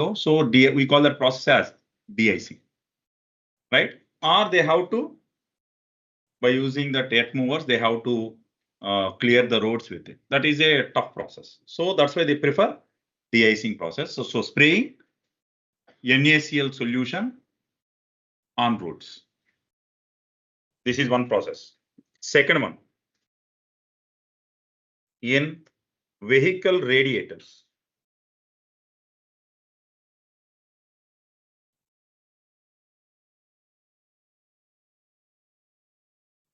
So we call that process as de-icing, right? Or they have to, by using the earth movers, they have to clear the roads with it. That is a tough process. So that's why they prefer de-icing process. So spraying NaCl solution on roads. This is one process. Second one, in vehicle radiators.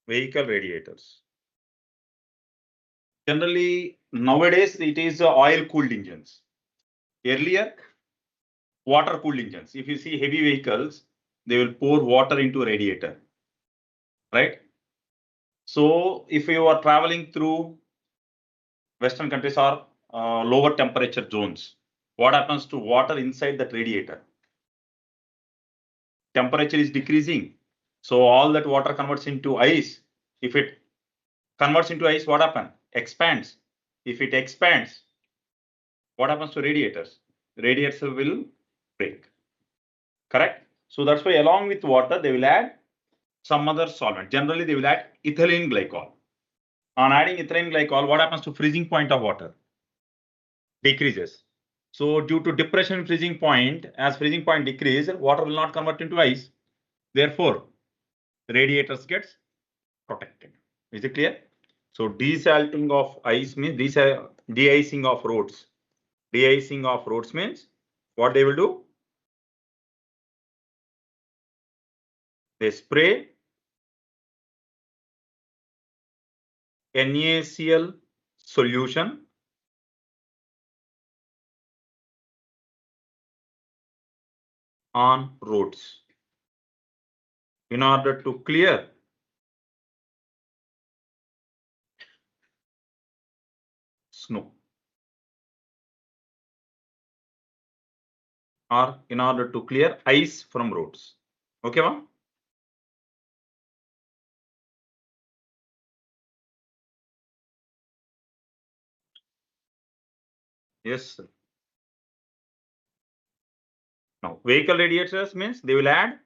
Vehicle radiators. Generally, nowadays it is oil-cooled engines. Earlier, water-cooled engines. If you see heavy vehicles, they will pour water into a radiator, right? So if you are traveling through Western countries or lower temperature zones, what happens to water inside that radiator? Temperature is decreasing. So all that water converts into ice. If it converts into ice, what happens? Expands. If it expands, what happens to radiators? Radiators will break. Correct? So that's why along with water, they will add some other solvent. Generally, they will add ethylene glycol. On adding ethylene glycol, what happens to freezing point of water? Decreases. So due to depression in freezing point, as freezing point decreases, water will not convert into ice. Therefore, radiators gets protected. Is it clear? So desalting of ice means de-icing of roads. De-icing of roads means what they will do? They spray NaCl solution on roads in order to clear snow, or in order to clear ice from roads. Okay, ma'am? Yes, sir. Now, vehicle radiators means they will add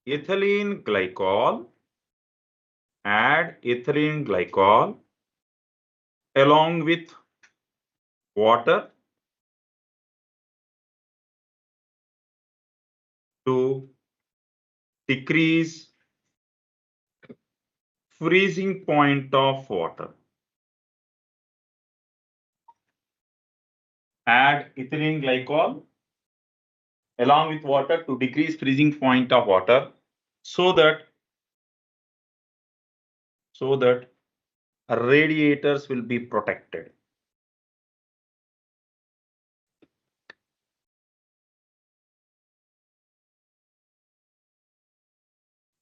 ethylene glycol, along with water to decrease freezing point of water. Add ethylene glycol along with water to decrease freezing point of water so that radiators will be protected.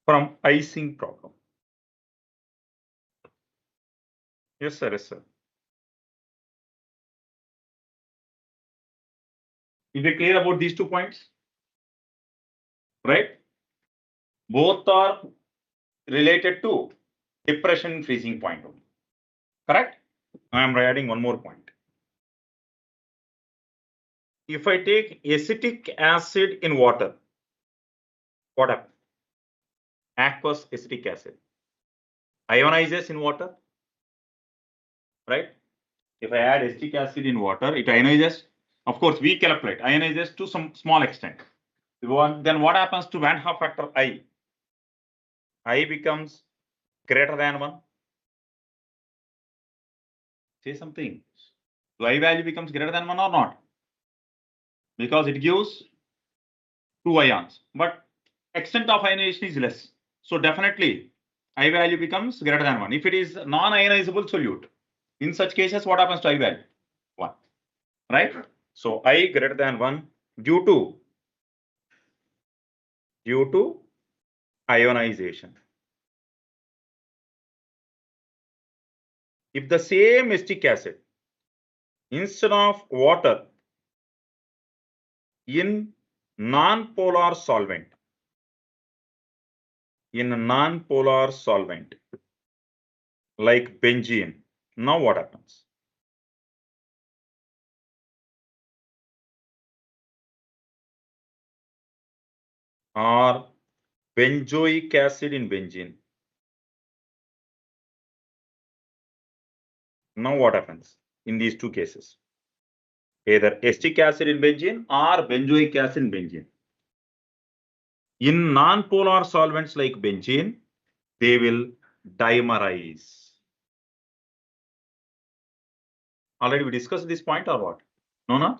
From icing problem. Yes, sir. Yes, sir. Is it clear about these 2 points? Right? Both are related to depression freezing point. Correct? I am adding one more point. If I take acetic acid in water, what happens? Aqueous acetic acid ionizes in water, right? If I add acetic acid in water, it ionizes. Of course, weak electrolyte ionizes to some small extent. Then what happens to Van Hoff factor I? I becomes greater than 1. Say something. So I value becomes greater than 1 or not? Because it gives 2 ions, but extent of ionization is less. So definitely I value becomes greater than 1. If it is non-ionizable solute, in such cases, what happens to I value? 1, right? So I greater than 1 due to ionization. If the same acetic acid instead of water in non-polar solvent, like benzene, now what happens? or benzoic acid in benzene. Now what happens in these two cases? Either acetic acid in benzene or benzoic acid in benzene. In non-polar solvents like benzene, they will dimerize. Already we discussed this point or what? No?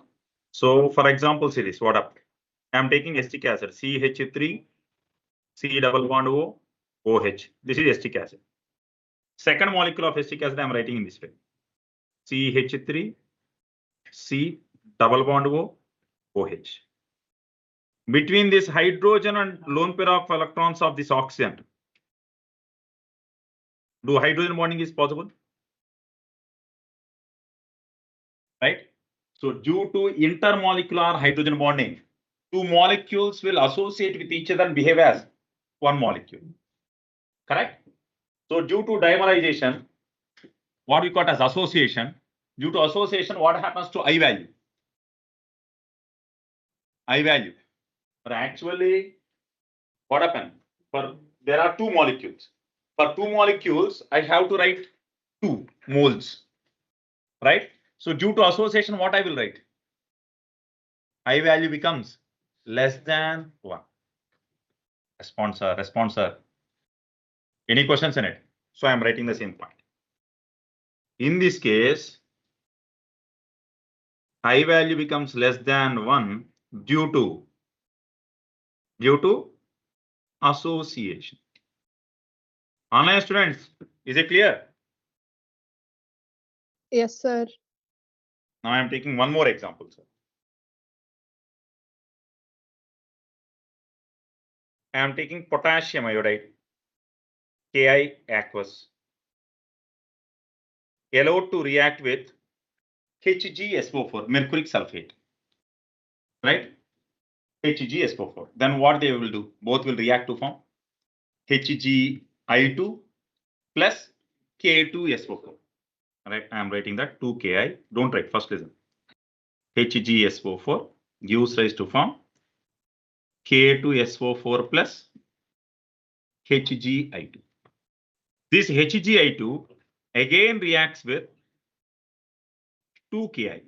So for example, series, what up? I'm taking acetic acid, CH3, C double bond O, OH. This is acetic acid. Second molecule of acetic acid I'm writing in this way. CH3, C double bond O, OH. Between this hydrogen and lone pair of electrons of this oxygen, do hydrogen bonding is possible? Right? So due to intermolecular hydrogen bonding, two molecules will associate with each other and behave as one molecule. Correct? So due to dimerization, what we call as association, due to association, what happens to I value? I value. But actually, what happened? There are two molecules. For two molecules, I have to write 2 moles. Right? So due to association, what I will write? I value becomes less than 1. Response. Any questions in it? So I am writing the same point. In this case, I value becomes less than 1 due to association. Online students, is it clear? Yes, sir. Now I am taking one more example, sir. I am taking potassium iodide, Ki aqueous, allowed to react with HgSO4, mercuric sulfate, right? HgSO4. Then what they will do? Both will react to form Hgi2 plus K2SO4. Right? I am writing that 2Ki. Don't write. First listen. HgSO4 gives rise to form K2SO4 plus Hgi2. This Hgi2 again reacts with 2Ki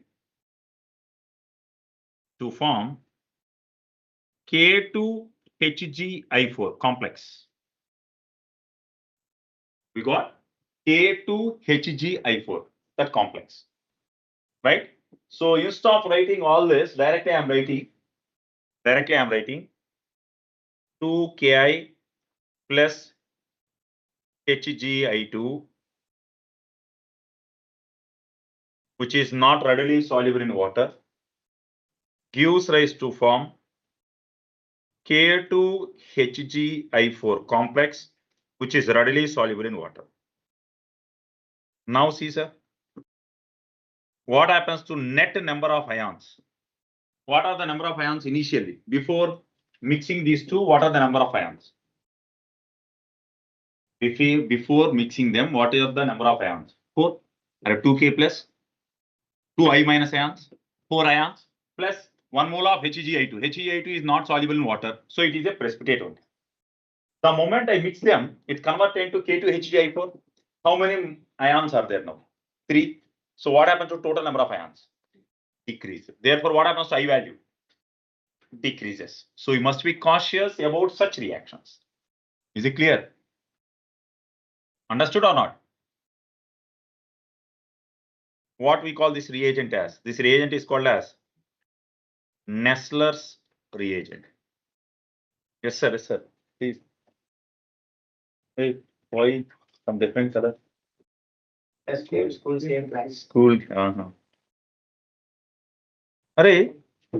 to form K2HgI4 complex. We got K2HgI4, that complex, right? So instead of writing all this, directly I'm writing 2Ki plus Hgi2, which is not readily soluble in water, gives rise to form K2HgI4 complex, which is readily soluble in water. Now see, sir, what happens to net number of ions? What are the number of ions initially? Before mixing these two, what are the number of ions? Before mixing them, what is the number of ions? 4. 2K plus 2I minus ions, 4 ions plus 1 mole of HgI2. HgI2 is not soluble in water, so it is a precipitate only. The moment I mix them, it converts into K2HgI4. How many ions are there now? 3. So what happens to total number of ions? Decrease. Therefore, what happens to I value? Decreases. So you must be cautious about such reactions. Is it clear? Understood or not? What we call this reagent as? This reagent is called as Nessler's reagent. Yes, sir. Yes, sir. Please. Hey, why some different color? School same class. School. Array,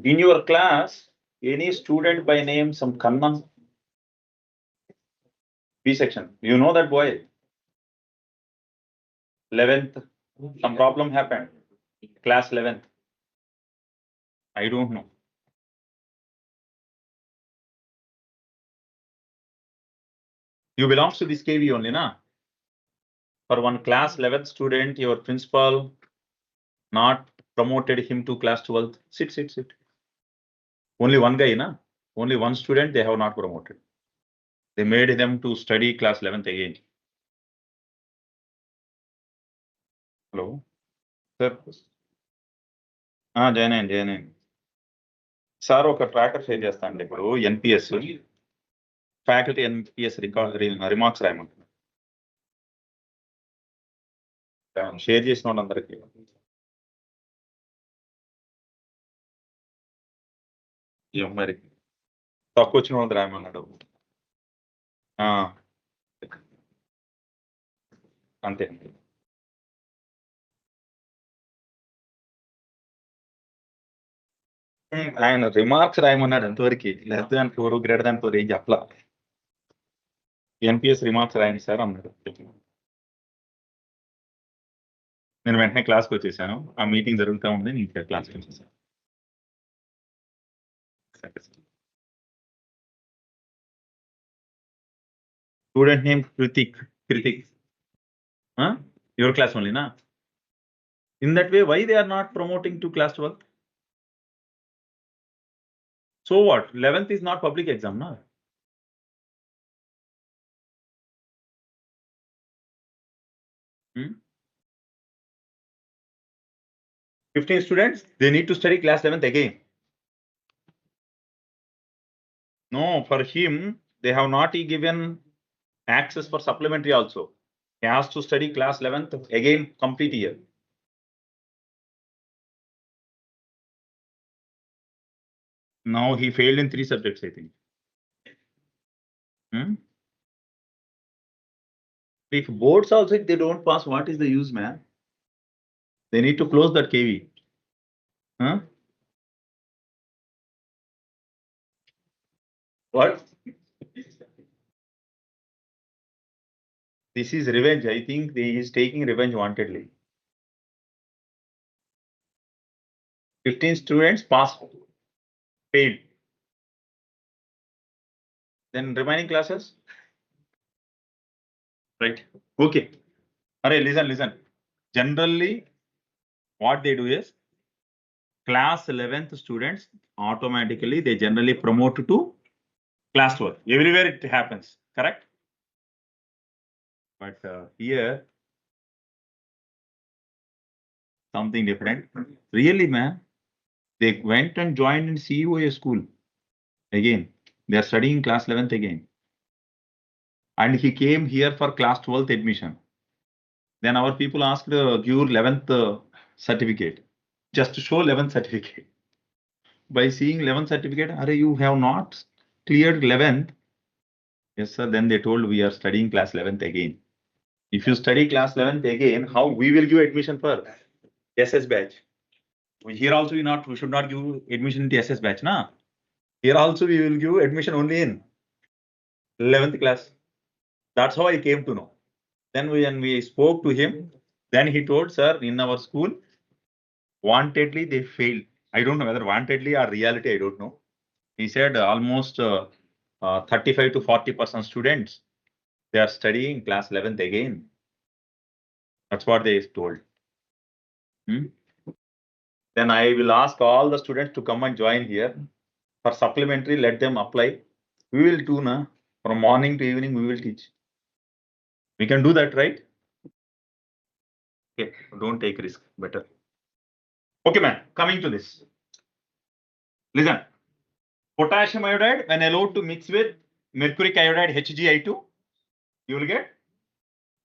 in your class, any student by name some Kannan? B section. You know that boy? 11th. Some problem happened. Class 11th. I don't know. You belong to this KV only, na? For one class 11th student, your principal not promoted him to class 12th. Sit. Only one guy, na? Only one student they have not promoted. They made them to study class 11th again. Hello? Sir? Jain. Sir ఒక tracker share చేస్తాను ఇప్పుడు NPS faculty NPS remarks రాయమంటున్నాను share చేసిన వాళ్ళందరికీ మరి తక్కువ వచ్చిన వాళ్ళు రాయమన్నాడు అంతే ఆయన రిమార్క్స్ రాయమన్నాడు ఎంతవరకు లెస్ దాన్ 4 గ్రేటర్ దాన్ 4 ఏం చెప్పలా ఎన్పిఎస్ రిమార్క్స్ రాయండి సార్ అన్నాడు నేను వెంటనే క్లాస్కి వచ్చేసాను ఆ మీటింగ్ జరుగుతూ ఉంది నేను క్లాస్కి వచ్చేసాను student name Kritik your class ఓన్లీనా in that way why they are not promoting to class 12? So what? 11th is not public exam, no? Hmm? 15 students, they need to study class 11th again. No, for him, they have not given access for supplementary also. He has to study class 11th again complete year. Now he failed in 3 subjects, I think. If boards also, if they don't pass, what is the use, man? They need to close that KV. What? This is revenge. I think he is taking revenge wantedly. 15 students passed, failed. Then remaining classes? Right. Okay. Alright, listen. Generally, what they do is class 11th students automatically they generally promote to class 12. Everywhere it happens, correct? But here something different. Really, man, they went and joined in CUA school again. They are studying class 11th again. And he came here for class 12th admission. Then our people asked, give 11th certificate, just to show 11th certificate. By seeing 11th certificate, you have not cleared 11th. Yes, sir. Then they told we are studying class 11th again. If you study class 11th again, how we will give admission for SS batch? Here also we should not give admission into SS batch, na? Here also we will give admission only in 11th class. That's how I came to know. Then when we spoke to him, then he told, sir, in our school, wantedly they failed. I don't know whether wantedly or reality, I don't know. He said almost 35 to 40% students, they are studying class 11th again. That's what they told. Then I will ask all the students to come and join here. For supplementary, let them apply. We will do, na? From morning to evening, we will teach. We can do that, right? Okay, don't take risk, better. Okay, man, coming to this. Listen, potassium iodide, when allowed to mix with mercuric iodide HgI2, you will get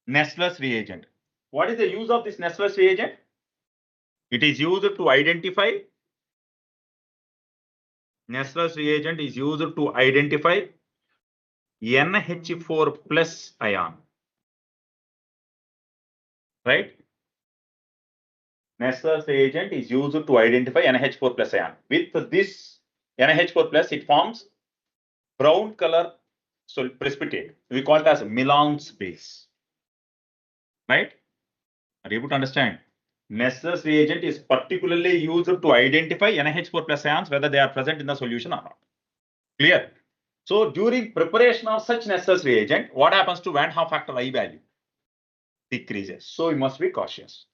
Nessler's reagent. What is the use of this Nessler's reagent? It is used to identify, Nessler's reagent is used to identify NH4 plus ion. Right? Nessler's reagent is used to identify NH4 plus ion. With this NH4 plus, it forms brown color precipitate. We call it as Milan's base. Right? Are you able to understand? Nessler's reagent is particularly used to identify NH4 plus ions, whether they are present in the solution or not. Clear? So during preparation of such Nessler's reagent, what happens to Van Hoff factor I value? Decreases. So you must be cautious.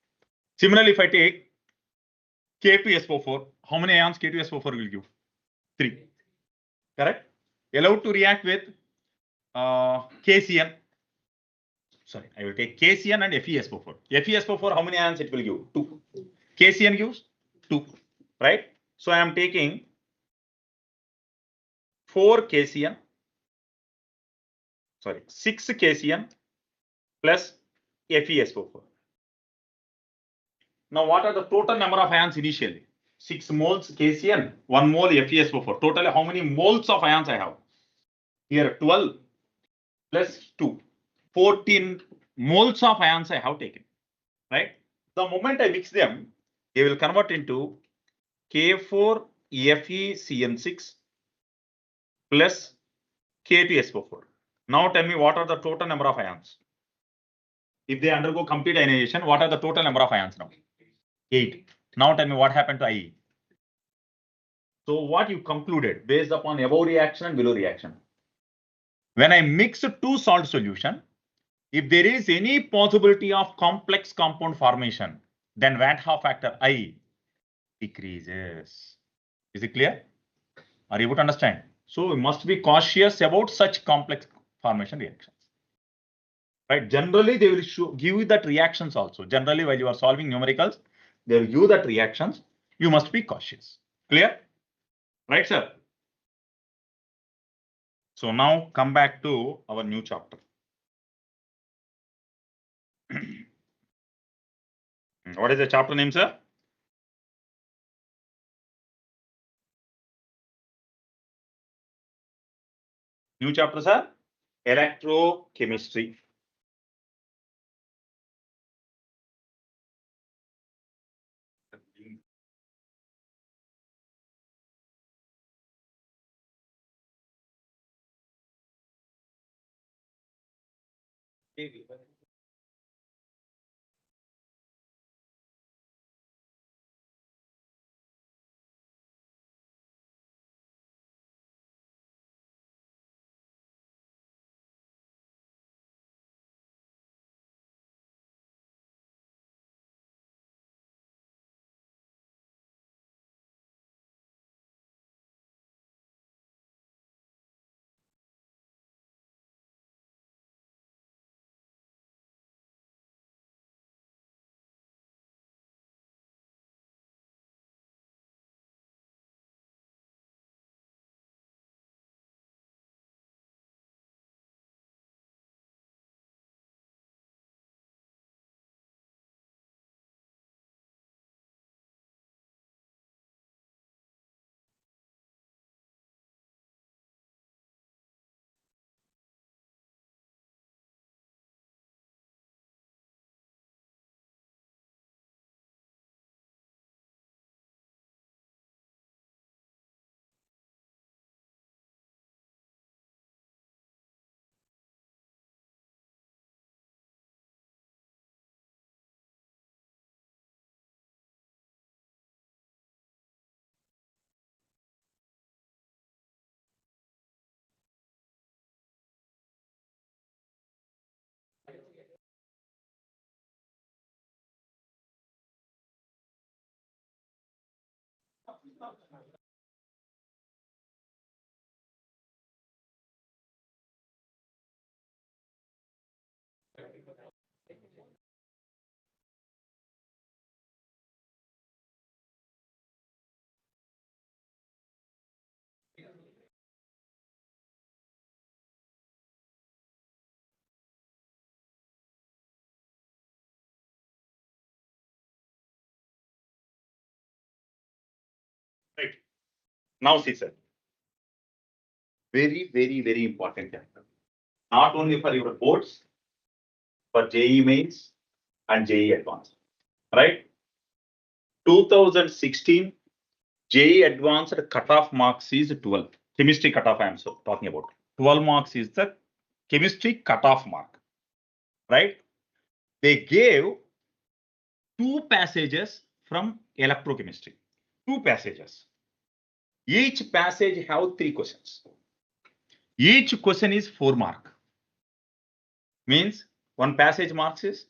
Similarly, if I take K2SO4, how many ions K2SO4 will give? 3. correct? Allowed to react with KCN. Sorry, I will take KCN and FeSO4. FeSO4, how many ions it will give? 2. KCN gives 2, right? So I am taking 4 KCN, sorry, 6 KCN plus FeSO4. Now, what are the total number of ions initially? 6 moles KCN, 1 mole FeSO4. Totally, how many moles of ions I have? Here, 12 plus 2. 14 moles of ions I have taken, right? The moment I mix them, they will convert into K4 FeCN6 plus K2SO4. Now tell me what are the total number of ions? If they undergo complete ionization, what are the total number of ions now? 8. Now tell me what happened to IE. So what you concluded based upon above reaction and below reaction? When I mix two salt solution, if there is any possibility of complex compound formation, then Van Hoff factor I decreases. Is it clear? Are you able to understand? So we must be cautious about such complex formation reactions. Right? Generally, they will give you that reactions also. Generally, while you are solving numericals, they will give that reactions. You must be cautious. Clear? Right, sir? So now come back to our new chapter. What is the chapter name, sir? New chapter, sir? Electro Chemistry. Right. Now see, sir. Very, very, very important chapter. Not only for your boards, for JE mains and JE advanced. Right? 2016 JE advanced cutoff marks is 12. Chemistry cutoff I am so talking about. 12 marks is the chemistry cutoff mark. Right? They gave 2 passages from electrochemistry. 2 passages. Each passage have 3 questions. Each question is 4 mark. Means 1 passage marks is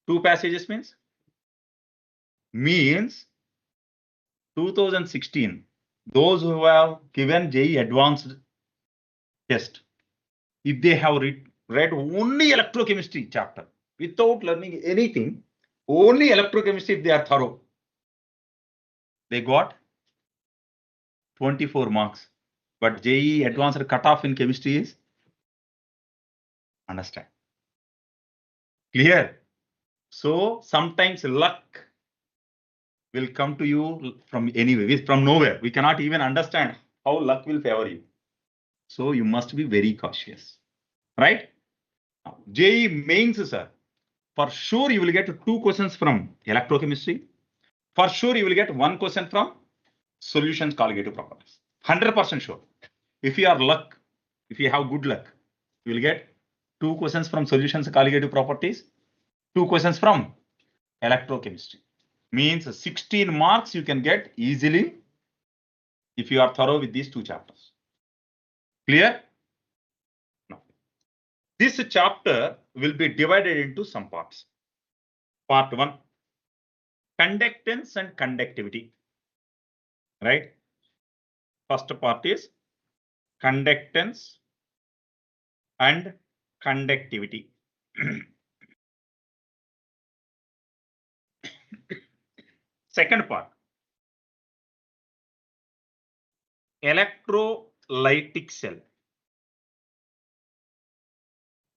2 passages means 2016 Those who have given JEE advanced test, if they have read only electrochemistry chapter without learning anything, only electrochemistry, if they are thorough, they got 24 marks. But JEE advanced cutoff in chemistry is, understand, clear? So sometimes luck will come to you from anywhere, from nowhere. We cannot even understand how luck will favor you. So you must be very cautious, right? JEE mains, sir. For sure, you will get 2 questions from electrochemistry. For sure, you will get 1 question from solutions colligative properties. 100% sure. If you are luck, if you have good luck, you will get 2 questions from solutions colligative properties, 2 questions from electrochemistry. Means 16 marks you can get easily if you are thorough with these 2 chapters. Clear? No. This chapter will be divided into some parts. Part 1, conductance and conductivity. Right? First part is conductance and conductivity. Second part, electrolytic cell.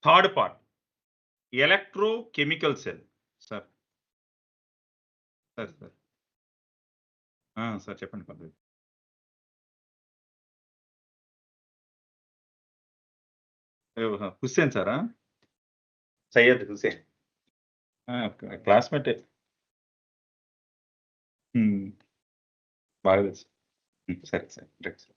Third part, electrochemical cell. Sir. Sir. Sir, చెప్పండి. హుస్సేన్ సారా? Syed Hussain. Classmate. బాగా తెలుసు. సరే sir. Right sir.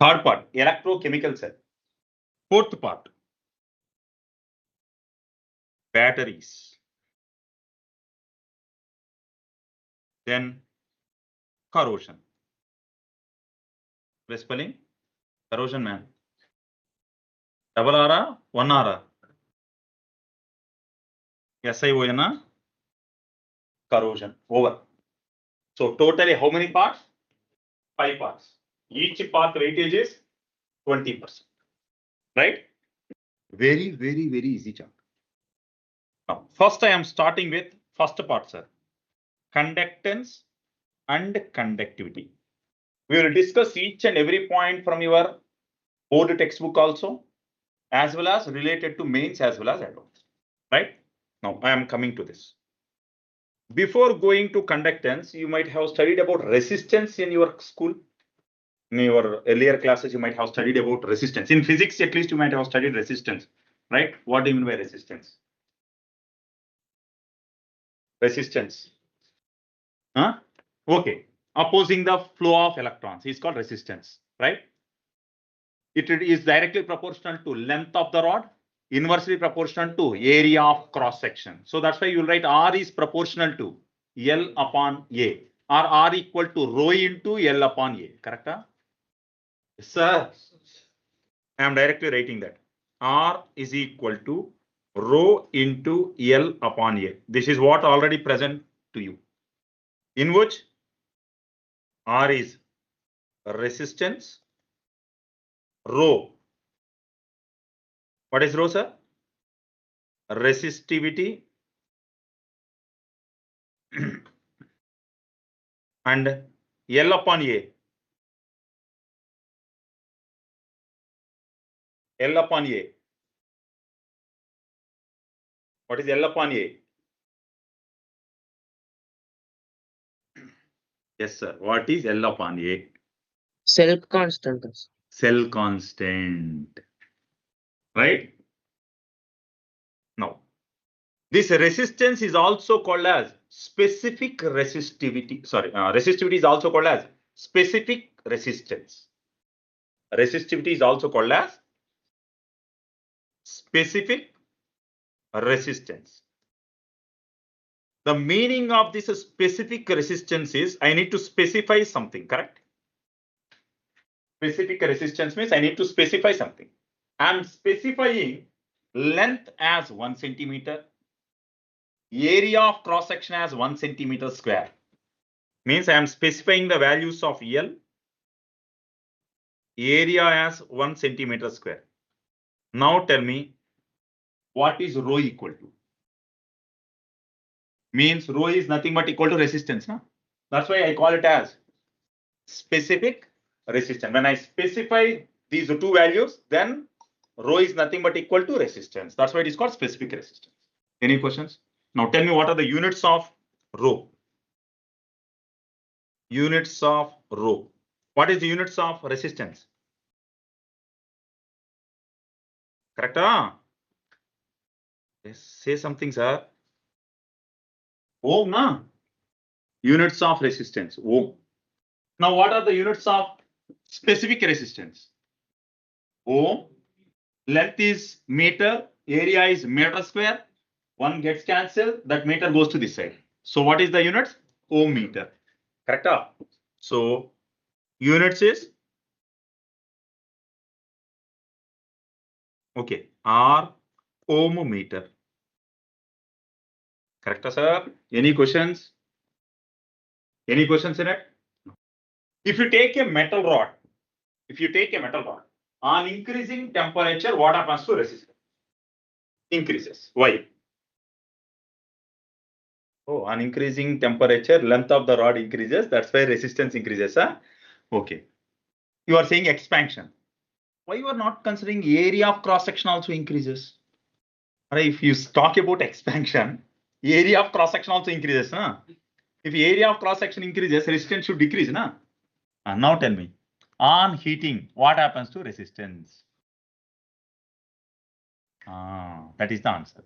Third part, electrochemical cell. Fourth part, batteries. Then corrosion. Spelling? Corrosion, man. Double R, 1 R. SION, corrosion. Over. So totally how many parts? 5 parts. Each part weightage is 20%. Right? Very, very, very easy chapter. Now, first I am starting with first part, sir. Conductance and conductivity. We will discuss each and every point from your board textbook also, as well as related to mains as well as advanced. Right? Now, I am coming to this. Before going to conductance, you might have studied about resistance in your school. In your earlier classes, you might have studied about resistance. In physics, at least, you might have studied resistance. Right? What do you mean by resistance? Resistance. Huh? Okay. Opposing the flow of electrons is called resistance. Right? It is directly proportional to length of the rod, inversely proportional to area of cross section. So that's why you'll write R is proportional to L upon A, or R equal to rho into L upon A. Correct? Yes, sir. I am directly writing that. R is equal to rho into L upon A. This is what already present to you. In which R is resistance, rho. What is rho, sir? Resistivity and L upon A. L upon A. What is L upon A? Yes, sir. What is L upon A? Cell constant. Cell constant. Right? Now, this resistance is also called as specific resistivity. Sorry, resistivity is also called as specific resistance. Resistivity is also called as specific resistance. The meaning of this specific resistance is I need to specify something, correct? Specific resistance means I need to specify something. I am specifying length as 1 centimeter, area of cross section as 1 centimeter square. Means I am specifying the values of L, area as 1 centimeter square. Now tell me, what is rho equal to? Means rho is nothing but equal to resistance. Huh? That's why I call it as specific resistance. When I specify these two values, then rho is nothing but equal to resistance. That's why it is called specific resistance. Any questions? Now tell me, what are the units of rho? Units of rho. What is the units of resistance? Correct? Huh? Yes, say something, sir. Ohm, na? Units of resistance. Ohm. Now, what are the units of specific resistance? Ohm. Length is meter. Area is meter square. One gets cancelled. That meter goes to this side. So, what is the units? Ohm meter. Correct? Huh? So, units is okay. R ohm meter. Correct, sir? Any questions? Any questions in it? If you take a metal rod, on increasing temperature, what happens to resistance? Increases. Why? Oh, on increasing temperature, length of the rod increases. That's why resistance increases. Huh? Okay. You are saying expansion. Why you are not considering area of cross section also increases? Right, if you talk about expansion, area of cross section also increases. Huh? If area of cross section increases, resistance should decrease. Nah? Now tell me, on heating, what happens to resistance? That is the answer,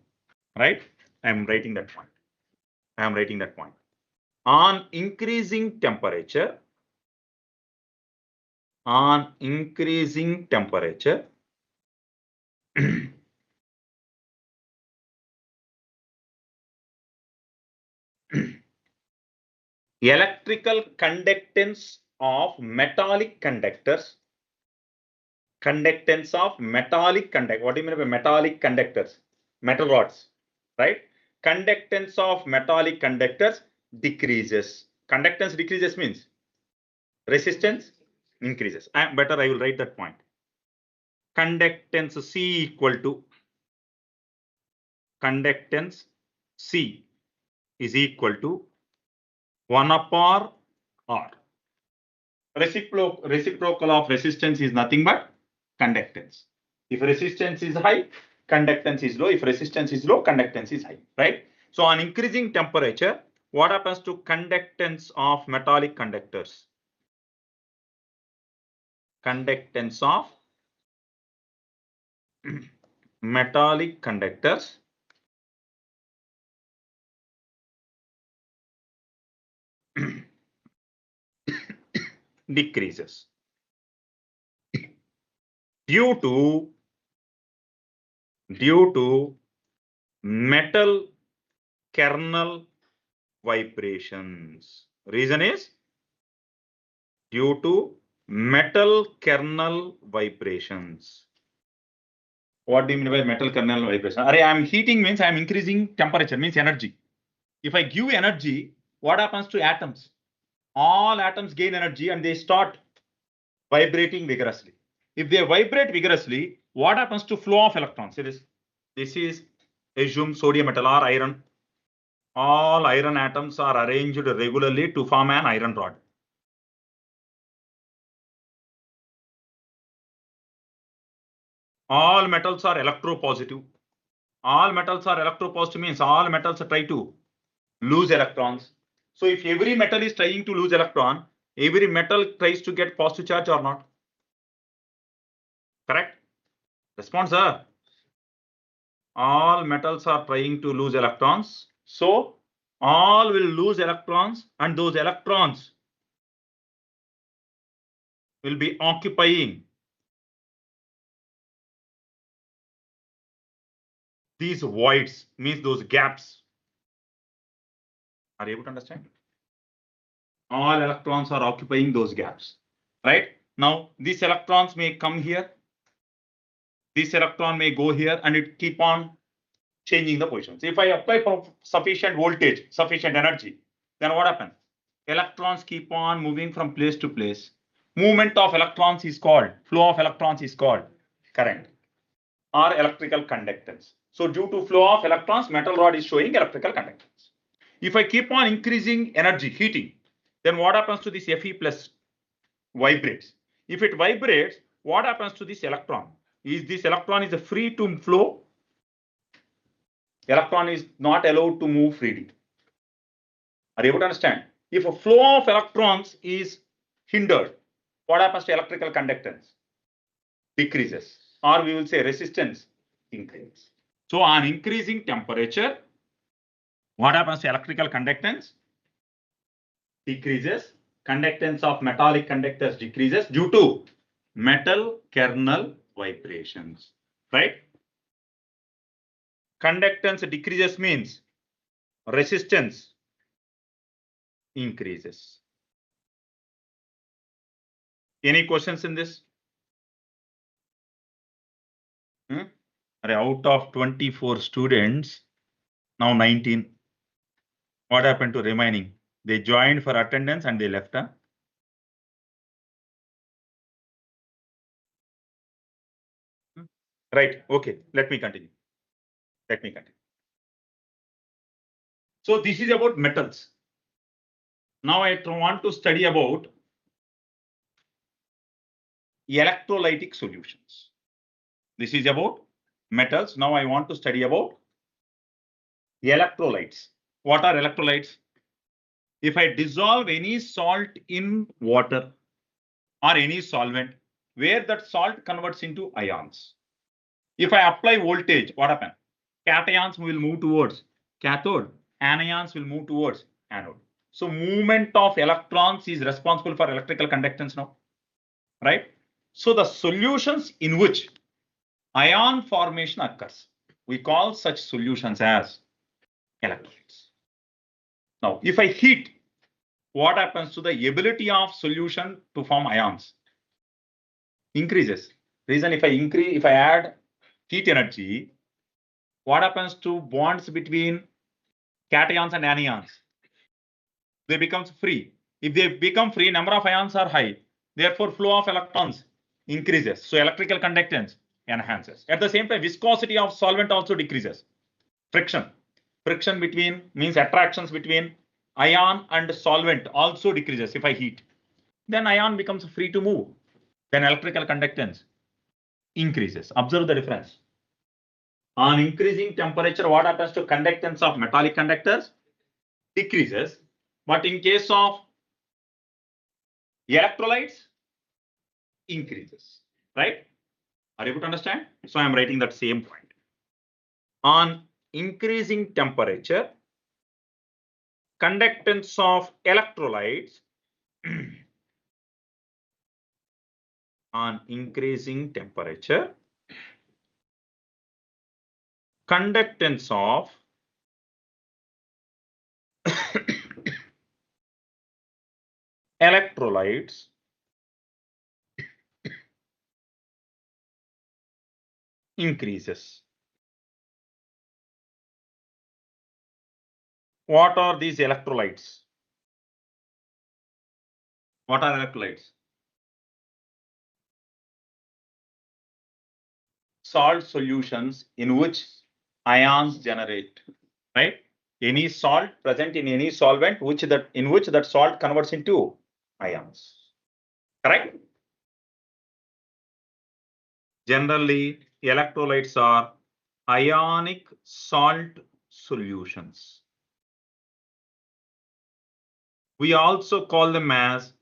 right? I am writing that point. On increasing temperature, electrical conductance of metallic conductors. What do you mean by metallic conductors? Metal rods, right? Conductance of metallic conductors decreases. Conductance decreases means resistance increases. I will write that point. Conductance C equal to conductance C is equal to 1 upon R. Reciprocal of resistance is nothing but conductance. If resistance is high, conductance is low. If resistance is low, conductance is high, right? So on increasing temperature, what happens to conductance of metallic conductors? Conductance of metallic conductors decreases due to metal kernel vibrations. Reason is due to metal kernel vibrations. What do you mean by metal kernel vibration? I am heating means I am increasing temperature, means energy. If I give energy, what happens to atoms? All atoms gain energy and they start vibrating vigorously. If they vibrate vigorously, what happens to flow of electrons? This is assume sodium metal or iron. All iron atoms are arranged regularly to form an iron rod. All metals are electropositive. All metals are electropositive means all metals try to lose electrons. So if every metal is trying to lose electron, every metal tries to get positive charge or not? Correct? Response, sir. All metals are trying to lose electrons. So all will lose electrons and those electrons will be occupying these voids, means those gaps. Are you able to understand? All electrons are occupying those gaps, right? Now these electrons may come here. This electron may go here and it keep on changing the positions. If I apply for sufficient voltage, sufficient energy, then what happens? electrons keep on moving from place to place. Movement of electrons is called, flow of electrons is called current or electrical conductance. So due to flow of electrons, metal rod is showing electrical conductance. If I keep on increasing energy, heating, then what happens to this Fe plus? Vibrates. If it vibrates, what happens to this electron? Is this electron is free to flow? Electron is not allowed to move freely. Are you able to understand? If a flow of electrons is hindered, what happens to electrical conductance? Decreases, or we will say resistance increases. So on increasing temperature, what happens to electrical conductance? Decreases. Conductance of metallic conductors decreases due to metal kernel vibrations, right? Conductance decreases means resistance increases. Any questions in this? Out of 24 students, now 19. What happened to remaining? They joined for attendance and they left. Huh? Right. Okay. Let me continue. So this is about metals. Now I want to study about electrolytic solutions. This is about metals. Now I want to study about electrolytes. What are electrolytes? If I dissolve any salt in water or any solvent, where that salt converts into ions. If I apply voltage, what happens? Cations will move towards cathode, anions will move towards anode. So movement of electrons is responsible for electrical conductance now, right? So the solutions in which ion formation occurs, we call such solutions as electrolytes. Now, if I heat, what happens to the ability of solution to form ions? Increases. Reason, if I add heat energy, what happens to bonds between cations and anions? They become free. If they become free, number of ions are high. Therefore, flow of electrons increases. So electrical conductance enhances. At the same time, viscosity of solvent also decreases. Friction. Friction between means attractions between ion and solvent also decreases if I heat. Then ion becomes free to move. Then electrical conductance increases. Observe the difference. On increasing temperature, what happens to conductance of metallic conductors? Decreases. But in case of electrolytes, increases. Right? Are you able to understand? So I'm writing that same point. On increasing temperature, conductance of electrolytes on increasing temperature, conductance of electrolytes increases. What are these electrolytes? What are electrolytes? Salt solutions in which ions generate, right? Any salt present in any solvent in which that salt converts into ions. Correct? Generally, electrolytes are ionic salt solutions. We also call them as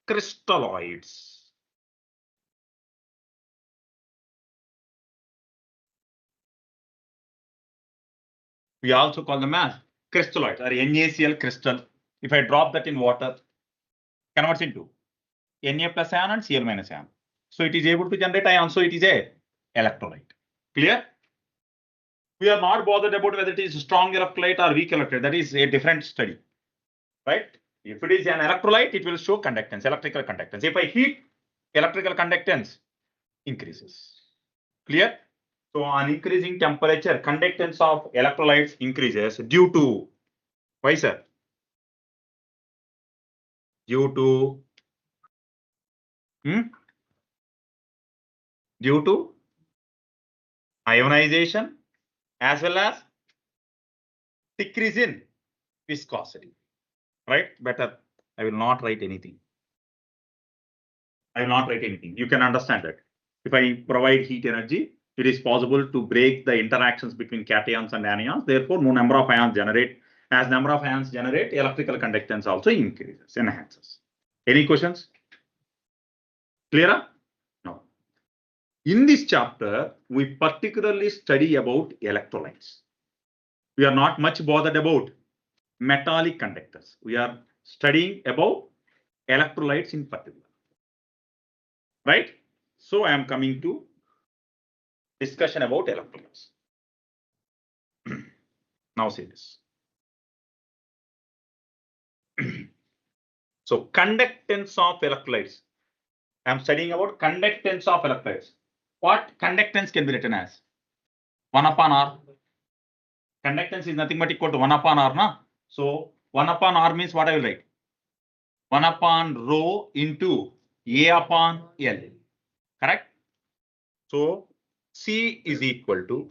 crystalloids. We also call them as crystalloids or NaCl crystal. If I drop that in water, converts into Na plus ion and Cl minus ion. So it is able to generate ion. So it is a electrolyte. Clear? We are not bothered about whether it is strong electrolyte or weak electrolyte. That is a different study, right? If it is an electrolyte, it will show conductance, electrical conductance. If I heat, electrical conductance increases. Clear? So on increasing temperature, conductance of electrolytes increases due to, why sir? due to ionization as well as decrease in viscosity. Right? Better. I will not write anything. I will not write anything. You can understand that. If I provide heat energy, it is possible to break the interactions between cations and anions. Therefore, no number of ions generate. As number of ions generate, electrical conductance also increases, enhances. Any questions? Clear? No. In this chapter, we particularly study about electrolytes. We are not much bothered about metallic conductors. We are studying about electrolytes in particular. Right? So I am coming to discussion about electrolytes. Now see this. So conductance of electrolytes. I am studying about conductance of electrolytes. What conductance can be written as? 1 upon R. Conductance is nothing but equal to 1 upon R, na? So 1 upon R means what I will write? 1 upon rho into A upon L. Correct? So C is equal to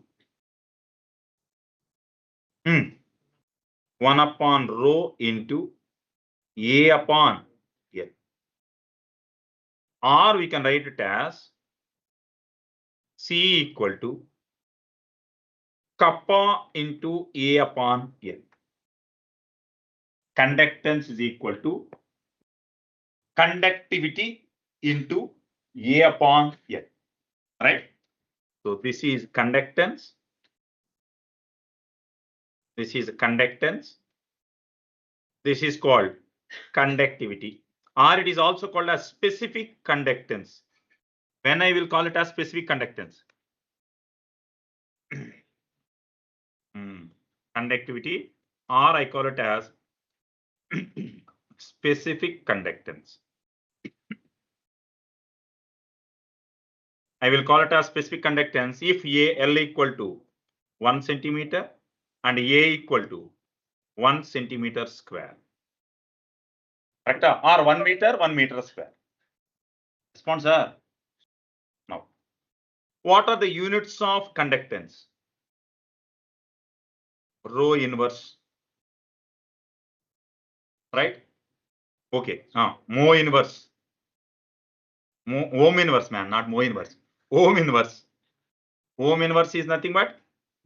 1 upon rho into A upon L. Or we can write it as C equal to kappa into A upon L. Conductance is equal to conductivity into A upon L. Right? So this is conductance. This is conductance. This is called conductivity, or it is also called as specific conductance. When I will call it as specific conductance? Conductivity, or I call it as specific conductance. I will call it as specific conductance if L equal to 1 centimeter and A equal to 1 centimeter square. Correct? Or 1 meter square. Response, sir? Now, what are the units of conductance? Rho inverse. Right? Okay. Mo inverse. Ohm inverse, man, not Mo inverse. Ohm inverse. Ohm inverse is nothing but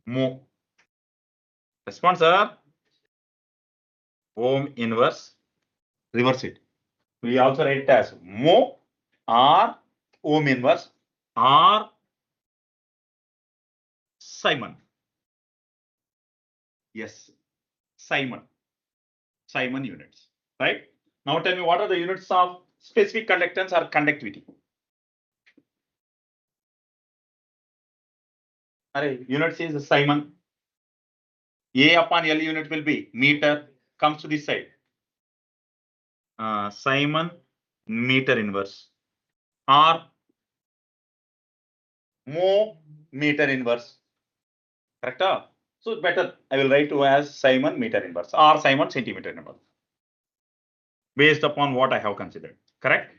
Mo. Response, sir? Ohm inverse. Reverse it. We also write it as Mo or Ohm inverse or Simon. Yes, Simon. Simon units. Right? Now tell me, what are the units of specific conductance or conductivity? Units is Simon. A upon L unit will be meter. Comes to this side. Simon meter inverse or Mo meter inverse. Correct? So better I will write to as Simon meter inverse or Simon centimeter inverse based upon what I have considered. Correct?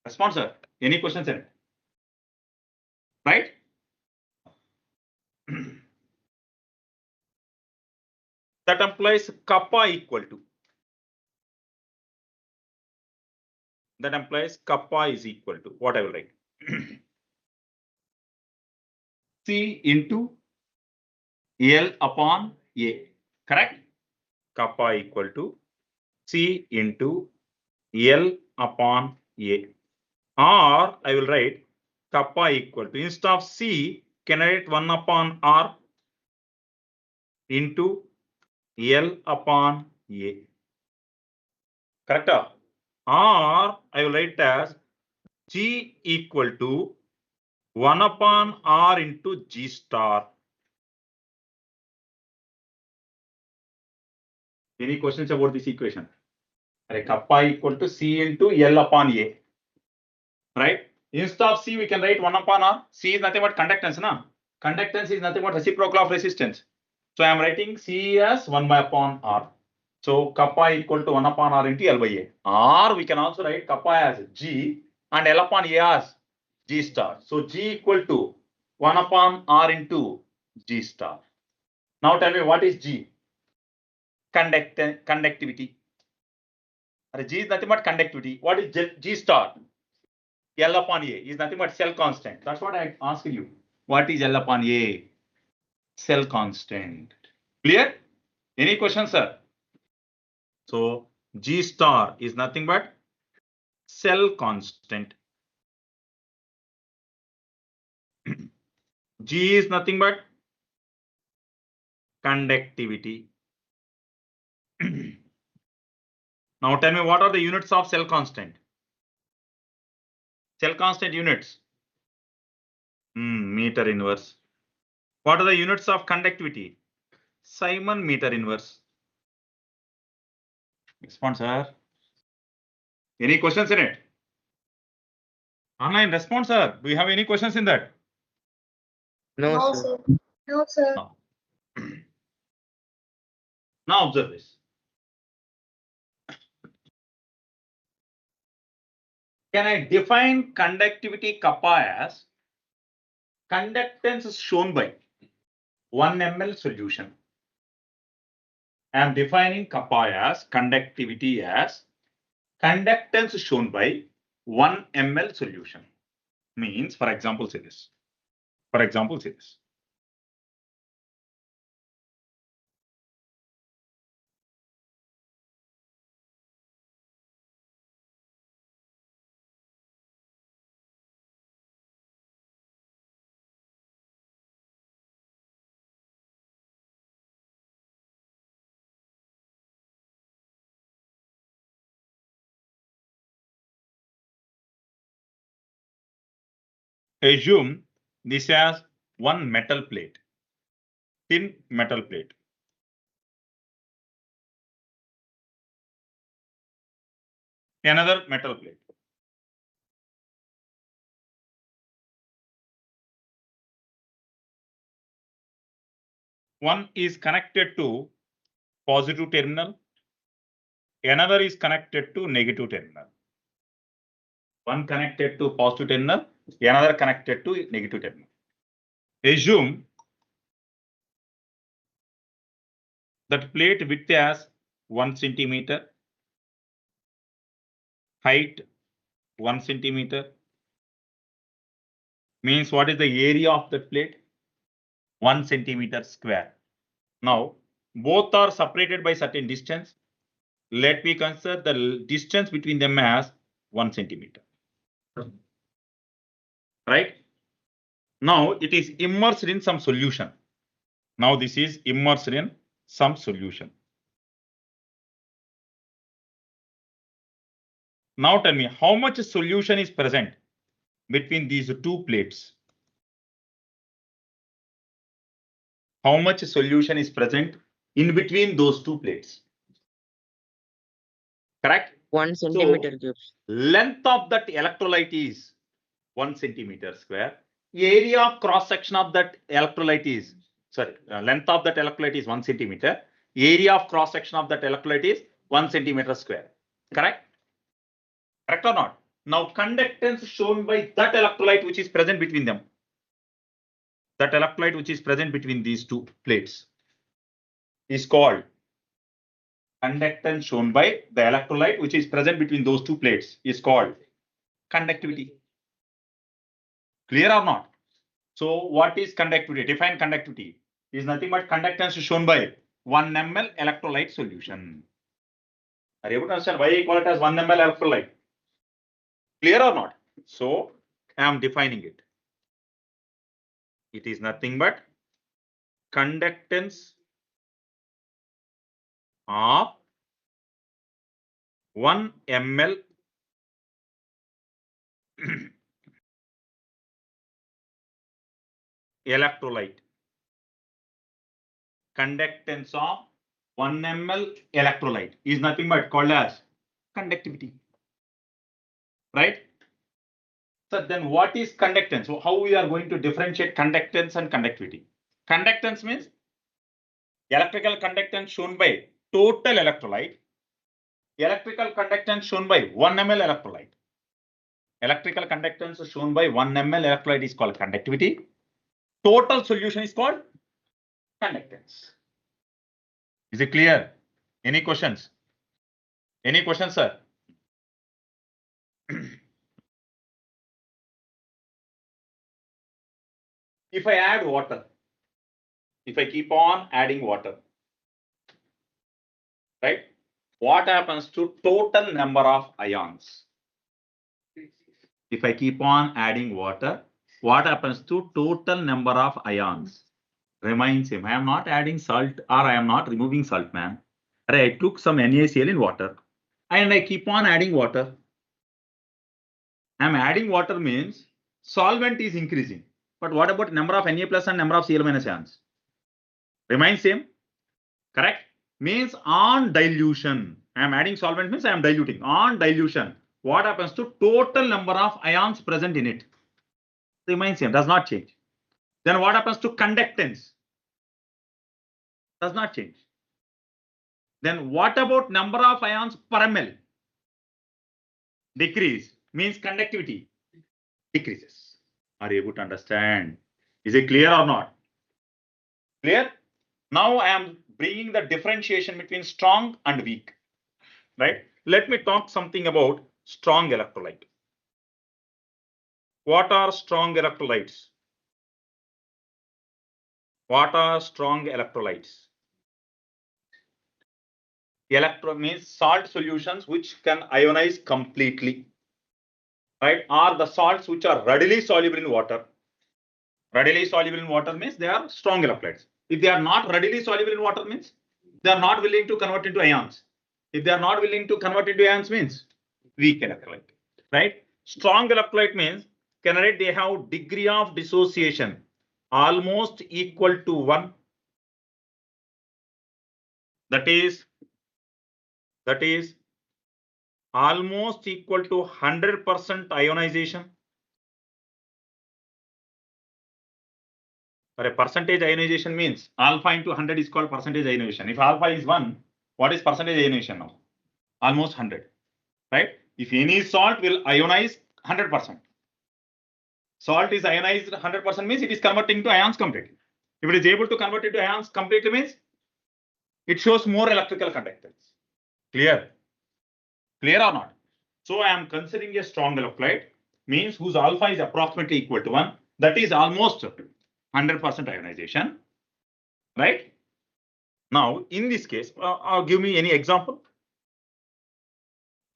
Response, sir. Any questions in it? Right? That implies kappa equal to. That implies kappa is equal to what I will write. C into L upon A. Correct? Kappa equal to C into L upon A. Or I will write kappa equal to, instead of C, can I write 1 upon R into L upon A. Correct? Or I will write as G equal to 1 upon R into G star. Any questions about this equation? Kappa equal to C into L upon A. Right? Instead of C, we can write 1 upon R. C is nothing but conductance, na? Conductance is nothing but reciprocal of resistance. So I am writing C as 1 by upon R. So kappa equal to 1 upon R into L by A. Or we can also write kappa as G and L upon A as G star. So G equal to 1 upon R into G star. Now tell me what is G? Conductivity. G is nothing but conductivity. What is G star? L upon A is nothing but cell constant. That's what I asked you. What is L upon A? Cell constant. Clear? Any questions, sir? So G star is nothing but cell constant. G is nothing but conductivity. Now tell me what are the units of cell constant? Cell constant units. Meter inverse. What are the units of conductivity? Simon meter inverse. Response, sir. Any questions in it? Online response, sir. Do you have any questions in that? No, sir. No, sir. No. Now observe this. Can I define conductivity kappa as conductance is shown by 1 ml solution? I am defining kappa as conductivity as conductance shown by 1 ml solution. Means, for example, say this. For example, say this. Assume this as one metal plate, thin metal plate. Another metal plate. One is connected to positive terminal. Another is connected to negative terminal. One connected to positive terminal, another connected to negative terminal. Assume that plate width as 1 centimeter, height 1 centimeter. Means what is the area of that plate? 1 centimeter square. Now, both are separated by certain distance. Let me consider the distance between them as 1 centimeter. Right? Now, it is immersed in some solution. Now, this is immersed in some solution. Now, tell me how much solution is present between these two plates? How much solution is present in between those two plates? Correct? 1 centimeter cubes. Length of that electrolyte is 1 centimeter square. Area of cross section of that electrolyte is, length of that electrolyte is 1 centimeter. Area of cross section of that electrolyte is 1 centimeter square. Correct? Correct or not? Now, conductance shown by that electrolyte which is present between them. That electrolyte which is present between these two plates is called conductance shown by the electrolyte which is present between those two plates is called conductivity. Clear or not? So what is conductivity? Define conductivity. Is nothing but conductance shown by 1 ml electrolyte solution. Are you able to understand why I call it as 1 ml electrolyte? Clear or not? So I am defining it. It is nothing but conductance of 1 ml electrolyte. Conductance of 1 ml electrolyte is nothing but called as conductivity. Right? So then what is conductance? So how we are going to differentiate conductance and conductivity? Conductance means electrical conductance shown by total electrolyte. Electrical conductance shown by 1 ml electrolyte. Electrical conductance shown by 1 ml electrolyte is called conductivity. Total solution is called conductance. Is it clear? Any questions? Any questions, sir? If I add water, if I keep on adding water, right? What happens to total number of ions? If I keep on adding water, what happens to total number of ions? Remains same. I am not adding salt or I am not removing salt, man. I took some NaCl in water and I keep on adding water. I am adding water means solvent is increasing. But what about number of Na plus and number of Cl minus ions? Remains same. Correct? Means on dilution. I am adding solvent means I am diluting. On dilution, what happens to total number of ions present in it? Remains same, does not change. Then what happens to conductance? Does not change. Then what about number of ions per ml? Decrease, means conductivity decreases. Are you able to understand? Is it clear or not? Clear? Now I am bringing the differentiation between strong and weak. Right? Let me talk something about strong electrolyte. What are strong electrolytes? What are strong electrolytes? Electro means salt solutions which can ionize completely. Right? Or the salts which are readily soluble in water. Readily soluble in water means they are strong electrolytes. If they are not readily soluble in water means they are not willing to convert into ions. If they are not willing to convert into ions means weak electrolyte. Right? Strong electrolyte means they have degree of dissociation almost equal to 1. That is almost equal to 100% ionization. Or a percentage ionization means alpha into 100 is called percentage ionization. If alpha is 1, what is percentage ionization now? Almost 100, right? If any salt will ionize 100%. Salt is ionized 100% means it is converting to ions completely. If it is able to convert into ions completely means it shows more electrical conductance. Clear? Clear or not? So I am considering a strong electrolyte means whose alpha is approximately equal to 1. That is almost 100% ionization. Right? Now, in this case, give me any example.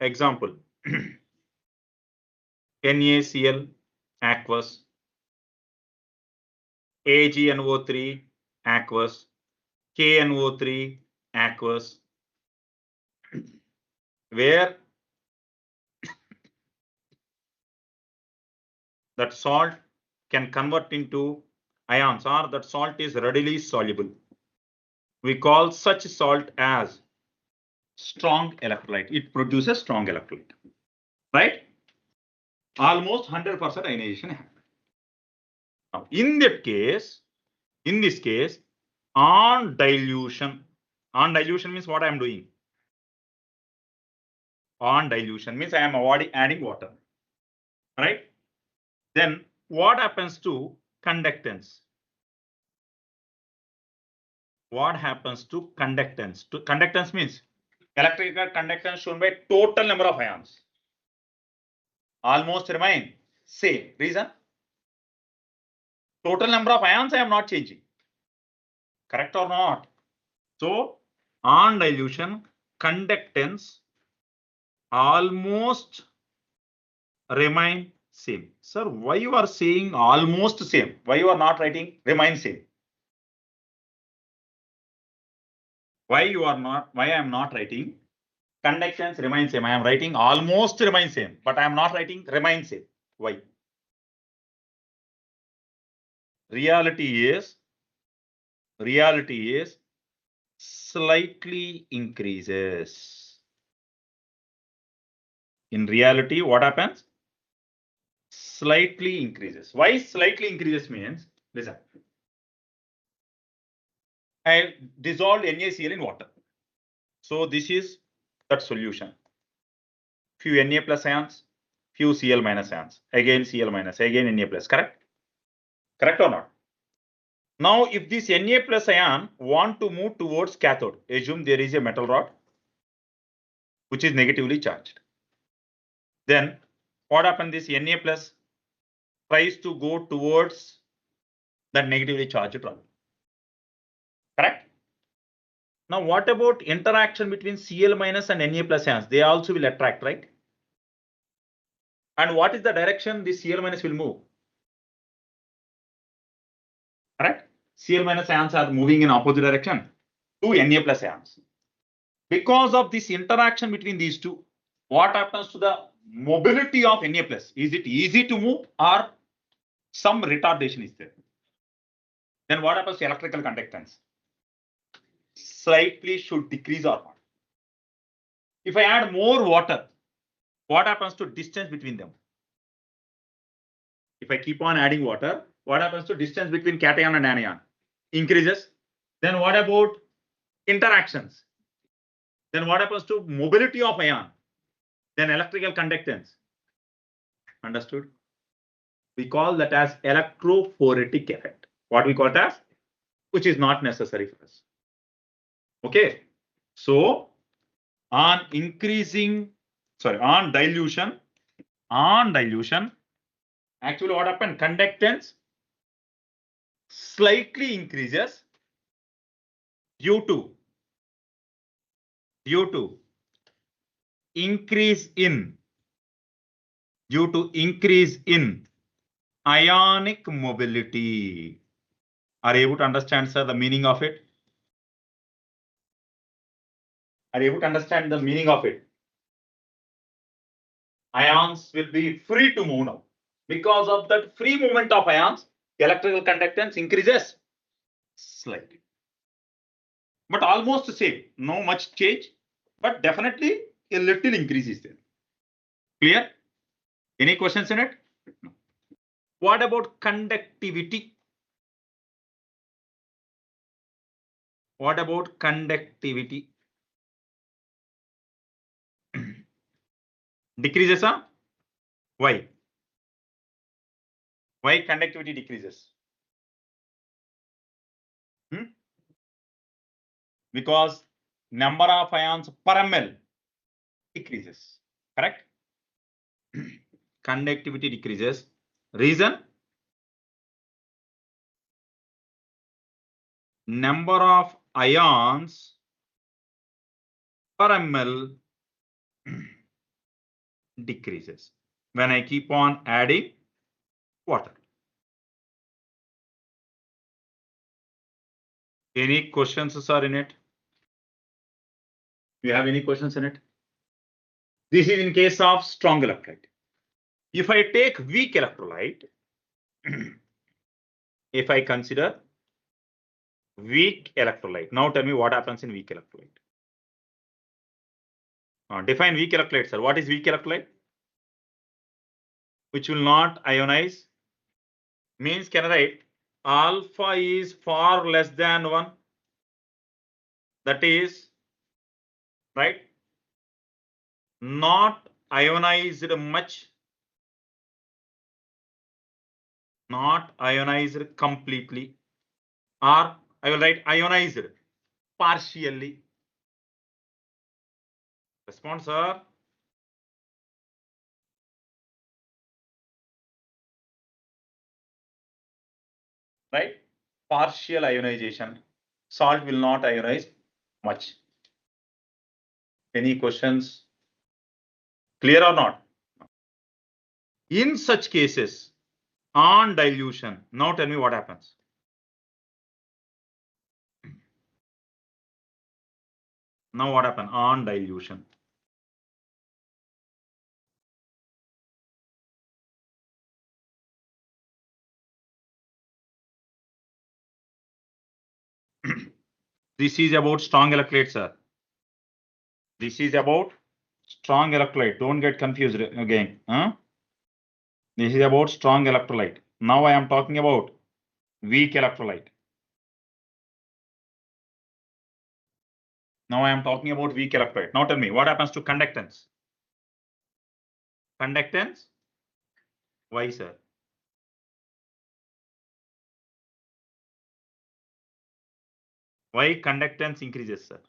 Example, NaCl aqueous, AgNO3 aqueous, KNO3 aqueous, where that salt can convert into ions or that salt is readily soluble. We call such salt as strong electrolyte. It produces strong electrolyte, right? Almost 100% ionization happens. Now, in this case, on dilution means what I am doing? On dilution means I am adding water, right? Then what happens to conductance? What happens to conductance? Conductance means electrical conductance shown by total number of ions. Almost remain same. Reason? Total number of ions I am not changing. Correct or not? So on dilution, conductance almost remain same. Sir, why you are saying almost same? Why you are not writing remain same? Why I am not writing conductance remains same? I am writing almost remain same, but I am not writing remain same. Why? Reality is slightly increases. In reality, what happens? Slightly increases. Why slightly increases means, listen. I dissolved NaCl in water. So this is that solution. Few Na plus ions, few Cl minus ions, again Cl minus, again Na plus, correct? Correct or not? Now, if this Na plus ion want to move towards cathode, assume there is a metal rod which is negatively charged. Then what happens? This Na plus tries to go towards that negatively charged rod. Correct? Now, what about interaction between Cl minus and Na plus ions? They also will attract, right? And what is the direction this Cl minus will move? Correct? Cl minus ions are moving in opposite direction to Na plus ions. Because of this interaction between these two, what happens to the mobility of Na plus? Is it easy to move or some retardation is there? Then what happens to electrical conductance? Slightly should decrease or not. If I add more water, what happens to distance between them? If I keep on adding water, what happens to distance between cation and anion? Increases. Then what about interactions? Then what happens to mobility of ion? Then electrical conductance. Understood? We call that as electrophoretic effect. What we call it as? Which is not necessary for us. Okay. So on dilution, actually what happened? Conductance slightly increases due to increase in ionic mobility. Are you able to understand, sir, the meaning of it? Are you able to understand the meaning of it? Ions will be free to move now. Because of that free movement of ions, electrical conductance increases slightly. But almost the same, no much change, but definitely a little increase is there. Clear? Any questions in it? No. What about conductivity? What about conductivity? Decreases, huh? Why? Why conductivity decreases? Because number of ions per ml decreases, correct? Conductivity decreases. Reason? Number of ions per ml decreases when I keep on adding water. Any questions are in it? Do you have any questions in it? This is in case of strong electrolyte. If I take weak electrolyte, if I consider weak electrolyte, now tell me what happens in weak electrolyte. Define weak electrolyte, sir. What is weak electrolyte? Which will not ionize. Means can I write alpha is far less than 1? That is, right? Not ionized much. Not ionized completely. Or I will write ionized partially. Response, sir. Right? Partial ionization. Salt will not ionize much. Any questions? Clear or not? In such cases, on dilution, now tell me what happens. Now what happened on dilution? This is about strong electrolyte, sir. This is about strong electrolyte. Don't get confused again. This is about strong electrolyte. Now I am talking about weak electrolyte. Now I am talking about weak electrolyte. Now tell me, what happens to conductance? Conductance? Why, sir? Why conductance increases, sir?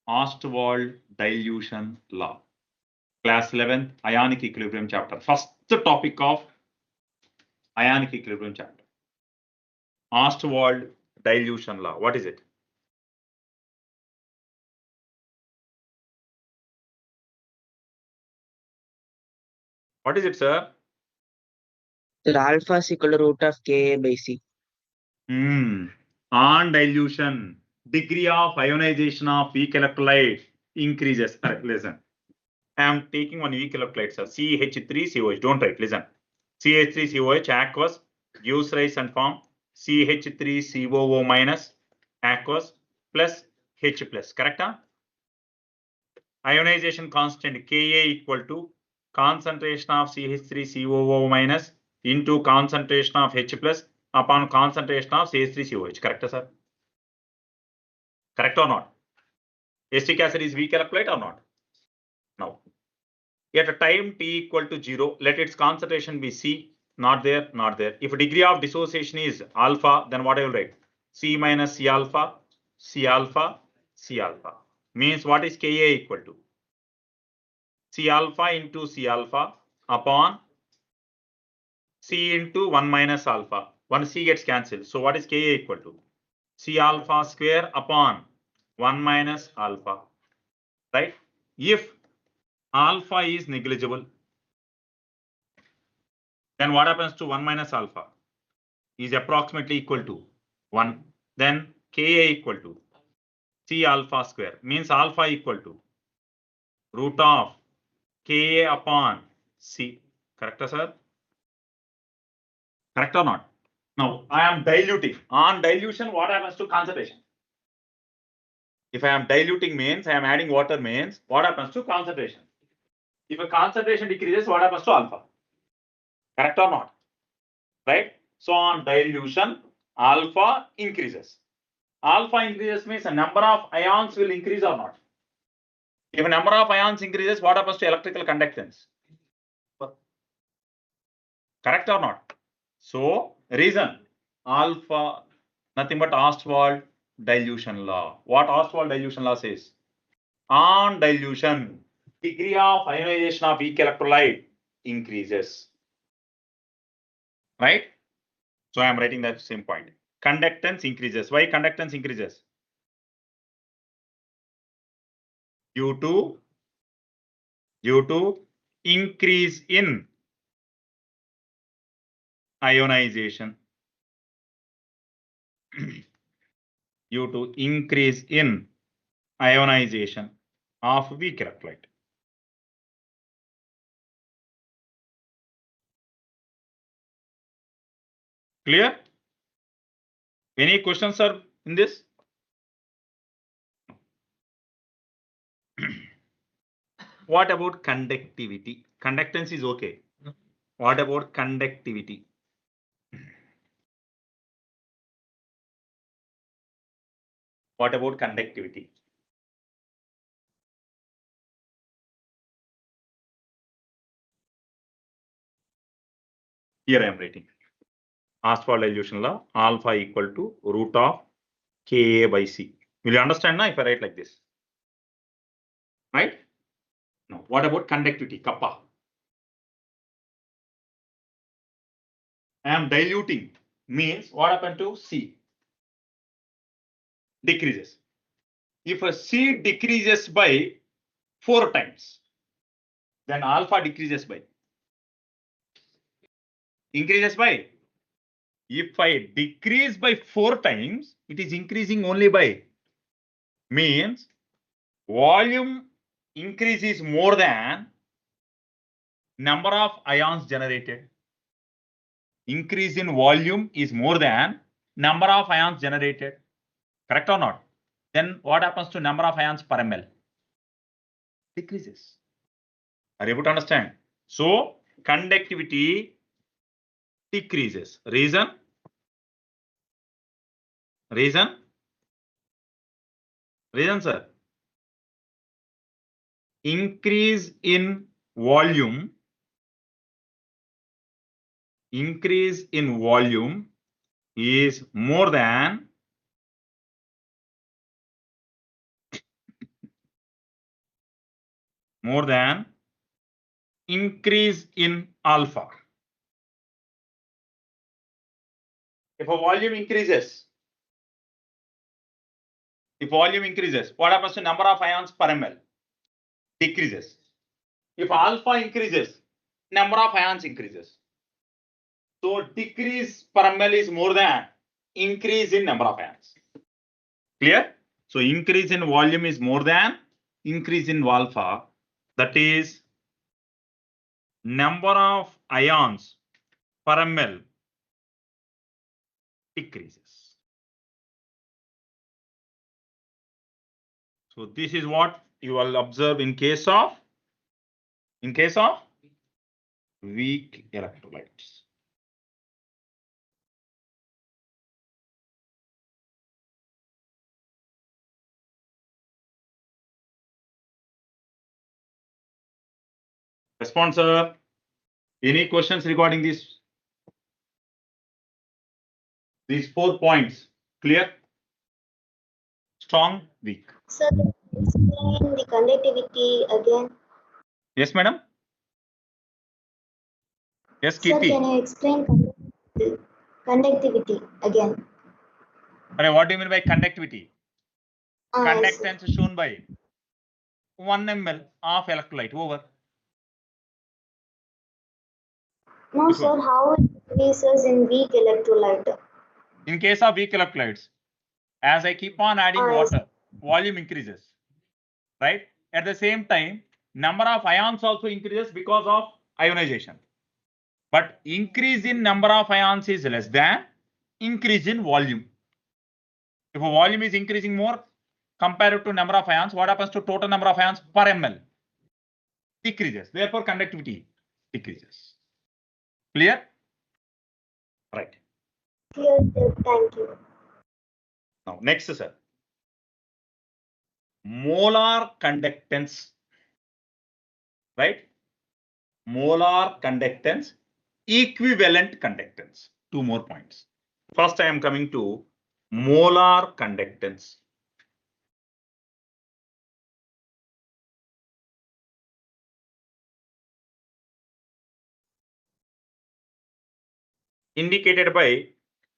Ostwald dilution law. Class 11th, ionic equilibrium chapter. First topic of ionic equilibrium chapter. Ostwald dilution law. What is it? What is it, sir? The alpha is equal to root of Ka by C. On dilution, degree of ionization of weak electrolyte increases. Listen, I am taking one weak electrolyte, sir. CH3COH. Don't write. Listen. CH3COH aqueous gives rise and form CH3COO minus aqueous plus H plus. Correct? Huh? Ionization constant Ka equal to concentration of CH3COO minus into concentration of H plus upon concentration of CH3COH. Correct, sir? Correct or not? Acetic acid is weak electrolyte or not? No. At a time t equal to 0, let its concentration be C. Not there, not there. If degree of dissociation is alpha, then what I will write? C minus C alpha, C alpha, C alpha. Means what is Ka equal to? C alpha into C alpha upon C into 1 minus alpha. 1 C gets cancelled. So what is Ka equal to? C alpha square upon 1 minus alpha. Right? If alpha is negligible, then what happens to 1 minus alpha? Is approximately equal to 1. Then Ka equal to C alpha square. Means alpha equal to root of Ka upon C. Correct, sir? Correct or not? Now, I am diluting. On dilution, what happens to concentration? If I am diluting means, I am adding water means, what happens to concentration? If a concentration decreases, what happens to alpha? Correct or not? Right? So on dilution, alpha increases. Alpha increases means the number of ions will increase or not? If a number of ions increases, what happens to electrical conductance? Correct or not? So reason alpha, nothing but Ostwald dilution law. What Ostwald dilution law says? On dilution, degree of ionization of weak electrolyte increases. Right? So I am writing that same point. Conductance increases. Why conductance increases? Due to increase in ionization. Due to increase in ionization of weak electrolyte. Clear? Any questions, sir, in this? What about conductivity? Conductance is okay. What about conductivity? What about conductivity? Here I am writing. Ostwald dilution law, alpha equal to root of Ka by C. Will you understand now if I write like this? Right? Now, what about conductivity? Kappa. I am diluting means what happened to C? Decreases. If a C decreases by 4 times, then alpha decreases by. Increases by. If I decrease by 4 times, it is increasing only by. Means volume increase is more than number of ions generated. Increase in volume is more than number of ions generated. Correct or not? Then what happens to number of ions per ml? Decreases. Are you able to understand? So conductivity decreases. Reason? Reason? Reason, sir. Increase in volume. Increase in volume is more than increase in alpha. If a volume increases, what happens to number of ions per ml? Decreases. If alpha increases, number of ions increases. So decrease per ml is more than increase in number of ions. Clear? So increase in volume is more than increase in alpha. That is number of ions per ml decreases. So this is what you will observe in case of weak electrolytes. Response, sir. Any questions regarding this? These 4 points. Clear? Strong, weak. Sir, explain the conductivity again. Yes, madam. Yes, Sir, Kirti. can you explain conductivity again? What do you mean by conductivity? Yes, sir. Conductance is shown by 1 ml of electrolyte over. No, Which sir, one? how it increases in weak electrolyte? In case of weak electrolytes, as I keep on adding Yes. water, volume increases, right? At the same time, number of ions also increases because of ionization. But increase in number of ions is less than increase in volume. If a volume is increasing more compared to number of ions, what happens to total number of ions per ml? Decreases. Therefore, conductivity decreases. Clear? Right. Clear, sir. Thank you. Now, next, sir. Molar conductance, right? Molar conductance, equivalent conductance. 2 more points. First, I am coming to molar conductance. Indicated by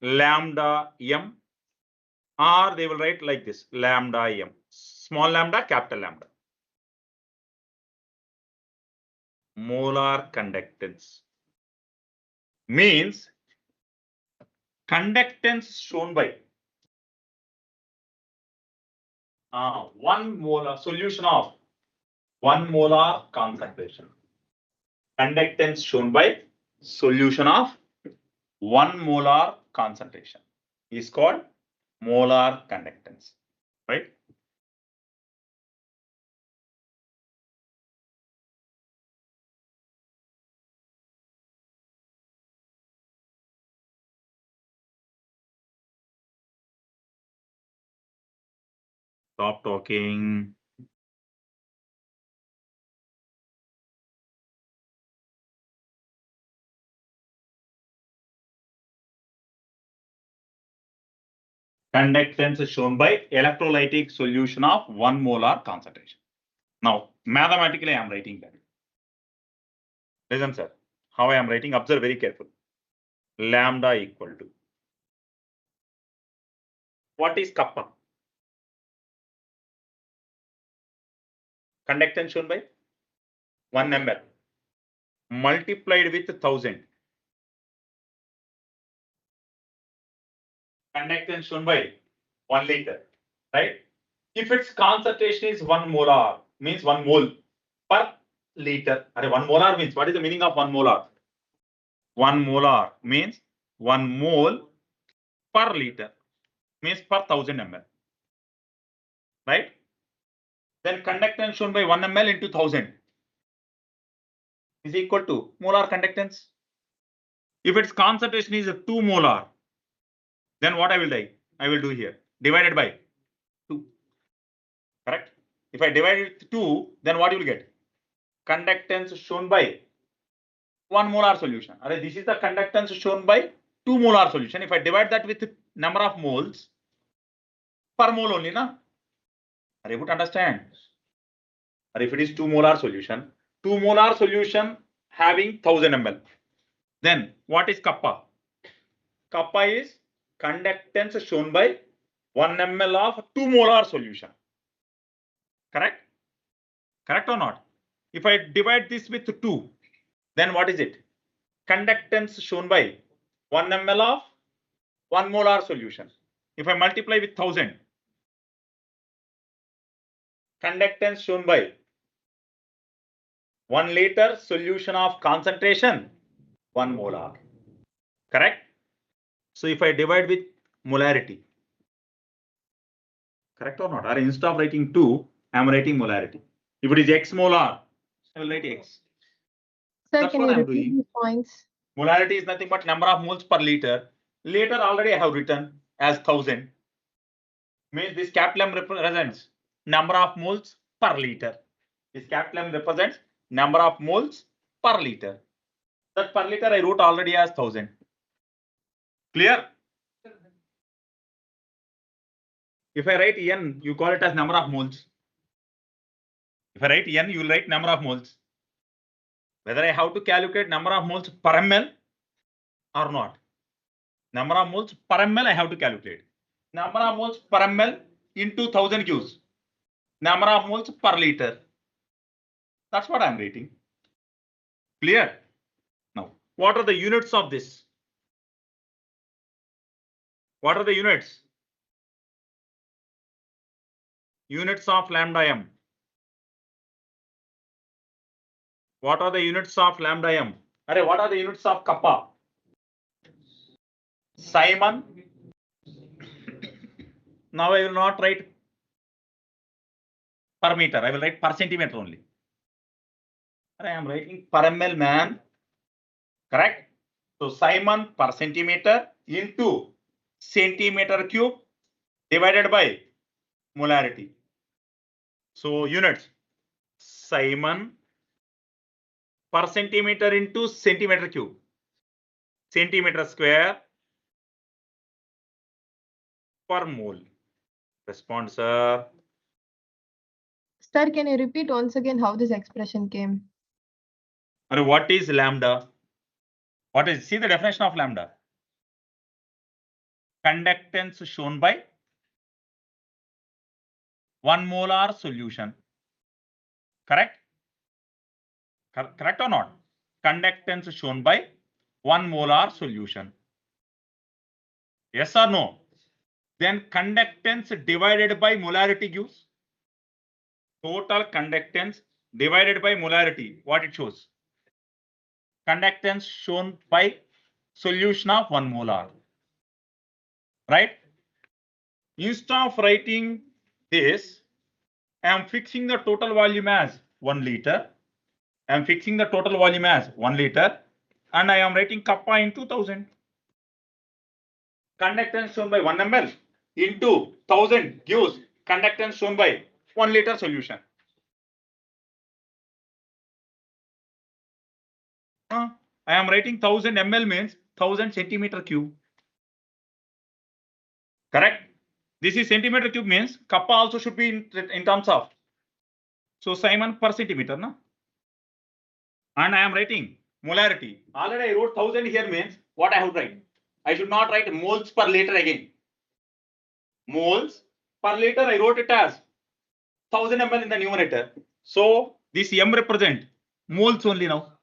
lambda m, or they will write like this, lambda m, small lambda, capital lambda. Molar conductance means conductance shown by 1 molar solution of 1 molar concentration. Conductance shown by solution of 1 molar concentration is called molar conductance, right? Stop talking. Conductance is shown by electrolytic solution of 1 molar concentration. Now, mathematically, I am writing that. Listen, sir, how I am writing, observe very carefully. Lambda equal to, what is kappa? Conductance shown by 1 ml multiplied with 1000. Conductance shown by 1 liter, right? If its concentration is 1 molar, means 1 mole per liter. 1 molar means, what is the meaning of 1 molar? 1 molar means 1 mole per liter, means per 1000 ml, right? Then conductance shown by 1 ml into 1000 is equal to molar conductance. If its concentration is 2 molar, then what I will write? I will do here. Divided by 2. Correct? If I divide it with 2, then what you will get? Conductance shown by 1 molar solution. This is the conductance shown by 2 molar solution. If I divide that with number of moles per mole only, na? Are you able to understand? Or if it is 2 molar solution having 1000 ml, then what is kappa? Kappa is conductance shown by 1 ml of 2 molar solution. Correct? Correct or not? If I divide this with 2, then what is it? Conductance shown by 1 ml of 1 molar solution. If I multiply with 1000, conductance shown by 1 liter solution of concentration 1 molar. Correct? So if I divide with molarity, correct or not? Or instead of writing 2, I am writing molarity. If it is x molar, I will write x. Sir, That's can what you I'm repeat doing. these points? Molarity is nothing but number of moles per liter. Liter already I have written as 1000. Means this capital M represents number of moles per liter. This capital M represents number of moles per liter. That per liter I wrote already as 1000. Clear? If I write N, you call it as number of moles. If I write N, you will write number of moles. Whether I have to calculate number of moles per ml or not. Number of moles per ml I have to calculate. Number of moles per ml into 1000 gives number of moles per liter. That's what I'm writing. Clear? Now, what are the units of this? What are the units? Units of lambda m. What are the units of lambda m? What are the units of kappa? Simon. Now I will not write per meter. I will write per centimeter only. I am writing per ml, man. Correct? So Simon per centimeter into centimeter cube divided by molarity. So units. Simon per centimeter into centimeter cube. Centimeter square per mole. Response, sir. Sir, can you repeat once again how this expression came? What is lambda? What is, see the definition of lambda? Conductance shown by 1 molar solution. Correct? Correct or not? Conductance shown by 1 molar solution. Yes or no? Then conductance divided by molarity gives total conductance divided by molarity. What it shows? Conductance shown by solution of 1 molar. Right? Instead of writing this, I am fixing the total volume as 1 liter. I am fixing the total volume as 1 liter and I am writing kappa into 1000. Conductance shown by 1 ml into 1000 gives conductance shown by 1 liter solution. I am writing 1000 ml means 1000 centimeter cube. Correct? This is centimeter cube means kappa also should be in terms of. So Simon per centimeter, na? And I am writing molarity. Already I wrote 1000 here means what I have to write? I should not write moles per liter again. Moles per liter I wrote it as 1000 ml in the numerator. So this M represent moles only now.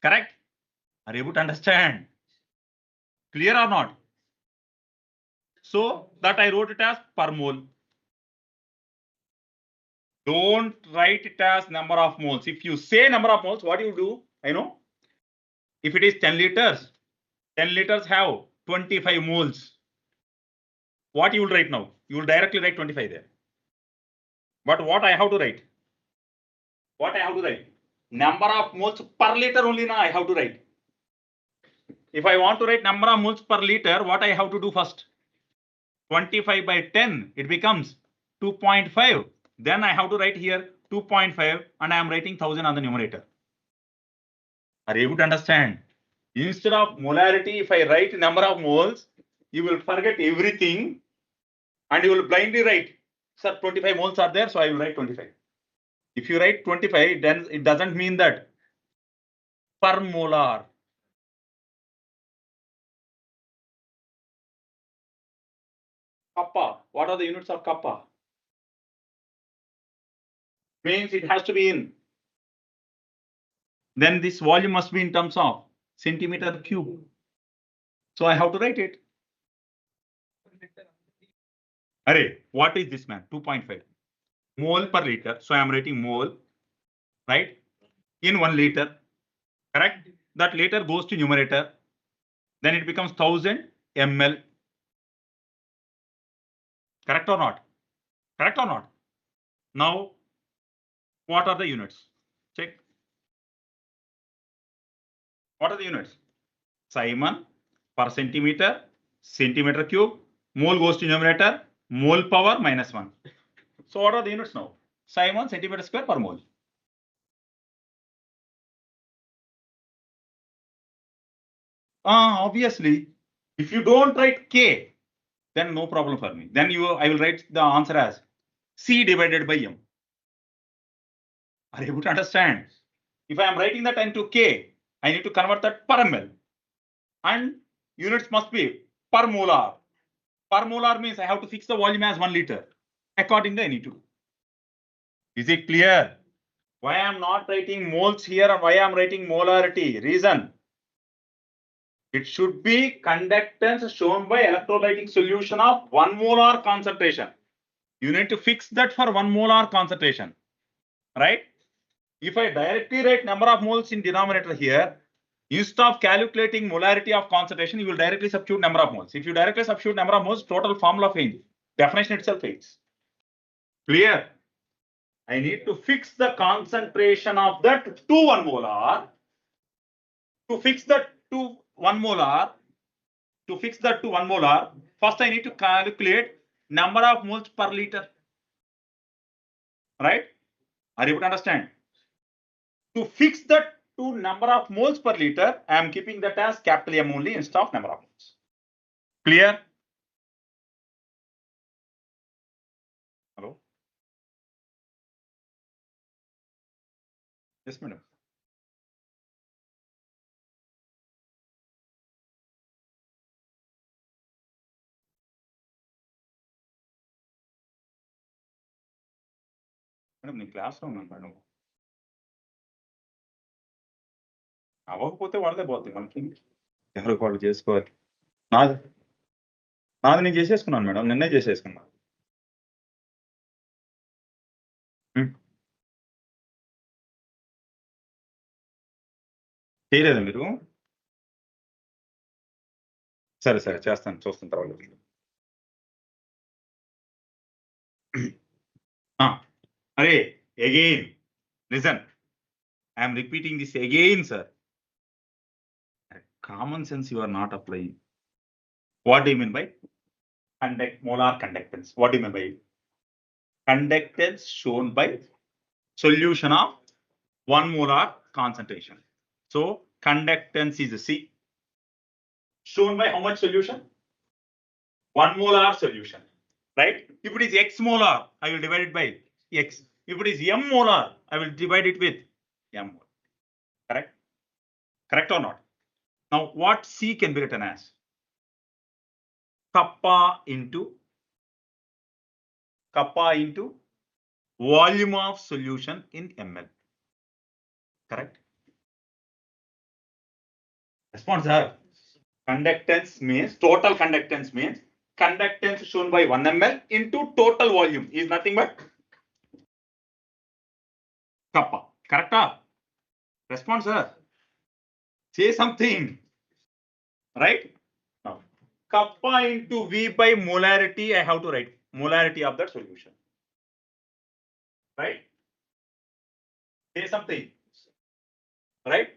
Correct? Are you able to understand? Clear or not? So that I wrote it as per mole. Don't write it as number of moles. If you say number of moles, what you do? I know. If it is 10 liters, 10 liters have 25 moles. What you will write now? You will directly write 25 there. But what I have to write? What I have to write? Number of moles per liter only now I have to write. If I want to write number of moles per liter, what I have to do first? 25 by 10, it becomes 2.5. Then I have to write here 2.5 and I am writing 1000 on the numerator. Are you able to understand? Instead of molarity, if I write number of moles, you will forget everything and you will blindly write, sir, 25 moles are there, so I will write 25. If you write 25, then it doesn't mean that per molar. Kappa. What are the units of kappa? Means it has to be in. Then this volume must be in terms of centimeter cube. So I have to write it. Array, what is this, man? 2.5 mole per liter. So I am writing mole, right? In 1 liter, correct? That liter goes to numerator. Then it becomes 1000 ml. Correct or not? Correct or not? Now, what are the units? Check. What are the units? Simon per centimeter, centimeter cube, mole goes to numerator, mole power -1. So what are the units now? Simon centimeter square per mole. Obviously, if you don't write K, then no problem for me. Then I will write the answer as C divided by M. Are you able to understand? If I am writing that into K, I need to convert that per ml. And units must be per molar. Per molar means I have to fix the volume as 1 liter according to NE2. Is it clear? Why I am not writing moles here and why I am writing molarity? Reason. It should be conductance shown by electrolytic solution of 1 molar concentration. You need to fix that for 1 molar concentration, right? If I directly write number of moles in denominator here, instead of calculating molarity of concentration, you will directly substitute number of moles. If you directly substitute number of moles, total formula fails. Definition itself fails. Clear? I need to fix the concentration of that to 1 molar. To fix that to 1 molar, first I need to calculate number of moles per liter. Right? Are you able to understand? To fix that to number of moles per liter, I am keeping that as capital M only instead of number of moles. Clear? Hello? Yes, madam. Madam నేను క్లాస్లో ఉన్నాను madam అవ్వకపోతే వాళ్ళదే పోతుంది మనకి ఎవరికి వాళ్ళు చేసుకోవాలి నాది నేను చేసేసుకున్నాను మేడం నిన్నే చేసేసుకున్నాను చేయలేదా మీరు సరే చేస్తాను చూస్తాను తర్వాత అరే again listen I'm repeating this again sir common sense you are not applying. What do you mean by molar conductance? What do you mean by conductance shown by solution of 1 molar concentration? So conductance is C shown by how much solution? 1 molar solution, right? If it is X molar, I will divide it by X. If it is M molar, I will divide it with M molar. Correct? Correct or not? Now, what C can be written as? Kappa into volume of solution in ml. Correct? Response, sir. Conductance means total conductance means conductance shown by 1 ml into total volume is nothing but kappa. Correct? Response, sir. Say something. Right? Now, kappa into V by molarity, I have to write molarity of that solution. Right? Say something. Right?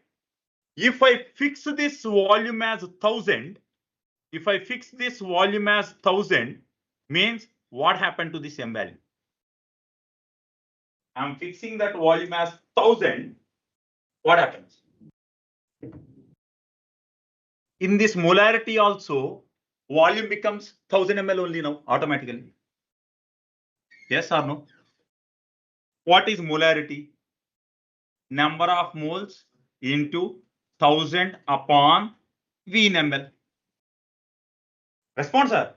If I fix this volume as 1000, Means what happened to this M value? I'm fixing that volume as 1000. What happens? In this molarity also, volume becomes 1000 ml only now automatically. Yes or no? What is molarity? Number of moles into 1000 upon V in ml. Response, sir.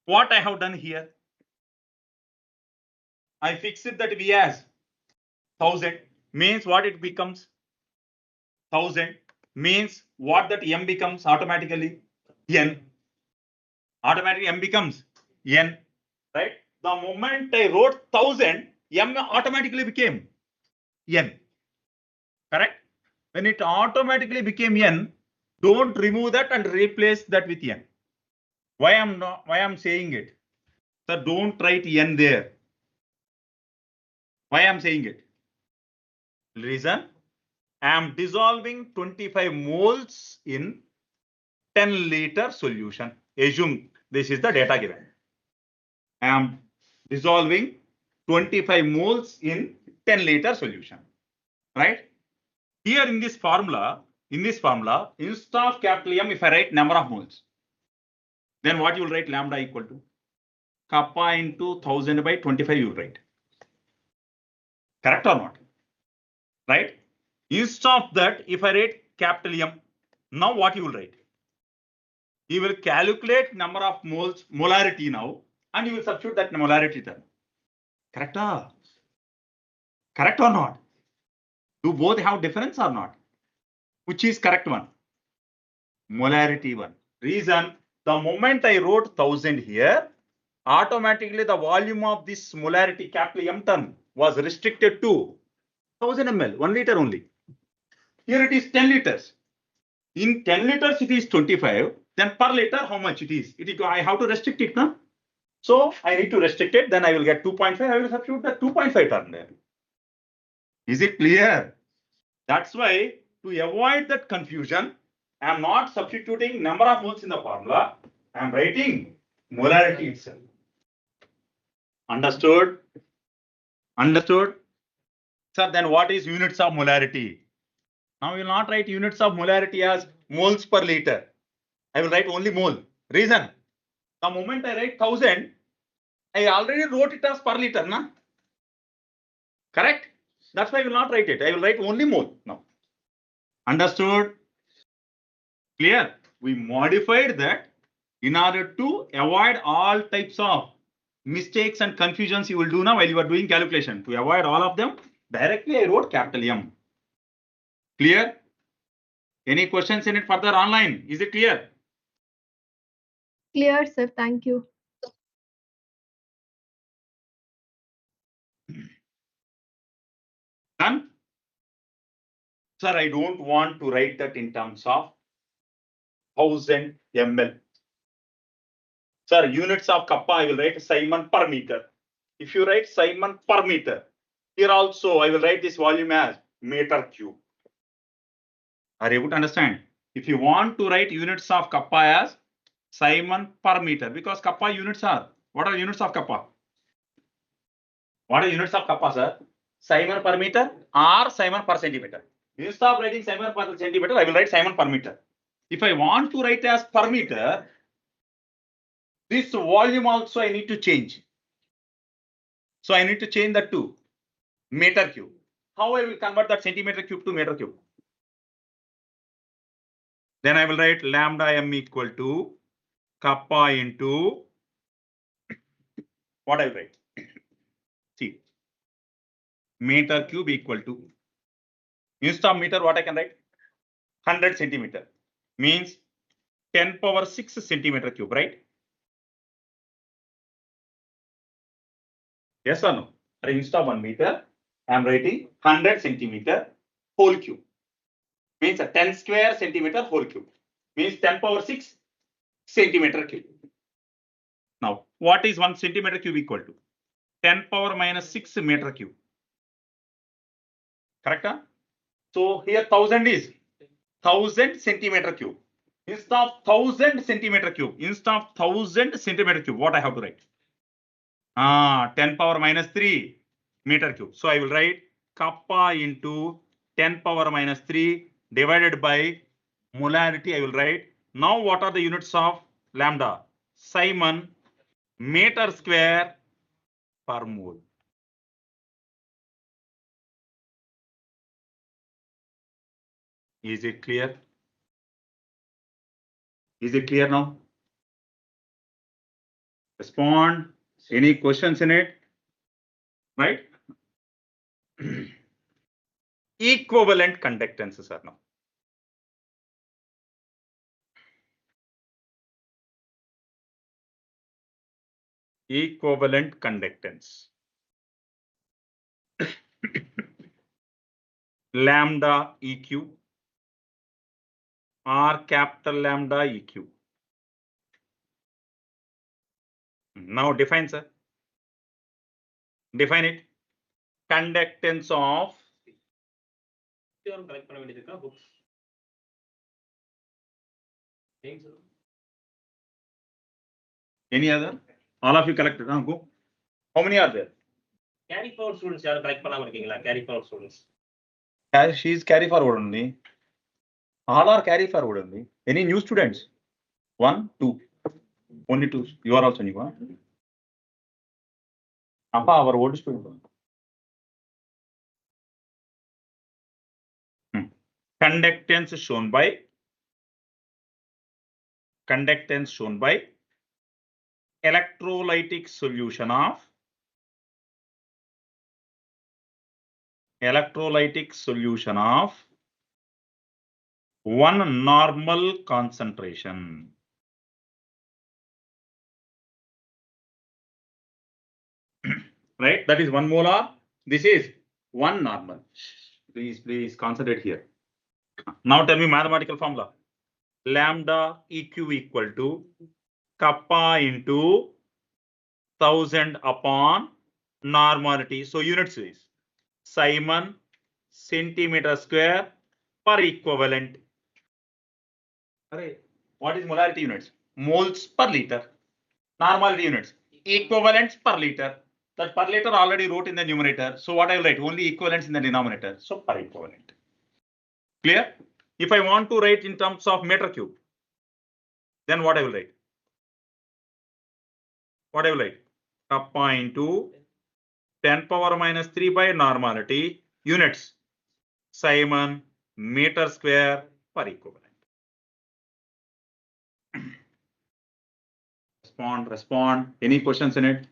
What I have done here? I fixed that V as 1000 means what it becomes? 1000 means what that M becomes automatically? N. Automatically M becomes N, right? The moment I wrote 1000, M automatically became N. Correct? When it automatically became N, don't remove that and replace that with N. Why I'm saying it? Sir, don't write N there. Why I'm saying it? Reason, I am dissolving 25 moles in 10-liter solution. Assume this is the data given. I am dissolving 25 moles in 10-liter solution, right? Here in this formula, instead of capital M, if I write number of moles, then what you will write? Lambda equal to kappa into 1000 by 25 you will write. Correct or not? Right? Instead of that, if I write capital M, now what you will write? You will calculate number of moles, molarity now, and you will substitute that molarity term. Correct? Correct or not? Do both have difference or not? Which is correct one? Molarity one. Reason, the moment I wrote 1000 here, automatically the volume of this molarity capital M term was restricted to 1000 ml, 1 liter only. Here it is 10 liters. In 10 liters it is 25. Then per liter how much it is? I have to restrict it now. So I need to restrict it. Then I will get 2.5. I will substitute the 2.5 term there. Is it clear? That's why to avoid that confusion, I am not substituting number of moles in the formula. I am writing molarity itself. Understood? Understood? Sir, then what is units of molarity? Now we will not write units of molarity as moles per liter. I will write only mole. Reason, the moment I write 1000, I already wrote it as per liter, na? Correct? That's why I will not write it. I will write only mole now. Understood? Clear? We modified that in order to avoid all types of mistakes and confusions you will do now while you are doing calculation. To avoid all of them, directly I wrote capital M. Clear? Any questions in it further online? Is it clear? Clear, sir. Thank you. Done? Sir, I don't want to write that in terms of 1000 ml. Sir, units of kappa, I will write Simon per meter. If you write Simon per meter, here also I will write this volume as meter cube. Are you able to understand? If you want to write units of kappa as Simon per meter, because kappa units are, what are units of kappa? What are units of kappa, sir? Simon per meter or Simon per centimeter. Instead of writing Simon per centimeter, I will write Simon per meter. If I want to write as per meter, this volume also I need to change. So I need to change that to meter cube. How I will convert that centimeter cube to meter cube? Then I will write lambda m equal to kappa into what I will write? See, meter cube equal to, instead of meter, what I can write? 100 centimeter means 10 power 6 centimeter cube, right? Yes or no? Instead of 1 meter, I am writing 100 centimeter whole cube. Means a 10 square centimeter whole cube. Means 10 power 6 centimeter cube. Now, what is 1 centimeter cube equal to? 10 power minus 6 meter cube. Correct? Huh? So here 1000 is 1000 centimeter cube. Instead of 1000 centimeter cube, instead of 1000 centimeter cube, what I have to write? 10 power minus 3 meter cube. So I will write kappa into 10 power minus 3 divided by molarity. I will write. Now what are the units of lambda? Simon meter square per mole. Is it clear? Is it clear now? Respond. Any questions in it? Right? Equivalent conductances are now. Equivalent conductance. Lambda EQ or capital lambda EQ. Now define, sir. Define it. Conductance of any other? All of you collected. Go. How many are there? Carry forward students யாரும் collect பண்ணாம இருக்கீங்களா? Carry forward students. She is carry forward only. All are carry forward only. Any new students? 1, 2. Only 2. You are also new. Huh? Appa, our old student. Conductance shown by electrolytic solution of one normal concentration. Right? That is 1 molar. This is 1 normal. Please concentrate here. Now tell me mathematical formula. Lambda EQ equal to kappa into 1000 upon normality. So units is Simon centimeter square per equivalent. What is molarity units? Moles per liter. Normality units. Equivalents per liter. That per liter already wrote in the numerator. So what I will write? Only equivalents in the denominator. So per equivalent. Clear? If I want to write in terms of meter cube, then what I will write? What I will write? Kappa into 10 power minus 3 by normality units. Simon meter square per equivalent. Respond. Any questions in it?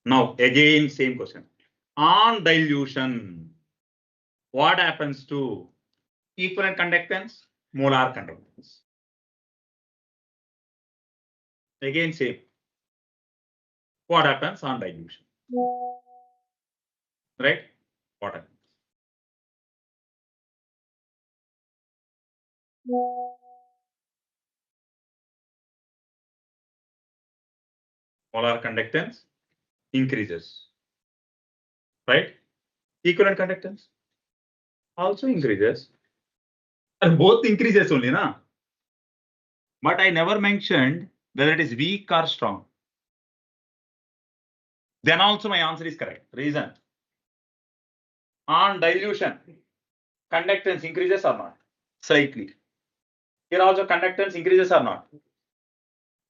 Now again same question. On dilution, what happens to equivalent conductance? Molar conductance. Again same. What happens on dilution? Right? What happens? Molar conductance increases. Right? Equivalent conductance also increases. And both increases only, na? But I never mentioned whether it is weak or strong. Then also my answer is correct. Reason. On dilution, conductance increases or not? Slightly. Here also conductance increases or not?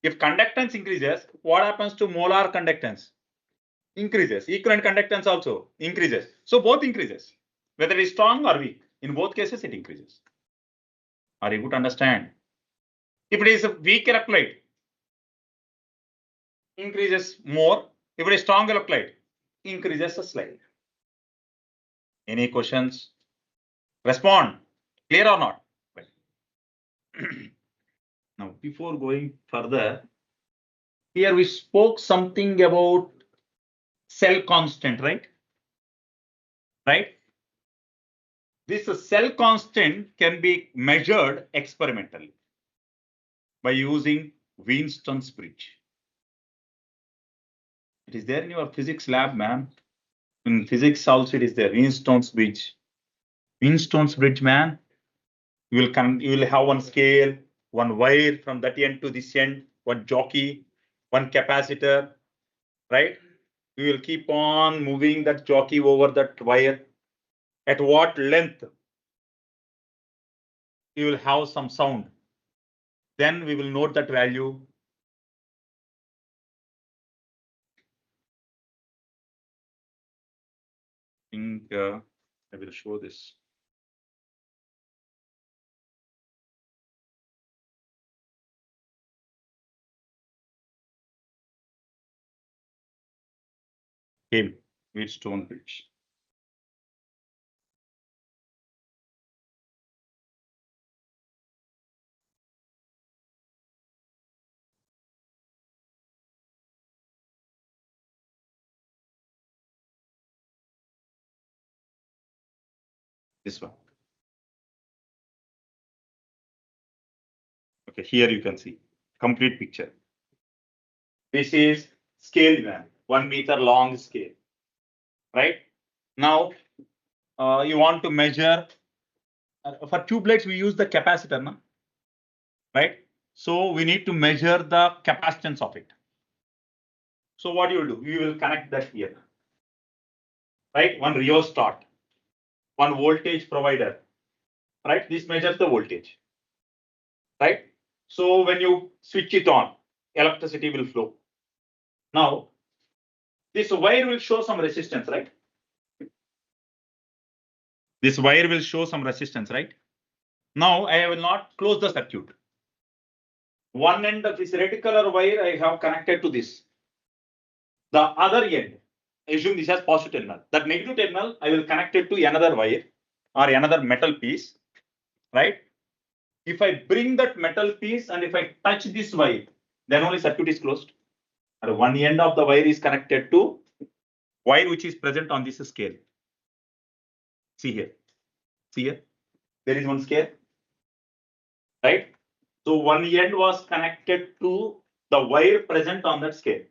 If conductance increases, what happens to molar conductance? Increases. Equivalent conductance also increases. So both increases. Whether it is strong or weak, in both cases it increases. Are you able to understand? If it is a weak electrolyte, increases more. If it is strong electrolyte, increases slightly. Any questions? Respond. Clear or not? Now, before going further, here we spoke something about cell constant, right? Right? This cell constant can be measured experimentally by using Winston's bridge. It is there in your physics lab, ma'am. In physics also it is there. Einstein's bridge. Einstein's bridge, man. You will have one scale, one wire from that end to this end, one jockey, one capacitor, right? You will keep on moving that jockey over that wire. At what length? You will have some sound. Then we will note that value. I think I will show this. Him with stone bridge. This one. Okay, here you can see complete picture. This is scale, man, 1 meter long scale, right? Now you want to measure for tubelets, we use the capacitor, no? Right? So we need to measure the capacitance of it. So what you will do? You will connect that here, right? One rheostat, one voltage provider, right? This measures the voltage, right? So when you switch it on, electricity will flow. Now, this wire will show some resistance, right? This wire will show some resistance, right? Now I will not close the circuit. One end of this red color wire I have connected to this. The other end, assume this has positive terminal. That negative terminal I will connect it to another wire or another metal piece, right? If I bring that metal piece and if I touch this wire, then only circuit is closed. And one end of the wire is connected to wire which is present on this scale. See here. See here. There is one scale, right? So one end was connected to the wire present on that scale.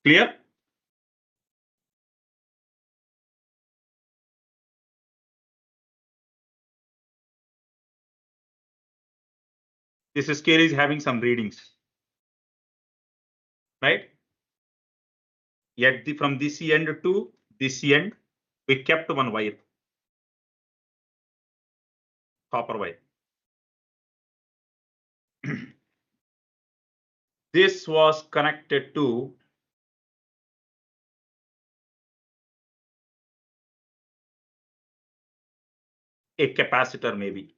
Clear? This scale is having some readings, right? Yet from this end to this end, we kept one wire, copper wire. This was connected to a capacitor, maybe.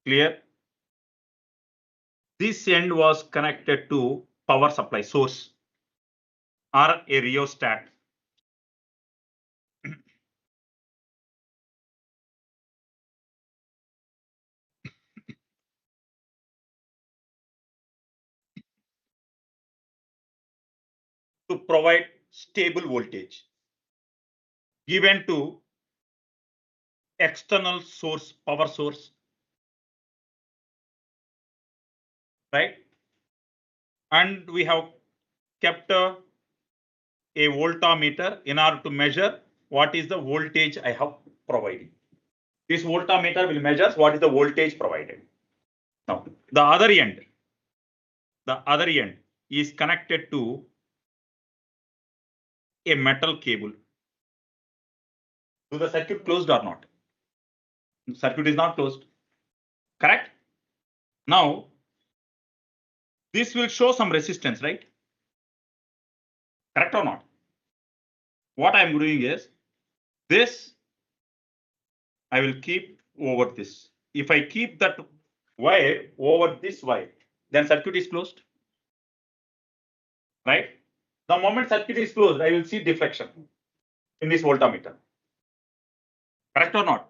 Clear? This end was connected to power supply source or a rheostat. To provide stable voltage given to external source, power source, right? And we have kept a voltmeter in order to measure what is the voltage I have provided. This voltmeter will measure what is the voltage provided. Now, the other end is connected to a metal cable. So the circuit closed or not? The circuit is not closed. Correct? Now, this will show some resistance, right? Correct or not? What I'm doing is this, I will keep over this. If I keep that wire over this wire, then circuit is closed. Right? The moment circuit is closed, I will see deflection in this voltmeter. Correct or not?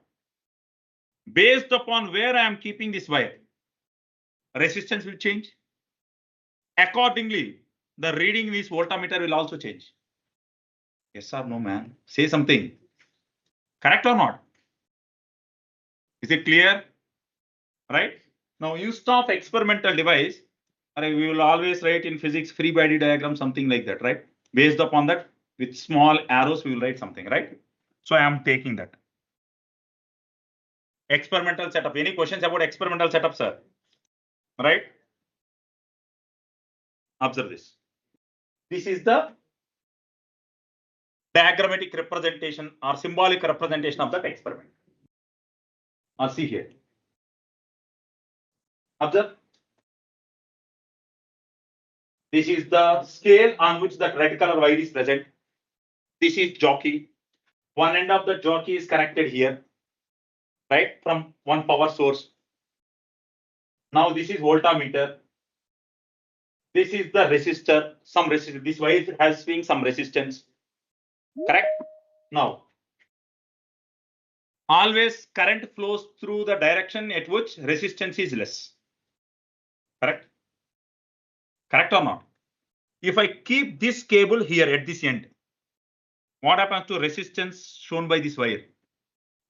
Based upon where I am keeping this wire, resistance will change. Accordingly, the reading in this voltmeter will also change. Yes or no, man? Say something. Correct or not? Is it clear? Right? Now, use of experimental device, We will always write in physics free body diagram, something like that, right? Based upon that, with small arrows, we will write something, right? So I am taking that. Experimental setup. Any questions about experimental setup, sir? Right? Observe this. This is the diagrammatic representation or symbolic representation of that experiment. Or see here. Observe. This is the scale on which that red color wire is present. This is jockey. One end of the jockey is connected here, right? From one power source. Now this is voltmeter. This is the resistor. Some resistance. This wire has been some resistance. Correct? Now, always current flows through the direction at which resistance is less. Correct? Correct or not? If I keep this cable here at this end, what happens to resistance shown by this wire?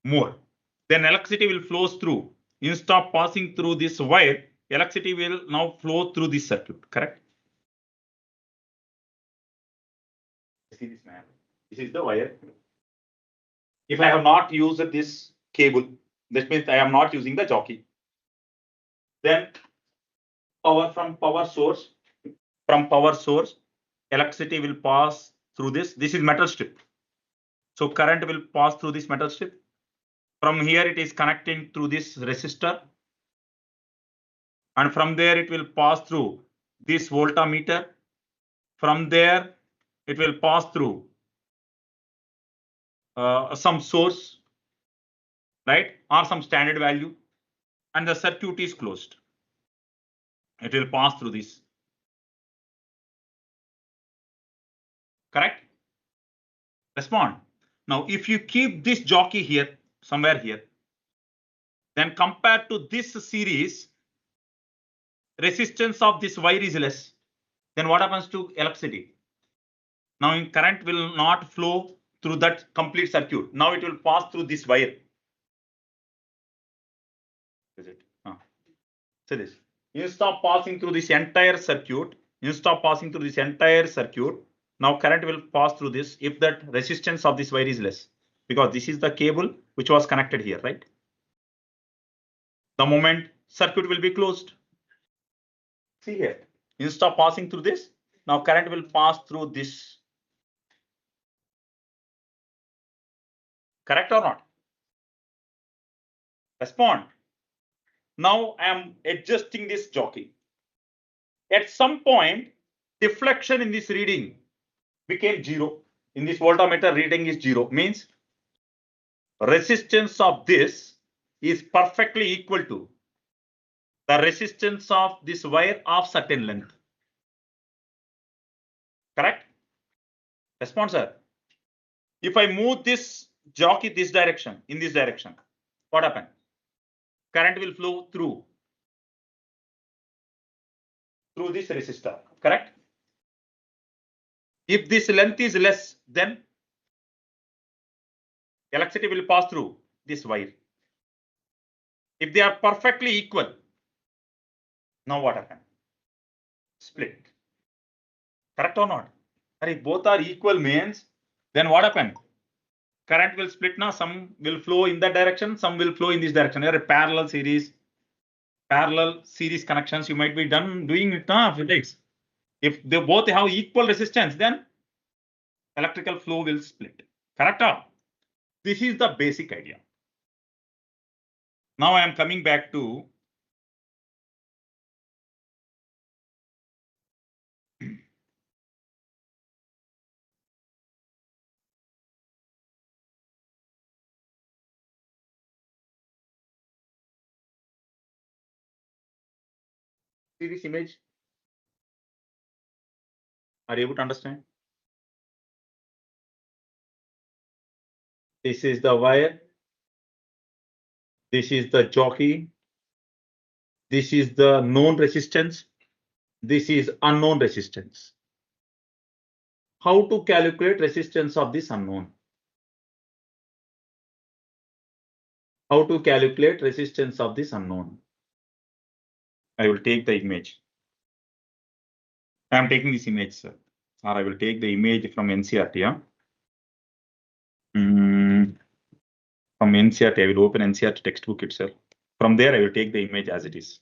More. Then electricity will flow through. Instead of passing through this wire, electricity will now flow through this circuit. Correct? See this map. This is the wire. If I have not used this cable, that means I am not using the jockey. Then power from power source, electricity will pass through this. This is metal strip. So current will pass through this metal strip. From here, it is connecting through this resistor. And from there, it will pass through this voltmeter. From there, it will pass through some source, right? Or some standard value. And the circuit is closed. It will pass through this. Correct? Respond. Now, if you keep this jockey here, somewhere here, then compared to this series, resistance of this wire is less. Then what happens to electricity? Now, current will not flow through that complete circuit. Now it will pass through this wire. Is it? So this. Instead of passing through this entire circuit, now current will pass through this if that resistance of this wire is less. Because this is the cable which was connected here, right? The moment circuit will be closed. See here. Instead of passing through this, now current will pass through this. Correct or not? Respond. Now I am adjusting this jockey. At some point, deflection in this reading became 0. In this voltmeter, reading is 0. Means resistance of this is perfectly equal to the resistance of this wire of certain length. Correct? Respond, sir. If I move this jockey this direction, in this direction, what happens? Current will flow through this resistor. Correct? If this length is less, then electricity will pass through this wire. If they are perfectly equal, now what happens? Split. Correct or not? And if both are equal means, then what happens? Current will split now. Some will flow in that direction, some will flow in this direction. There are parallel series connections. You might be doing it now, physics. If they both have equal resistance, then electrical flow will split. Correct? This is the basic idea. Now I am coming back to see this image. Are you able to understand? This is the wire. This is the jockey. This is the known resistance. This is unknown resistance. How to calculate resistance of this unknown? How to calculate resistance of this unknown? I will take the image. I am taking this image, sir. Or I will take the image from NCRT. Yeah? From NCRT, I will open NCRT textbook itself. From there, I will take the image as it is.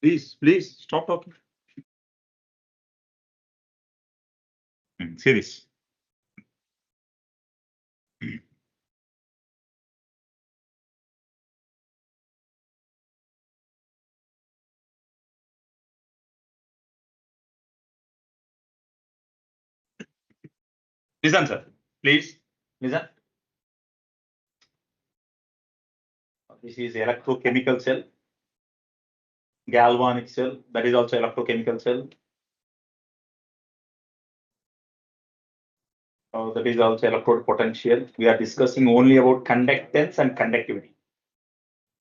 Please stop talking. See this. Listen, sir. Please listen. This is electrochemical cell, galvanic cell. That is also electrochemical cell. That is also electrode potential. We are discussing only about conductance and conductivity.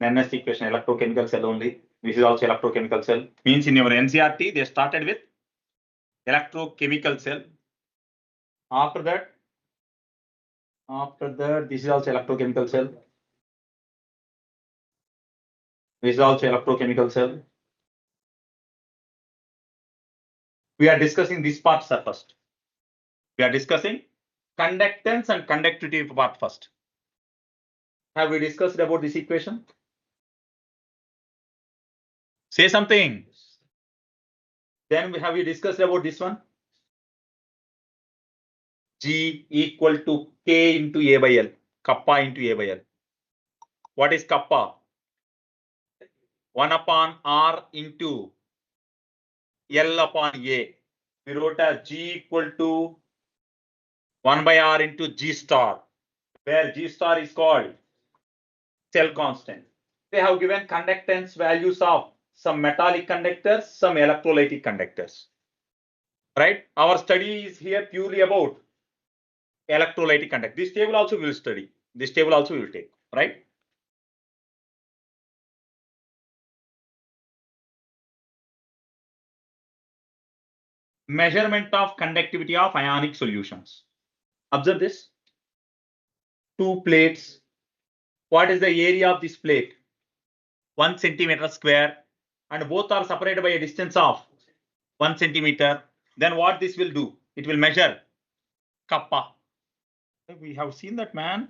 NS equation electrochemical cell only. This is also electrochemical cell. Means in your NCRT, they started with electrochemical cell. After that, this is also electrochemical cell. This is also electrochemical cell. We are discussing this part, sir, first. We are discussing conductance and conductivity part first. Have we discussed about this equation? Say something. Then have we discussed about this one? G equal to K into A by L, kappa into A by L. What is kappa? 1 upon R into L upon A. We wrote as G equal to 1 by R into G star, where G star is called cell constant. They have given conductance values of some metallic conductors, some electrolytic conductors. Right? Our study is here purely about electrolytic conductor. This table also we will study. This table also we will take. Right? Measurement of conductivity of ionic solutions. Observe this. Two plates. What is the area of this plate? 1 centimeter square, and both are separated by a distance of 1 centimeter. Then what this will do? It will measure kappa. We have seen that, man.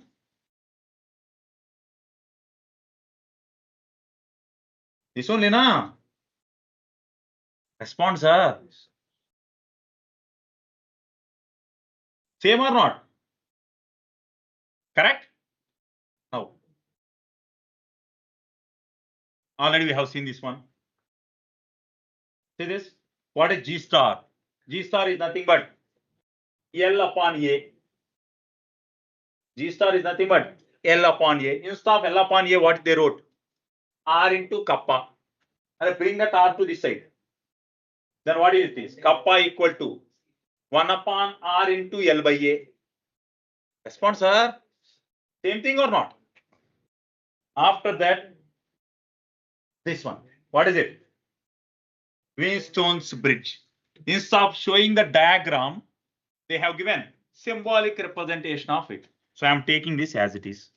This only, na? Respond, sir. Same or not? Correct? No. Already we have seen this one. See this? What is G star? G star is nothing but L upon A. G star is nothing but L upon A. Instead of L upon A, what they wrote? R into kappa. And bring that R to this side. Then what is this? Kappa equal to 1 upon R into L by A. Respond, sir. Same thing or not? After that, this one. What is it? Wheatstone's bridge. Instead of showing the diagram, they have given symbolic representation of it. So I am taking this as it is.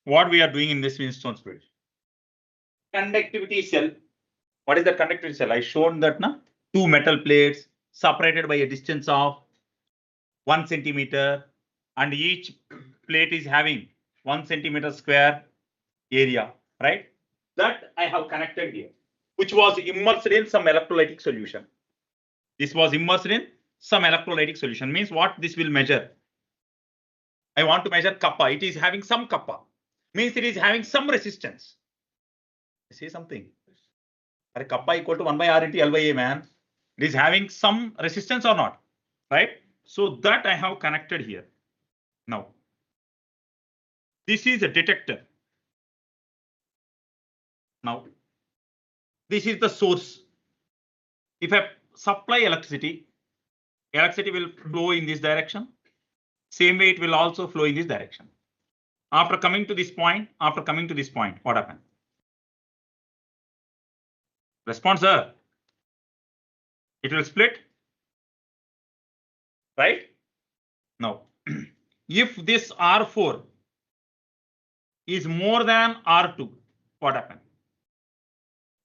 what we are doing in this Winston's bridge. Conductivity cell. What is the conductivity cell? I shown that na, two metal plates separated by a distance of 1 centimeter, and each plate is having 1 centimeter square area, right? That I have connected here, which was immersed in some electrolytic solution. This was immersed in some electrolytic solution. Means what this will measure? I want to measure kappa. It is having some kappa. Means it is having some resistance. Say something. Kappa equal to 1 by R into L by A, man. It is having some resistance or not, right? So that I have connected here. Now, this is a detector. Now, this is the source. If I supply electricity, electricity will flow in this direction. Same way, it will also flow in this direction. After coming to this point, what happened? Response, sir. It will split, right? Now, if this R4 is more than R2, what happened?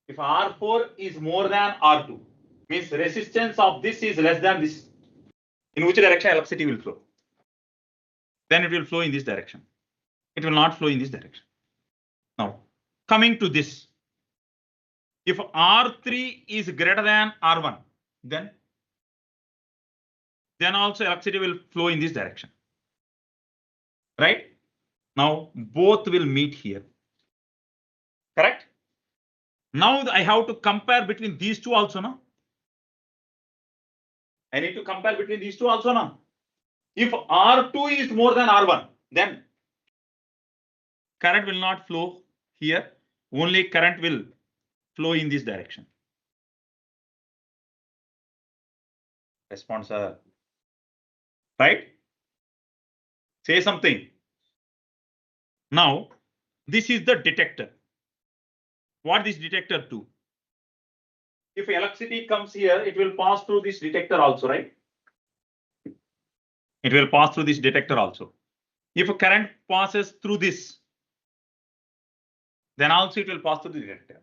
If R4 is more than R2, means resistance of this is less than this. In which direction electricity will flow? Then it will flow in this direction. It will not flow in this direction. Now, coming to this, if R3 is greater than R1, then also electricity will flow in this direction, right? Now, both will meet here, correct? Now I have to compare between these two also, no? I need to compare between these two also, no? If R2 is more than R1, then current will not flow here. Only current will flow in this direction. Response, sir. Right? Say something. Now, this is the detector. What this detector do? If electricity comes here, it will pass through this detector also, right? It will pass through this detector also. If a current passes through this, then also it will pass through the detector.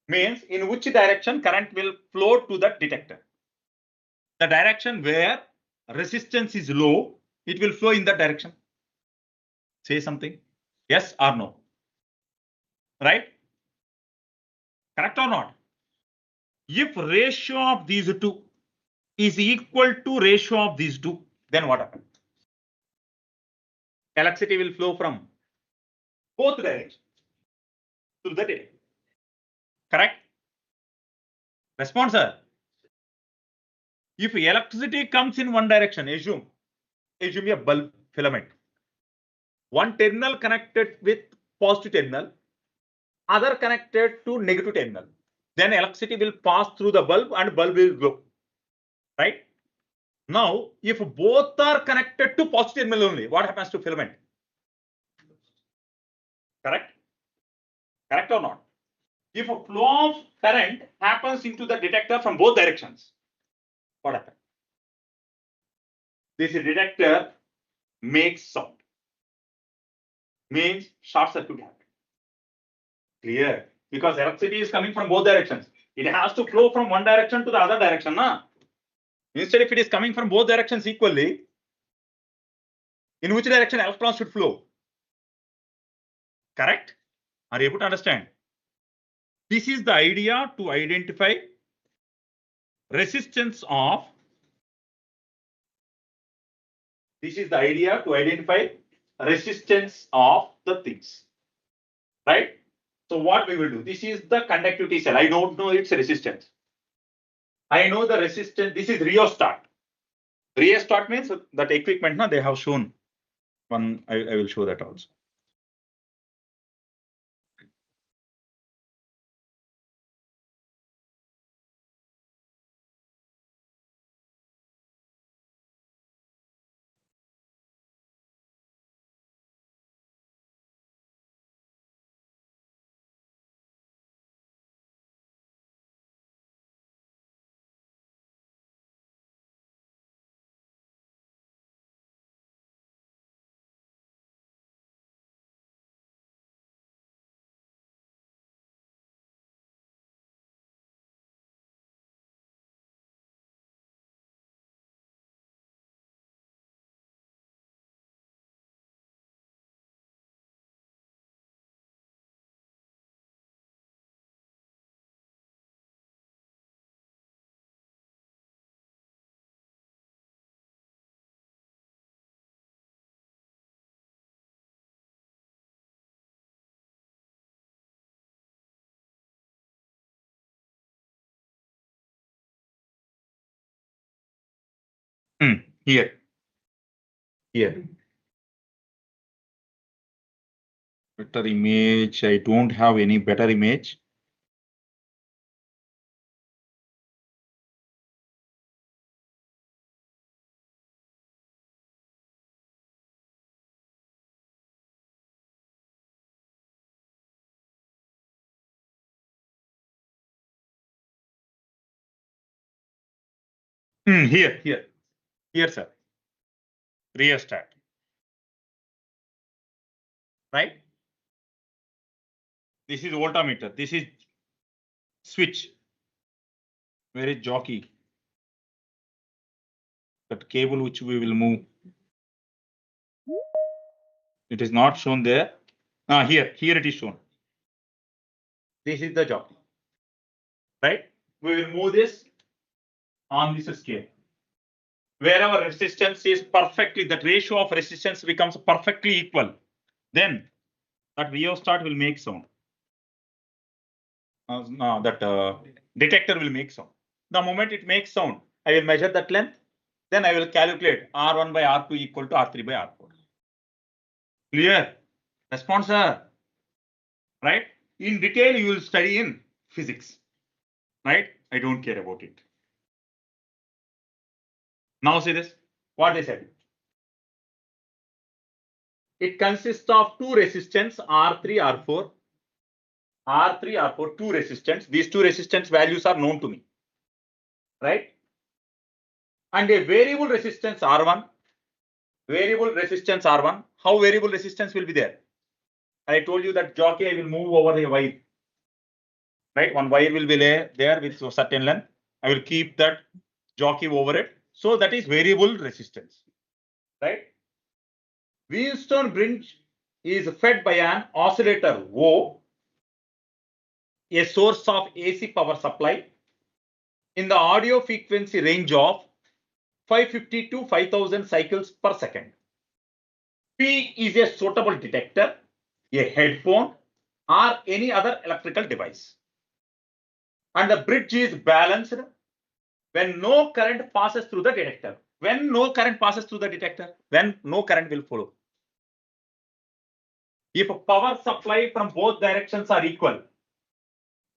Means in which direction current will flow to that detector? The direction where resistance is low, it will flow in that direction. Say something. Yes or no? Right? Correct or not? If ratio of these two is equal to ratio of these two, then what happens? Electricity will flow from both directions to the detector. Correct? Response, sir. If electricity comes in one direction, assume a bulb filament. One terminal connected with positive terminal, other connected to negative terminal. Then electricity will pass through the bulb and bulb will glow. Right? Now, if both are connected to positive terminal only, what happens to filament? Correct? Correct or not? If a flow of current happens into the detector from both directions, what happens? This detector makes sound. Means short circuit happens. Clear? Because electricity is coming from both directions. It has to flow from one direction to the other direction. Na? Instead, if it is coming from both directions equally, in which direction electrons should flow? Correct? Are you able to understand? This is the idea to identify resistance of. This is the idea to identify resistance of the things. Right? So what we will do? This is the conductivity cell. I don't know its resistance. I know the resistance. This is rheostat. Rheostat means that equipment. They have shown one. I will show that also. Here. Better image. I don't have any better image. Here, sir. Rheostat. Right? This is voltmeter. This is switch. Where is jockey? That cable which we will move. It is not shown there. Here it is shown. This is the jockey. Right? We will move this on this scale. Wherever resistance is perfectly, that ratio of resistance becomes perfectly equal, then that rheostat will make sound. That detector will make sound. The moment it makes sound, I will measure that length. Then I will calculate R1 by R2 equal to R3 by R4. Clear? Response, sir. Right? In detail, you will study in physics. Right? I don't care about it. Now see this. What they said. It consists of two resistance R3, R4. R3, R4, two resistance. These two resistance values are known to me. Right? And a variable resistance R1. Variable resistance R1. How variable resistance will be there? I told you that jockey I will move over a wire. Right? One wire will be there with a certain length. I will keep that jockey over it. So that is variable resistance. Right? Wheelstone bridge is fed by an oscillator O, a source of AC power supply in the audio frequency range of 550 to 5000 cycles per second. P is a suitable detector, a headphone, or any other electrical device. And the bridge is balanced when no current passes through the detector. When no current passes through the detector, then no current will follow. If power supply from both directions are equal,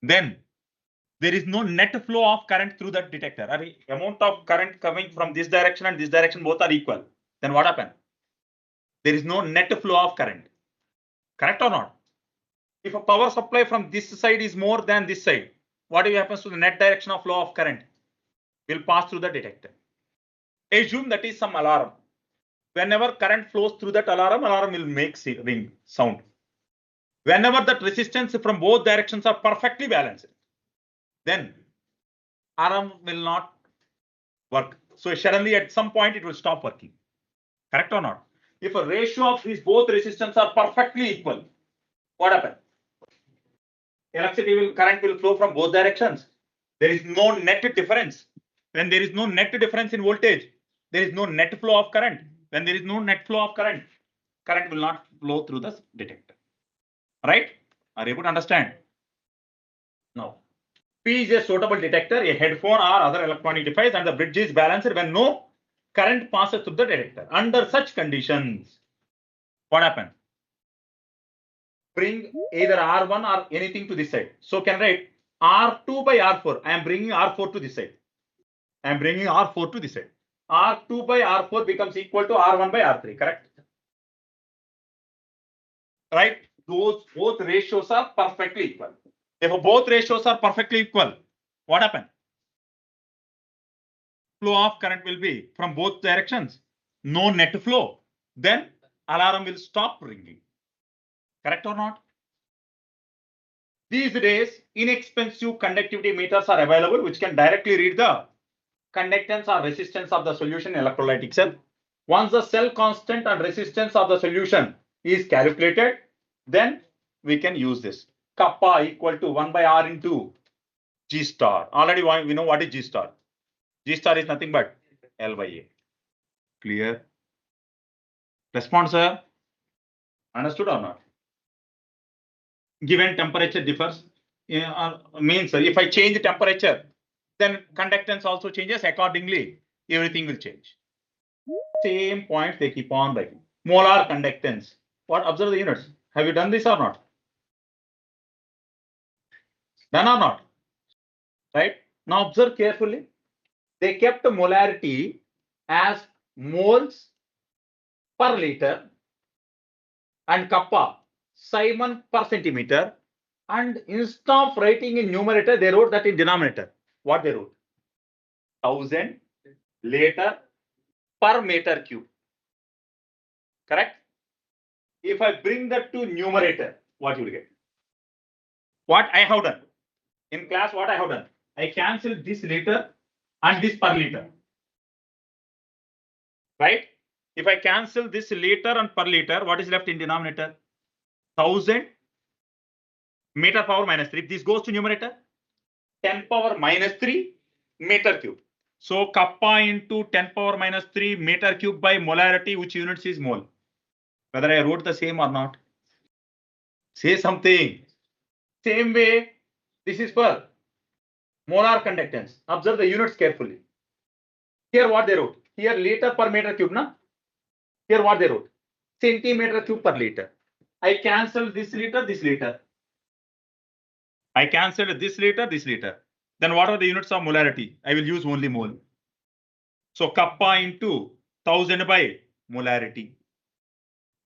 then there is no net flow of current through that detector. I mean, amount of current coming from this direction and this direction both are equal. Then what happens? There is no net flow of current. Correct or not? If a power supply from this side is more than this side, what happens to the net direction of flow of current? Will pass through the detector. Assume that is some alarm. Whenever current flows through that alarm, alarm will make ring sound. Whenever that resistance from both directions are perfectly balanced, then alarm will not work. So suddenly at some point it will stop working. Correct or not? If a ratio of these both resistance are perfectly equal, what happens? Current will flow from both directions. There is no net difference. When there is no net difference in voltage, there is no net flow of current. When there is no net flow of current, current will not flow through the detector. Right? Are you able to understand? No. P is a suitable detector, a headphone or other electronic device, and the bridge is balanced when no current passes through the detector. Under such conditions, what happens? Bring either R1 or anything to this side. So can write R2 by R4. I am bringing R4 to this side. I am bringing R4 to this side. R2 by R4 becomes equal to R1 by R3. Correct? Right? Those both ratios are perfectly equal. If both ratios are perfectly equal, what happens? Flow of current will be from both directions. No net flow. Then alarm will stop ringing. Correct or not? These days, inexpensive conductivity meters are available, which can directly read the conductance or resistance of the solution in electrolytic cell. Once the cell constant and resistance of the solution is calculated, then we can use this. Kappa equal to 1 by R into G star. Already we know what is G star. G star is nothing but L by A. Clear? Response, sir? Understood or not? Given temperature differs, means if I change the temperature, then conductance also changes accordingly. Everything will change. Same points they keep on writing. Molar conductance. What? Observe the units. Have you done this or not? Done or not? Right? Now observe carefully. They kept the molarity as moles per liter and kappa Simon per centimeter, and instead of writing in numerator, they wrote that in denominator. What they wrote? 1000 liter per meter cube. Correct? If I bring that to numerator, what you will get? What I have done in class, what I have done? I cancel this liter and this per liter. Right? If I cancel this liter and per liter, what is left in denominator? 1000 meter power minus 3. If this goes to numerator, 10 power minus 3 meter cube. So kappa into 10 power minus 3 meter cube by molarity, which units is mole? Whether I wrote the same or not? Say something. Same way, this is for molar conductance. Observe the units carefully. Here what they wrote? Here liter per meter cube, na? Here what they wrote? Centimeter cube per liter. I cancel this liter, this liter. I cancelled this liter, this liter. Then what are the units of molarity? I will use only mole. So kappa into 1000 by molarity.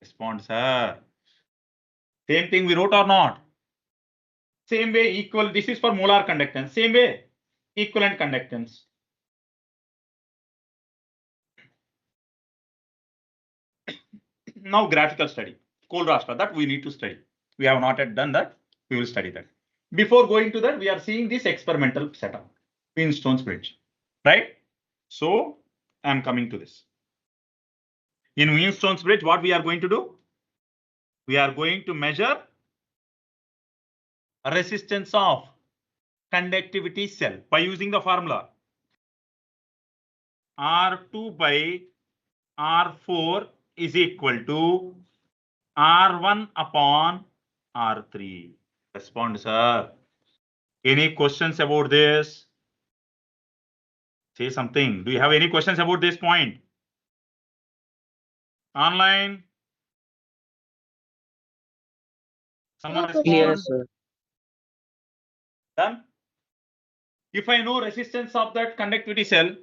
Respond, sir. Same thing we wrote or not? Same way equal. This is for molar conductance. Same way equivalent conductance. Now graphical study. Kohlrastra, that we need to study. We have not yet done that. We will study that. Before going to that, we are seeing this experimental setup. Wheatstone's bridge. Right? So I am coming to this. In Wheatstone's bridge, what we are going to do? We are going to measure resistance of conductivity cell by using the formula R2 by R4 is equal to R1 upon R3. Respond, sir. Any questions about this? Say something. Do you have any questions about this point? Online? Someone respond. Clear, sir. Done? If I know resistance of that conductivity cell,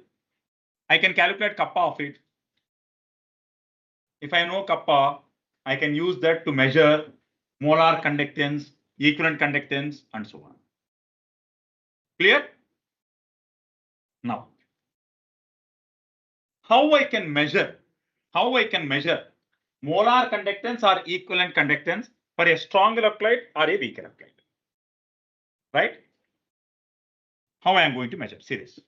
I can calculate kappa of it. If I know kappa, I can use that to measure molar conductance, equivalent conductance, and so on. Clear? Now, how I can measure molar conductance or equivalent conductance for a strong electrolyte or a weak electrolyte? Right? How I am going to measure? See this.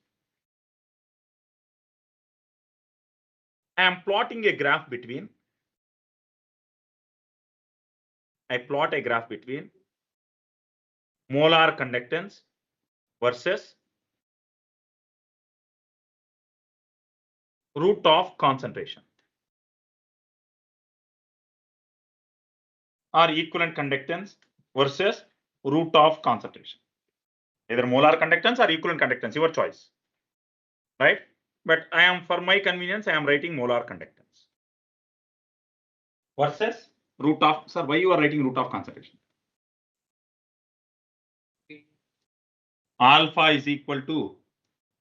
I am plotting a graph between. I plot a graph between molar conductance versus root of concentration or equivalent conductance versus root of concentration. Either molar conductance or equivalent conductance, your choice. Right? But I am, for my convenience, I am writing molar conductance versus root of, sir, why you are writing root of concentration? Alpha is equal to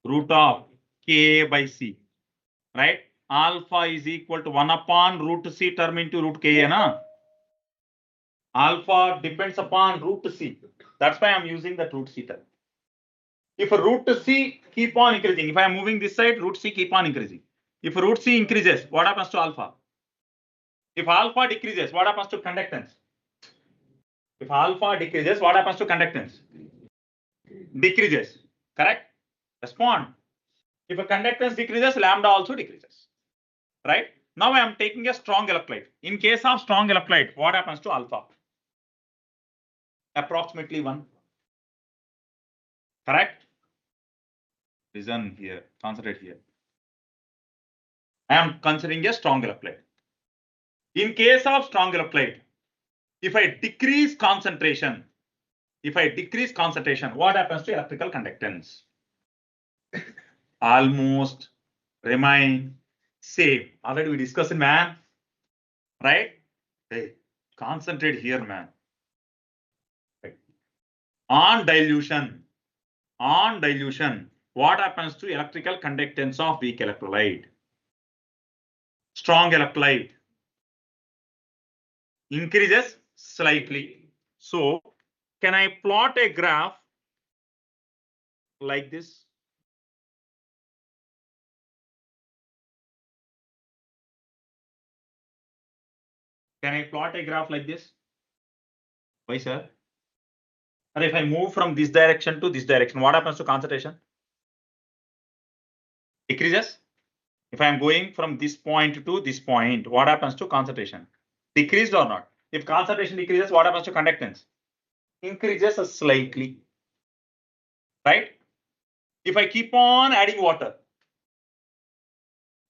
root of Ka by C, right? Alpha is equal to 1 upon root C term into root Ka, na? Alpha depends upon root C. That's why I'm using that root C term. If root C keep on increasing, if I am moving this side, root C keep on increasing. If root C increases, what happens to alpha? If alpha decreases, what happens to conductance? If alpha decreases, what happens to conductance? Decreases. Correct? Respond. If a conductance decreases, lambda also decreases. Right? Now I am taking a strong electrolyte. In case of strong electrolyte, what happens to alpha? Approximately 1. Correct? Listen here. Concentrate here. I am considering a strong electrolyte. In case of strong electrolyte, if I decrease concentration, what happens to electrical conductance? Almost remain Same. Already we discussed, man. Right? Hey, concentrate here, man. Right. On dilution, what happens to electrical conductance of weak electrolyte? Strong electrolyte increases slightly. So, can I plot a graph like this? Can I plot a graph like this? Why, sir? And if I move from this direction to this direction, what happens to concentration? Decreases. If I am going from this point to this point, what happens to concentration? Decreased or not? If concentration decreases, what happens to conductance? Increases slightly. Right? If I keep on adding water,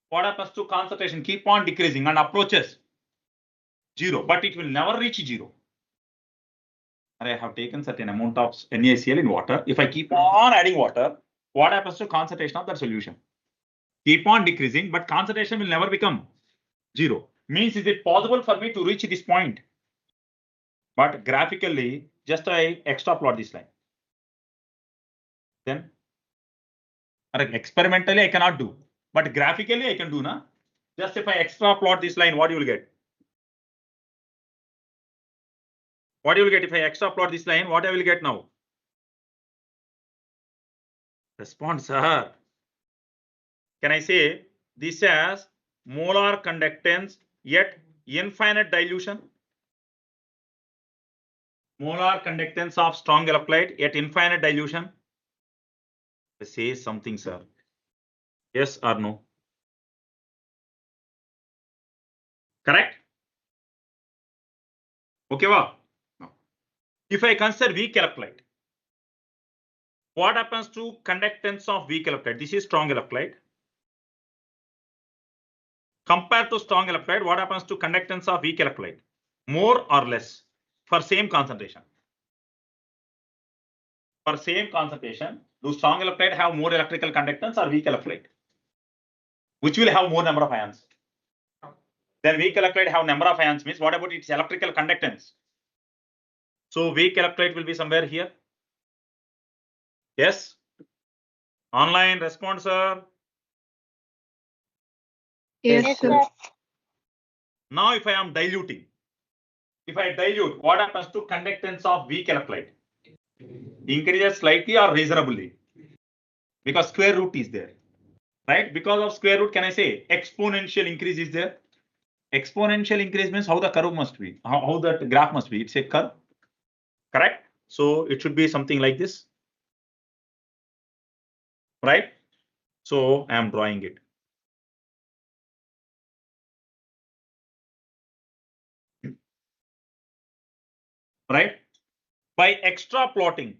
what happens to concentration? Keep on decreasing and approaches zero, but it will never reach zero. I have taken certain amount of NaCl in water. If I keep on adding water, what happens to concentration of that solution? Keep on decreasing, but concentration will never become zero. Means, is it possible for me to reach this point? But graphically, just I extra plot this line. Then experimentally I cannot do, but graphically I can do na. Just if I extra plot this line, what you will get? What you will get if I extra plot this line? What I will get now? Response, sir. Can I say this as molar conductance yet infinite dilution? Molar conductance of strong electrolyte yet infinite dilution? Say something, sir. Yes or no? Correct? Okay, wow. No. If I consider weak electrolyte, what happens to conductance of weak electrolyte? This is strong electrolyte. Compared to strong electrolyte, what happens to conductance of weak electrolyte? More or less for same concentration? For same concentration, do strong electrolyte have more electrical conductance or weak electrolyte? Which will have more number of ions? Then weak electrolyte have number of ions means what about its electrical conductance? So weak electrolyte will be somewhere here. Yes. Online response, sir. Yes, Yes, sir. sir. Now if I am diluting, if I dilute, what happens to conductance of weak electrolyte? Increases slightly or reasonably? Because square root is there, right? Because of square root, can I say exponential increase is there? Exponential increase means how the curve must be, how that graph must be. It's a curve, correct? So it should be something like this, right? So I am drawing it. Right? By extra plotting,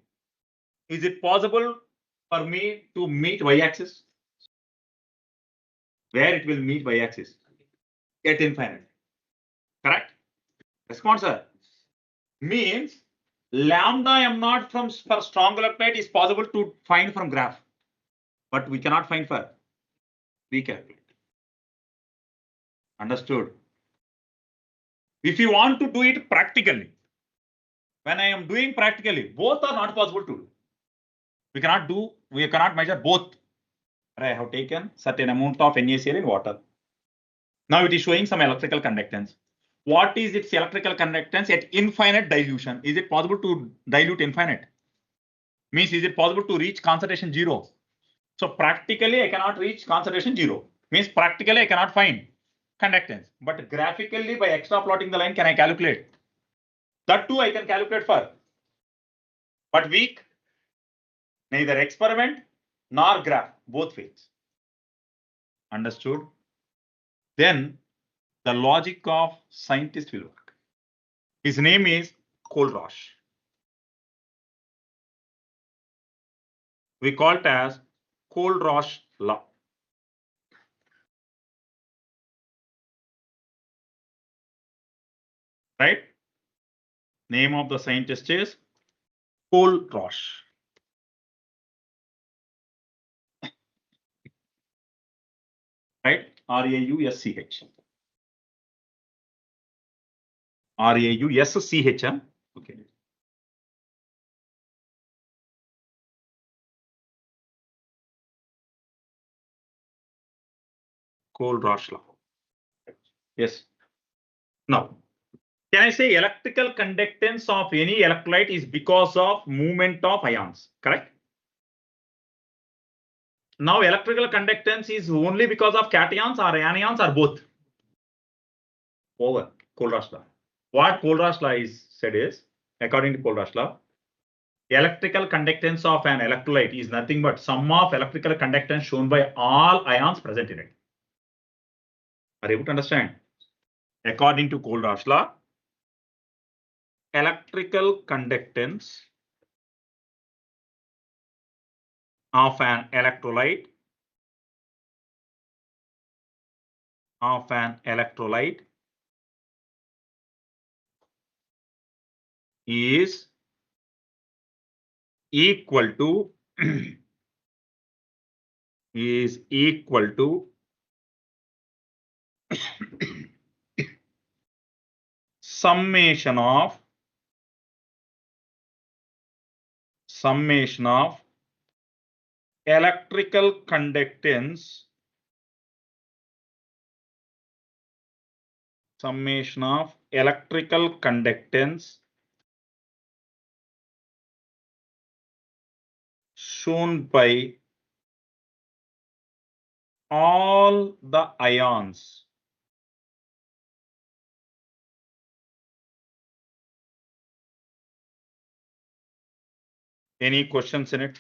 is it possible for me to meet y-axis? Where it will meet y-axis? At infinite. Correct? Response, sir. Means lambda m naught from for strong electrolyte is possible to find from graph, but we cannot find for weak electrolyte. Understood? If you want to do it practically, when I am doing practically, both are not possible to do. We cannot measure both. I have taken certain amount of NaCl in water. Now it is showing some electrical conductance. What is its electrical conductance at infinite dilution? Is it possible to dilute infinite? Means, is it possible to reach concentration zero? So practically I cannot reach concentration zero. Means practically I cannot find conductance. But graphically by extra plotting the line, can I calculate? That too I can calculate for. But weak, neither experiment nor graph, both fails. Understood? Then the logic of scientist will work. His name is Kohlrausch. We call it as Kohlrausch law. Right? Name of the scientist is Kohlrausch. Right? RAUSCH. RAUSCH. Huh? Okay. Kohlrausch law. Yes. Now, can I say electrical conductance of any electrolyte is because of movement of ions? Correct. Now, electrical conductance is only because of cations or anions or both. Over. Kohlrausch law. What Kohlrausch law is said is, according to Kohlrausch law, electrical conductance of an electrolyte is nothing but sum of electrical conductance shown by all ions present in it. Are you able to understand? According to Kohlrausch law, electrical conductance of an electrolyte is equal to summation of electrical conductance shown by all the ions Any questions in it?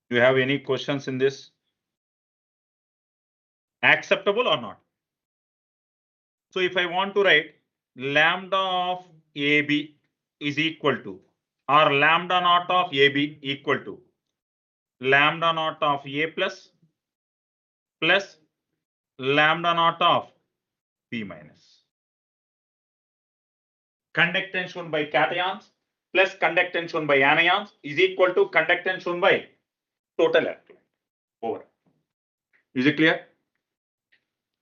Do you have any questions in this? Acceptable or not? So if I want to write lambda of AB is equal to, or lambda naught of AB equal to lambda naught of A plus lambda naught of B minus. Conductance shown by cations plus conductance shown by anions is equal to conductance shown by total electron. Over. Is it clear?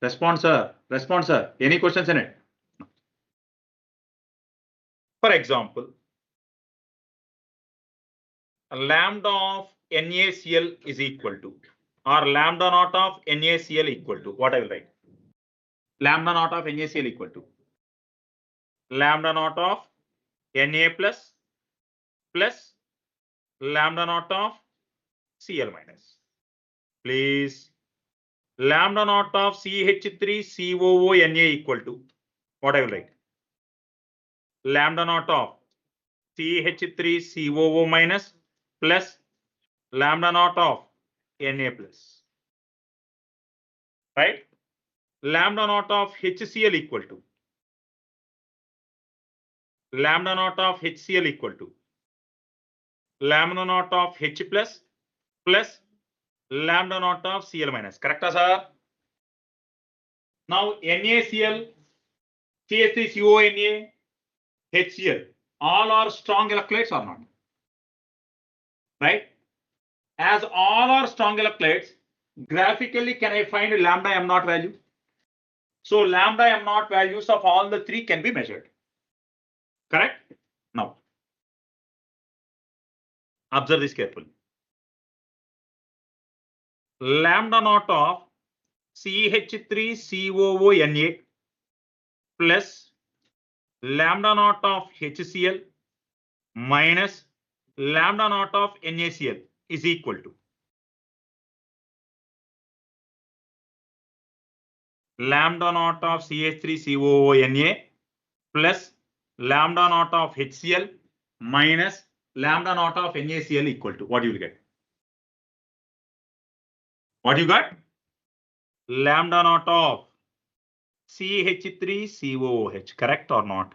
Response, sir. Response, sir. Any questions in it? For example, lambda of NaCl is equal to, or lambda naught of NaCl equal to, what I will write? Lambda naught of NaCl equal to lambda naught of Na plus lambda naught of Cl minus. Please, lambda naught of CH3COO Na equal to, what I will write? Lambda naught of CH3COO minus plus lambda naught of Na plus. Right? Lambda naught of HCl equal to lambda naught of HCl equal to lambda naught of H plus lambda naught of Cl minus. Correct, sir? Now NaCl, CH3CONA, HCl, all are strong electrolytes or not? Right? As all are strong electrolytes, graphically can I find lambda m naught value? So lambda m naught values of all the three can be measured. Correct? Now, observe this carefully. Lambda naught of CH3COONA plus lambda naught of HCl minus lambda naught of NaCl is equal to lambda naught of CH3COONA plus lambda naught of HCl minus lambda naught of NaCl equal to, what you will get? What you got? Lambda naught of CH3COOH, correct or not?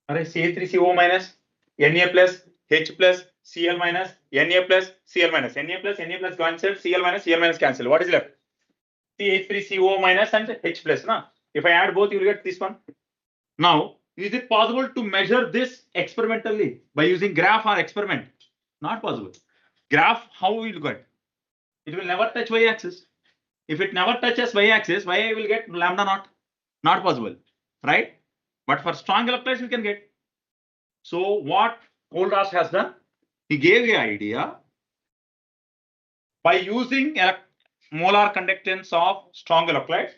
Alright, CH3CO minus, Na plus, H plus, Cl minus, Na plus, Cl minus, Na plus cancel, Cl minus cancel. What is left? CH3CO minus and H plus. Na? If I add both, you will get this one. Now, is it possible to measure this experimentally by using graph or experiment? Not possible. Graph, how will you get? It will never touch y-axis. If it never touches y-axis, why will get lambda naught? Not possible, right? But for strong electrolytes, we can get. So what Kohlraasch has done, he gave the idea by using molar conductance of strong electrolytes,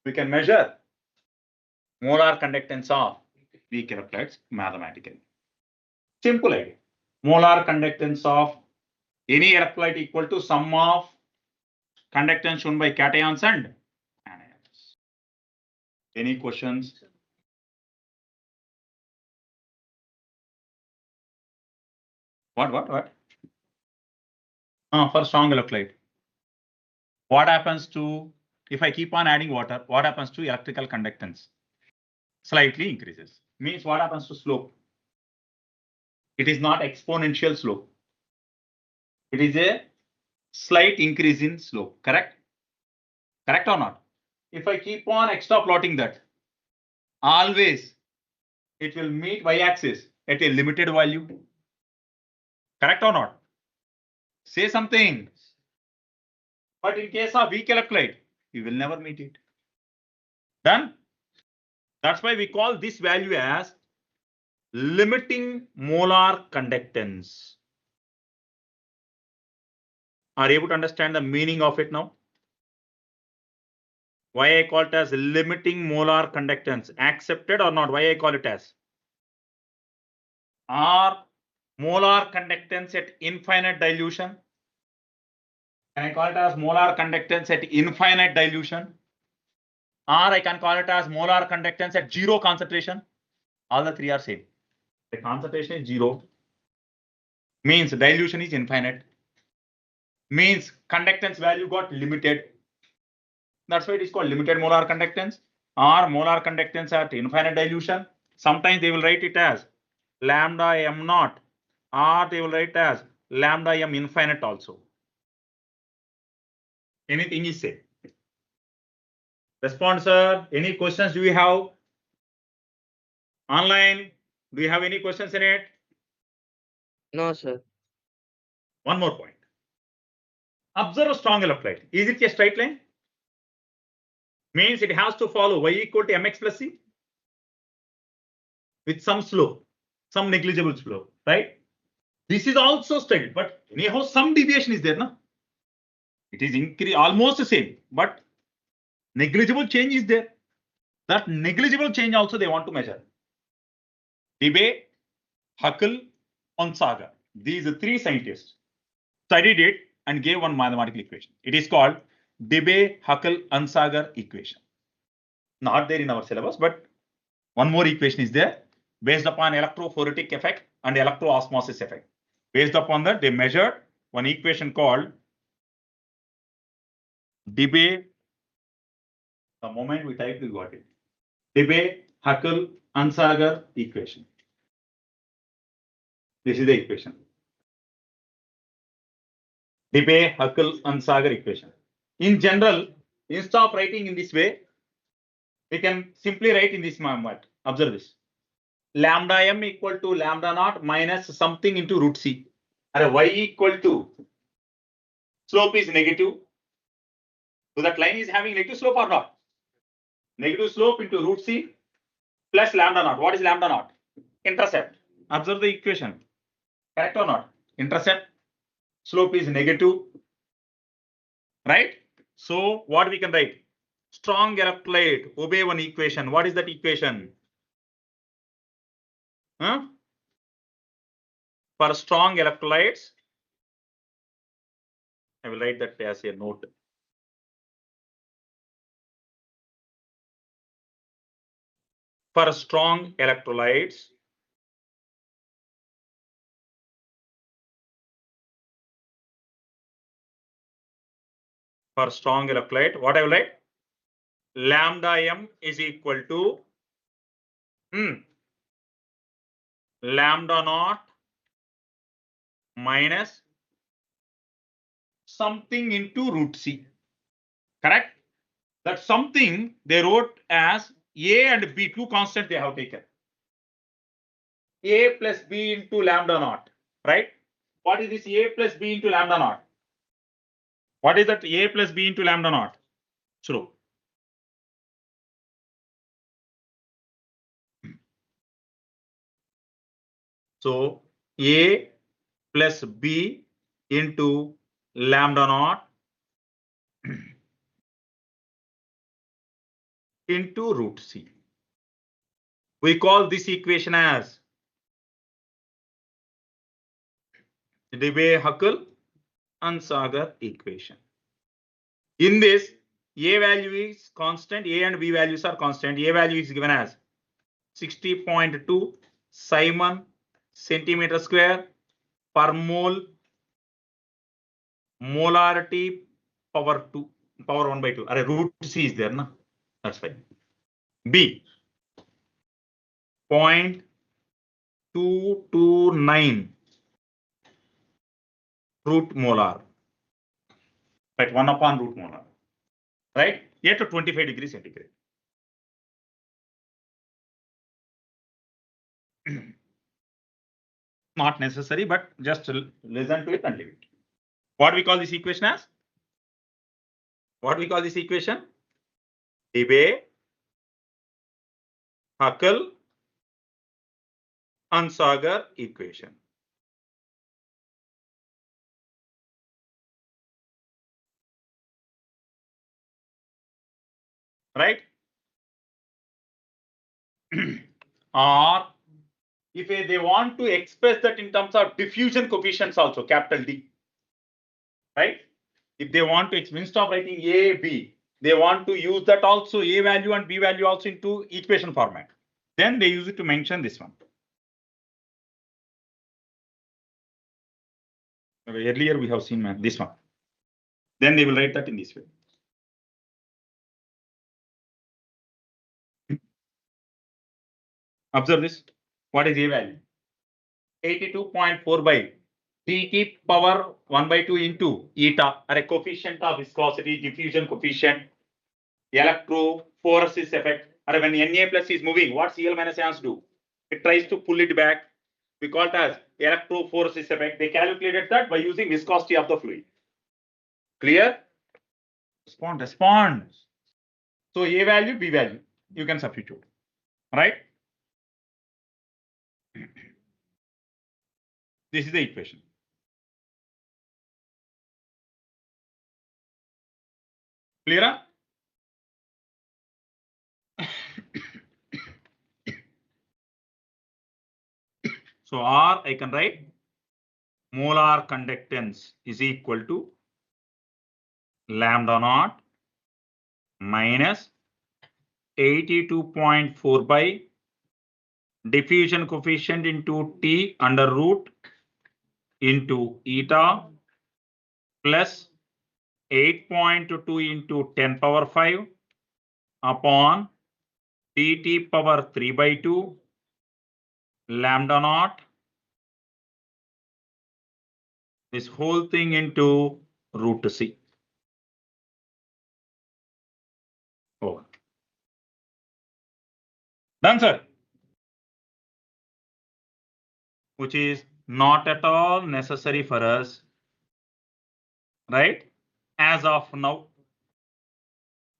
we can measure molar conductance of weak electrolytes mathematically. Simple idea. Molar conductance of any electrolyte equal to sum of conductance shown by cations and anions. Any questions? What? For strong electrolyte. What happens to, if I keep on adding water, what happens to electrical conductance? Slightly increases. Means what happens to slope? It is not exponential slope. It is a slight increase in slope, correct? Correct or not? If I keep on extra plotting that, always it will meet y-axis at a limited value. Correct or not? Say something. But in case of weak electrolyte, you will never meet it. Done? That's why we call this value as limiting molar conductance. Are you able to understand the meaning of it now? Why I call it as limiting molar conductance? Accepted or not? Why I call it as? Are molar conductance at infinite dilution? Can I call it as molar conductance at infinite dilution? Or I can call it as molar conductance at zero concentration. All the three are same. The concentration is zero. Means dilution is infinite. Means conductance value got limited. That's why it is called limited molar conductance or molar conductance at infinite dilution. Sometimes they will write it as lambda m naught, or they will write as lambda m infinite also. Anything is said. Respond, sir. Any questions do you have? Online, do you have any questions in it? No, sir. One more point. Observe a strong electrolyte. Is it a straight line? Means it has to follow y equal to mx plus c with some slope, some negligible slope, right? This is also straight, but anyhow some deviation is there, no? It is almost the same, but negligible change is there. That negligible change also they want to measure. Debye, Huckel, Onsager. These three scientists studied it and gave one mathematical equation. It is called Debye, Huckel, Onsager equation. Not there in our syllabus, but one more equation is there based upon electrophoretic effect and electroosmosis effect. Based upon that, they measured one equation called Debye. The moment we typed, we got it. Debye, Huckel, Onsager equation. This is the equation. Debye, Huckel, Onsager equation. In general, instead of writing in this way, we can simply write in this format. Observe this. Lambda m equal to lambda naught minus something into root c. And y equal to slope is negative. So that line is having negative slope or not? Negative slope into root c plus lambda naught. What is lambda naught? Intercept. Observe the equation. Correct or not? Intercept. Slope is negative. Right? So what we can write? Strong electrolyte. Obey one equation. What is that equation? Huh? For strong electrolytes, I will write that as a note. For strong electrolytes, what I will write? Lambda m is equal to lambda naught minus something into root c. Correct? That something they wrote as a and b, two constants they have taken. A plus b into lambda naught, right? What is this a plus b into lambda naught? What is that? A plus B into lambda naught. True. So A plus B into lambda naught into root C. We call this equation as Debye-Huckel and Sagar equation. In this, A value is constant, A and B values are constant. A value is given as 60.2 Simon centimeter square per mole, molarity power 2, power 1 by 2. Root C is there, na? That's fine. B 0.229 root molar. Right, 1 upon root molar. Right? A to 25 degrees centigrade. Not necessary, but just listen to it and leave it. What we call this equation as? What we call this equation? Debye-Huckel and Sagar equation. Right? Or if they want to express that in terms of diffusion coefficients also, capital D. Right? If they want to, instead of writing A, B, they want to use that also, A value and B value also into equation format. Then they use it to mention this one. Earlier we have seen this one. Then they will write that in this way. Observe this. What is A value? 82.4 by dt power 1 by 2 into eta, or a coefficient of viscosity, diffusion coefficient, electrophoresis effect. Or when Na plus is moving, what Cl minus ions do? It tries to pull it back. We call it as electrophoresis effect. They calculated that by using viscosity of the fluid. Clear? Respond. So A value, B value, you can substitute. Right? This is the equation. Clear? So R, I can write molar conductance is equal to lambda naught minus 82.4 by diffusion coefficient into T under root into eta plus 8.2 into 10 power 5 upon dt power 3 by 2 lambda naught, this whole thing into root C. Over. Done, sir. Which is not at all necessary for us, right? As of now,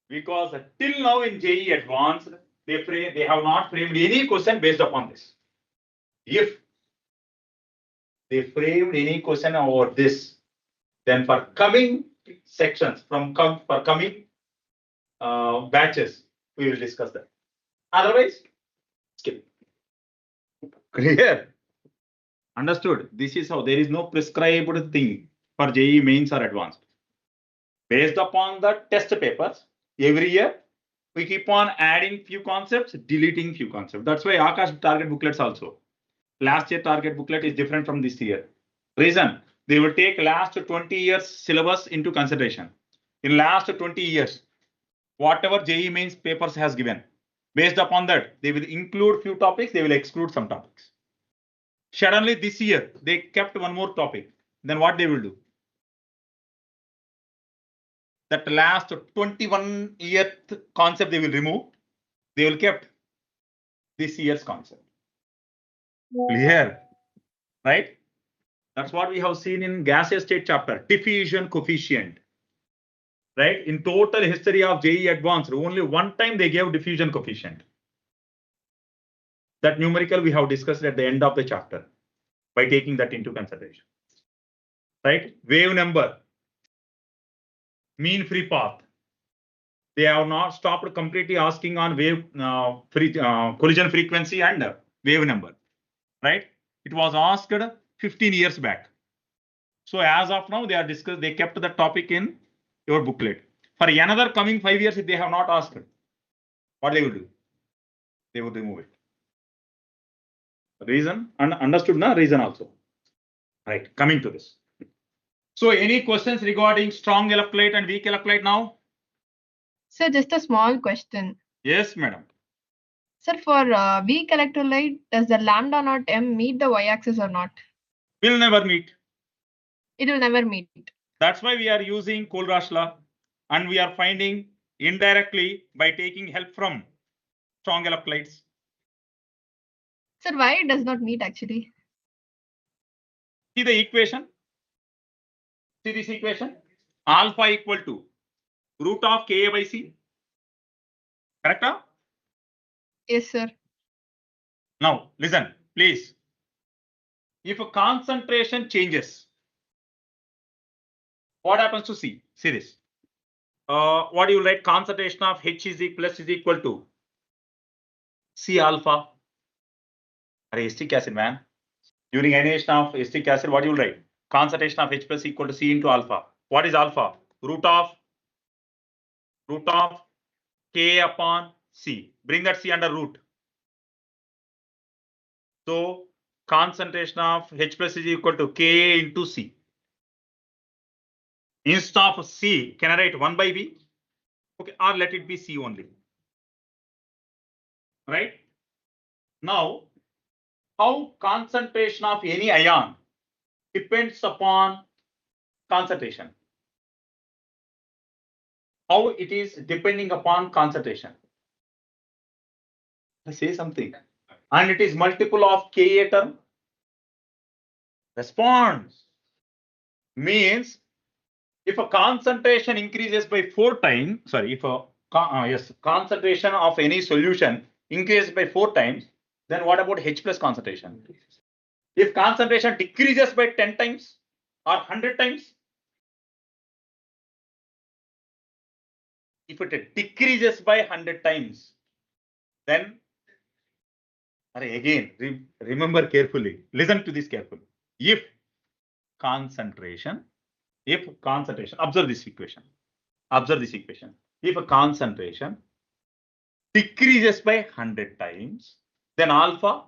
because till now in JEE Advanced, they have not framed any question based upon this. If they framed any question over this, then for coming sections, for coming batches, we will discuss that. Otherwise, skip. Clear? Understood? This is how there is no prescribed thing for JEE mains or advanced. Based upon the test papers, every year we keep on adding few concepts, deleting few concepts. That's why Akash target booklets also. Last year target booklet is different from this year. Reason, they will take last 20 years syllabus into consideration. In last 20 years, whatever JEE mains papers has given, based upon that, they will include few topics, they will exclude some topics. Suddenly this year, they kept one more topic. Then what they will do? That last 21 year concept they will remove. They will kept this year's concept. Clear? Right? That's what we have seen in gaseous state chapter. Diffusion coefficient. right? In total history of JEE Advanced, only one time they gave diffusion coefficient. That numerical we have discussed at the end of the chapter by taking that into consideration, right? Wave number, mean free path. They have not stopped completely asking on wave collision frequency and wave number, right? It was asked 15 years back. So as of now, they kept the topic in your booklet. For another coming 5 years, if they have not asked, what they will do? They will remove it. Reason and understood na reason also. Right, coming to this. So any questions regarding strong electrolyte and weak electrolyte now? Sir, just a small question. Yes, madam. Sir, for weak electrolyte, does the lambda naught m meet the y-axis or not? Will never meet. It will never meet. That's why we are using Kohlraasch law, and we are finding indirectly by taking help from strong electrolytes. Sir, why it does not meet actually? See the equation. See this equation. Alpha equal to root of Ka by C. Correct? Huh? Yes, sir. Now listen, please. If a concentration changes, what happens to C? See this. What do you write? Concentration of H is equal to C alpha. Acetic acid, man. During annihilation of acetic acid, what do you write? Concentration of H plus equal to C into alpha. What is alpha? Root of K upon C. Bring that C under root. So concentration of H plus is equal to K into C. Instead of C, can I write 1 by B? Okay, or let it be C only. Right? Now, how concentration of any ion depends upon concentration. How it is depending upon concentration. I say something. And it is multiple of Ka term. Response means if a concentration increases by 4 times, sorry, if a concentration of any solution increases by 4 times, then what about H plus concentration? If concentration decreases by 10 times or 100 times, if it decreases by 100 times, then again, remember carefully, listen to this carefully. If concentration, observe this equation. If a concentration decreases by 100 times, then alpha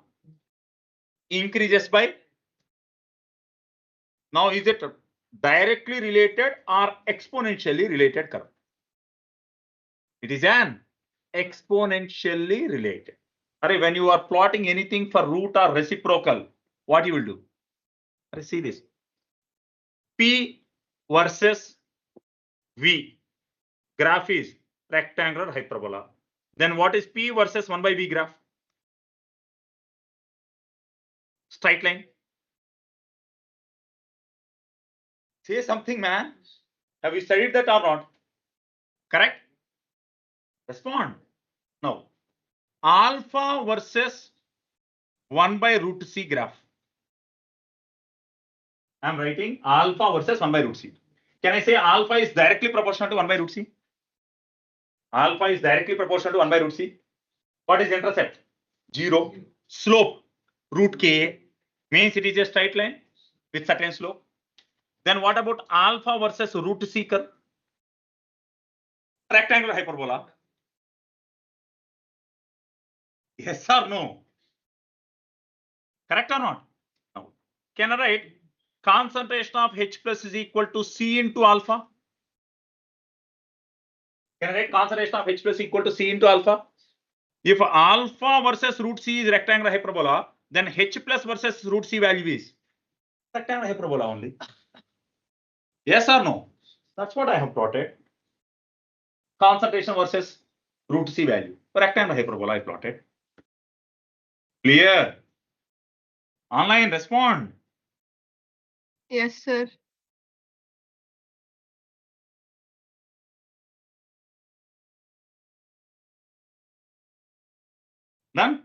increases by, now is it directly related or exponentially related curve? It is an exponentially related. When you are plotting anything for root or reciprocal, what you will do? See this. P versus V. Graph is rectangular hyperbola. Then what is P versus 1 by V graph? Straight line. Say something, man. Have you studied that or not? Correct? Respond. Now, alpha versus 1 by root C graph. I'm writing alpha versus 1 by root C. Can I say alpha is directly proportional to 1 by root C? Alpha is directly proportional to 1 by root C. What is intercept? 0. Slope, root Ka, means it is a straight line with certain slope. Then what about alpha versus root C curve? Rectangular hyperbola. Yes or no? Correct or not? No. Can I write concentration of H plus is equal to C into alpha? Can I write concentration of H plus equal to C into alpha? If alpha versus root C is rectangular hyperbola, then H plus versus root C value is rectangular hyperbola only. Yes or no? That's what I have plotted. Concentration versus root C value. Rectangular hyperbola I plotted. Clear? Online, respond. Yes, sir. Done?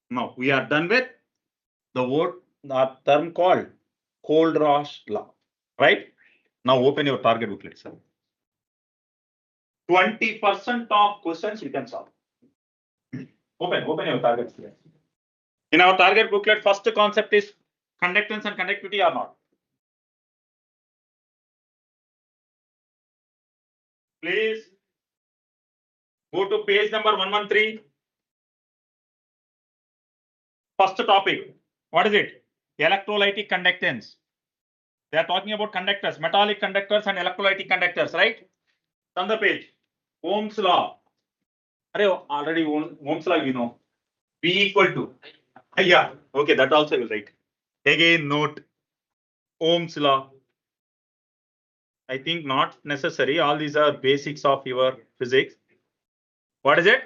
Now we are done with the term called Kohlrausch law, right? Now open your target booklet, sir. 20% of questions you can solve. Open your target booklet. In our target booklet, first concept is conductance and conductivity or not. Please go to page number 113. First topic. What is it? Electrolytic conductance. They are talking about conductors, metallic conductors and electrolytic conductors, right? On the page. Ohm's law. Already Ohm's law, you know. V equal to. Yeah. Okay, that also I will write. Again, note Ohm's law. I think not necessary. All these are basics of your physics. What is it?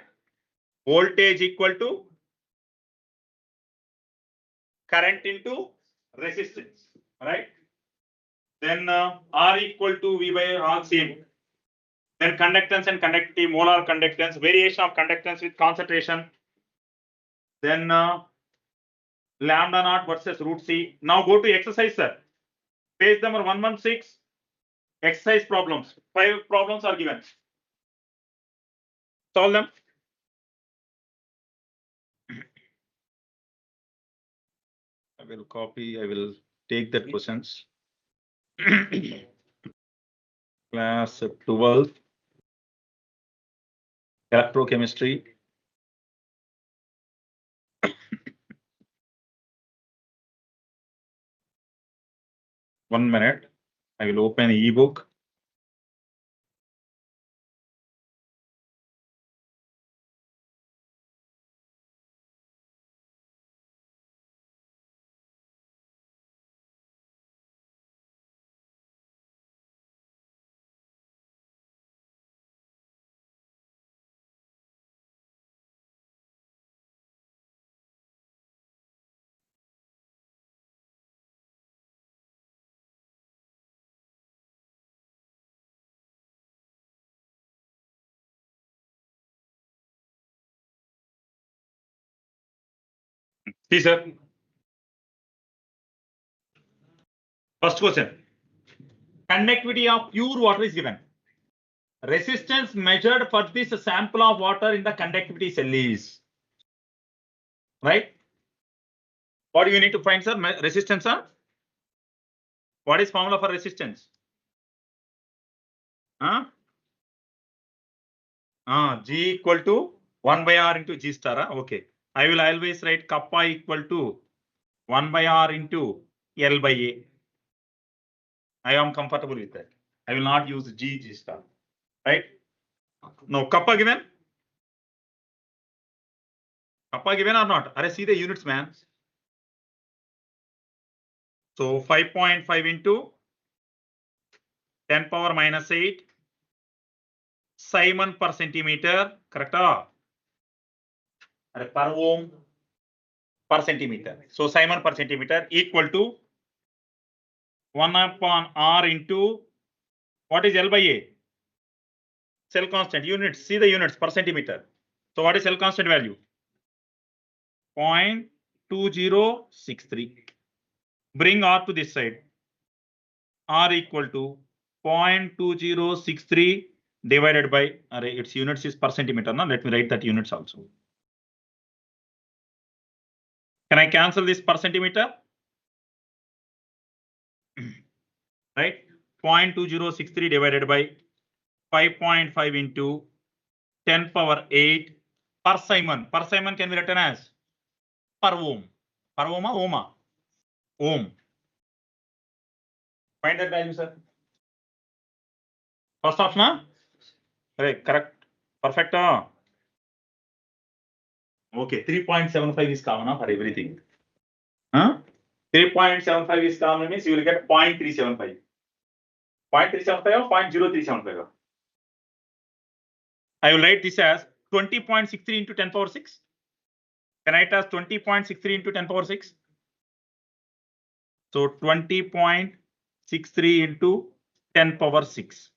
Voltage equal to current into resistance, right? Then R equal to V by R same. Then conductance and conductivity, molar conductance, variation of conductance with concentration. Then lambda naught versus root C. Now go to exercise, sir. Page number 116. Exercise problems. 5 problems are given. Solve them. I will copy. I will take that questions. Class 12. Electro Chemistry. One minute. I will open ebook. See, sir. First question. Conductivity of pure water is given. Resistance measured for this sample of water in the conductivity cell is. Right? What do you need to find, sir? Resistance, sir? What is formula for resistance? G equal to 1 by R into G star. Okay. I will always write kappa equal to 1 by R into L by A. I am comfortable with that. I will not use G star. Right? Now, kappa given? Kappa given or not? See the units, man. So 5.5 into 10 power minus 8 Simon per centimeter, correct? Per ohm per centimeter. So Simon per centimeter equal to 1 upon R into what is L by A? Cell constant units. See the units per centimeter. So what is cell constant value? 0.2063. Bring R to this side. R equal to 0.2063 divided by its units is per centimeter. Now let me write that units also. Can I cancel this per centimeter? Right? 0.2063 divided by 5.5 into 10 power 8 per Simon. Per Simon can be written as per ohm. Per ohm, ohma. Ohm. Find that value, sir. First option, right? Correct. Perfect. Okay, 3.75 is common for everything. 3.75 is common means you will get 0.375. 0.375 or 0.0375. I will write this as 20.63 into 10 power 6. Can I write as 20.63 into 10 power 6? So 20.63 into 10 power 6.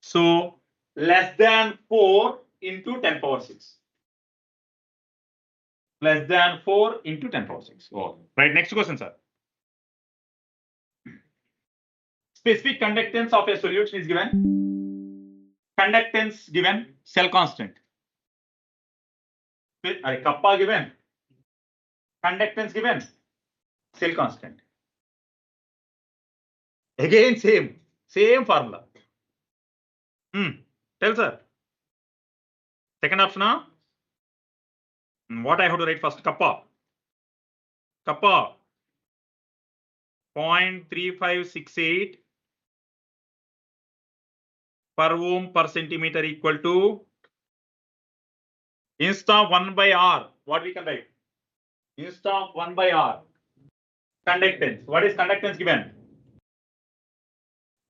So less than 4 into 10 power 6. Less than 4 into 10 power 6. Oh. Right, next question, sir. Specific conductance of a solution is given. Conductance given, cell constant. Kappa given. Conductance given, cell constant. Again, same formula. Tell sir. Second option, huh? What I have to write first? Kappa. 0.3568 per ohm per centimeter equal to instead of 1 by R. What we can write? Instead of 1 by R. Conductance. What is conductance given?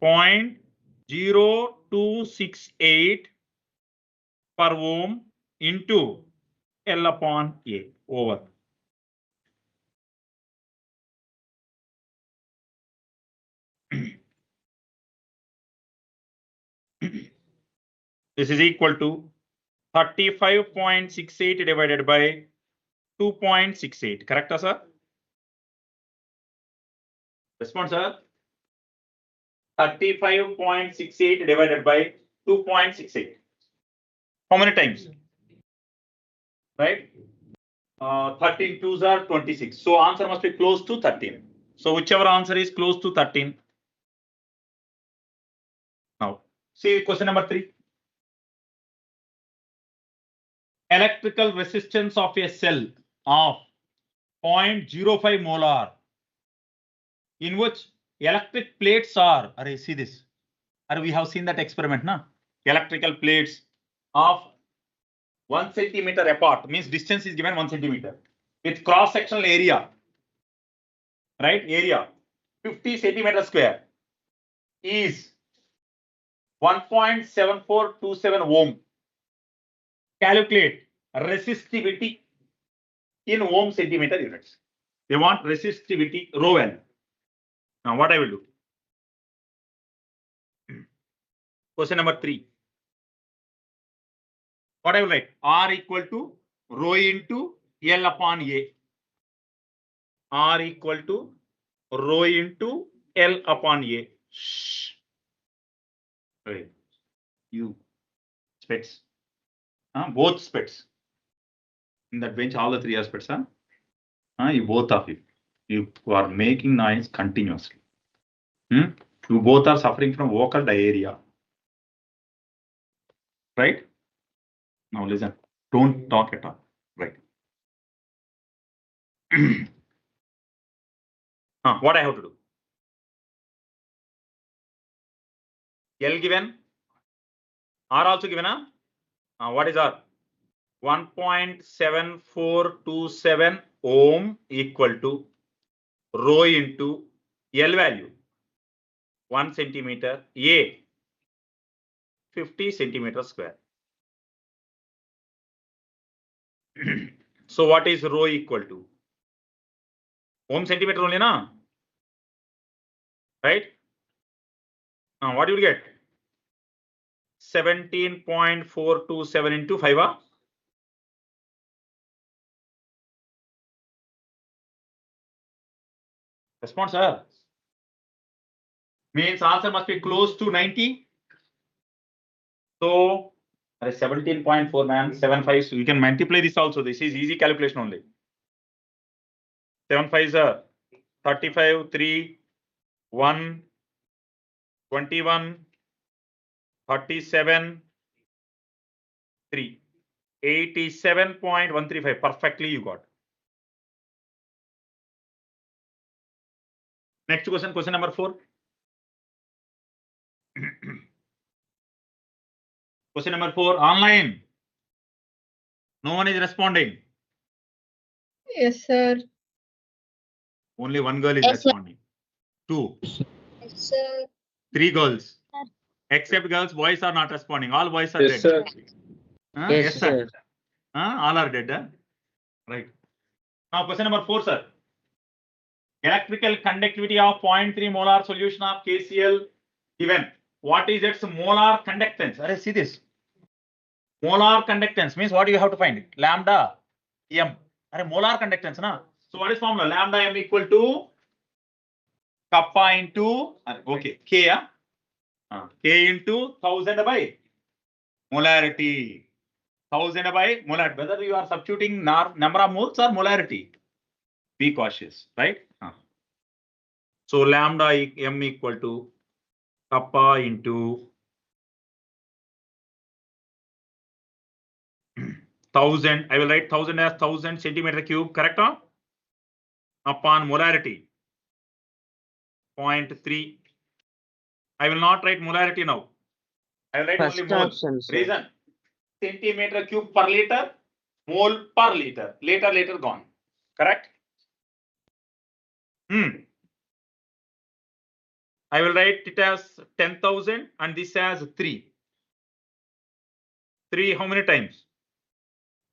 0.0268 per ohm into L upon A over. This is equal to 35.68 divided by 2.68. Correct, sir? Response, sir. 35.68 divided by 2.68. How many times? Right? 13 twos are 26. So answer must be close to 13. So whichever answer is close to 13. Now, see question number 3. Electrical resistance of a cell of 0.05 molar in which electric plates are, see this, we have seen that experiment, na? Electrical plates of 1 centimeter apart, means distance is given 1 centimeter with cross sectional area, right? Area 50 centimeter square is 1.7427 ohm. Calculate resistivity in ohm centimeter units. They want resistivity rho value. Now what I will do? Question number 3. What I will write? R equal to rho into L upon A. R equal to rho into L upon A. Shh. Right. You spits. Both spits. In that bench, all the 3 are spits. You both of you. You are making noise continuously. You both are suffering from vocal diarrhea. Right? Now listen. Don't talk at all. Right. What I have to do? L given. R also given. What is R? 1.7427 ohm equal to rho into L value 1 centimeter, A 50 centimeter square. So what is rho equal to? Ohm centimeter only, na? Right? What do you get? 17.427 into 5. Response, sir. Means answer must be close to 90. So 17.4 man, 75. So you can multiply this also. This is easy calculation only. 7 5s are 35, 3, 1, 21, 37, 3. 87.135. Perfectly you got. Next question, question number 4. Question number 4, online. No one is responding. Yes, sir. Only one girl is Yes, sir. responding. 2, Yes, sir. 3 girls. Sir. Except girls, boys are not responding. All boys are Yes, dead. sir. Yes, sir. All are dead. Right. Now question number 4, sir. Electrical conductivity of 0.3 molar solution of KCl given. what is its molar conductance? Alright, see this. Molar conductance means what do you have to find? Lambda m. Alright, molar conductance, na? So what is formula? Lambda m equal to kappa into okay k, yeah? K into 1000 by molarity. 1000 by molarity. Whether you are substituting number of moles or molarity, be cautious, right? So lambda m equal to kappa into 1000. I will write 1000 as 1000 centimeter cube, correct? Upon molarity 0.3. I will not write molarity now. I will write First only mole. option, sir. Reason: centimeter cube per liter, mole per liter. Later gone. Correct? I will write it as 10,000 and this as 3. 3 how many times?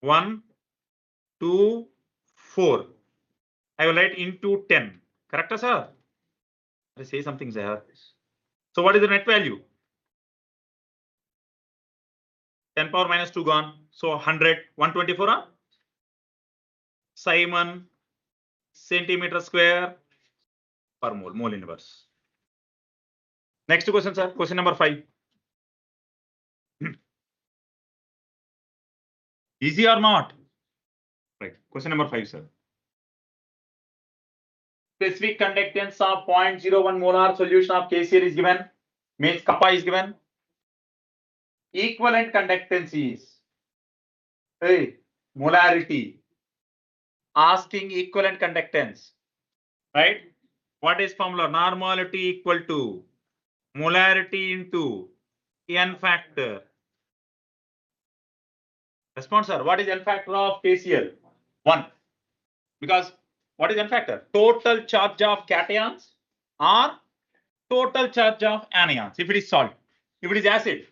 1, 2, 4. I will write into 10. Correct, sir? I say something there. So what is the net value? 10 power minus 2 gone. So 100, 124. Simon centimeter square per mole, mole inverse. Next question, sir. Question number 5. Easy or not? Right. Question number 5, sir. Specific conductance of 0.01 molar solution of KCl is given. Means kappa is given. Equivalent conductance is molarity. Asking equivalent conductance. Right? What is formula? Normality equal to molarity into n factor. Response, sir. What is n factor of KCl? 1. Because what is n factor? Total charge of cations or total charge of anions. If it is salt, if it is acid,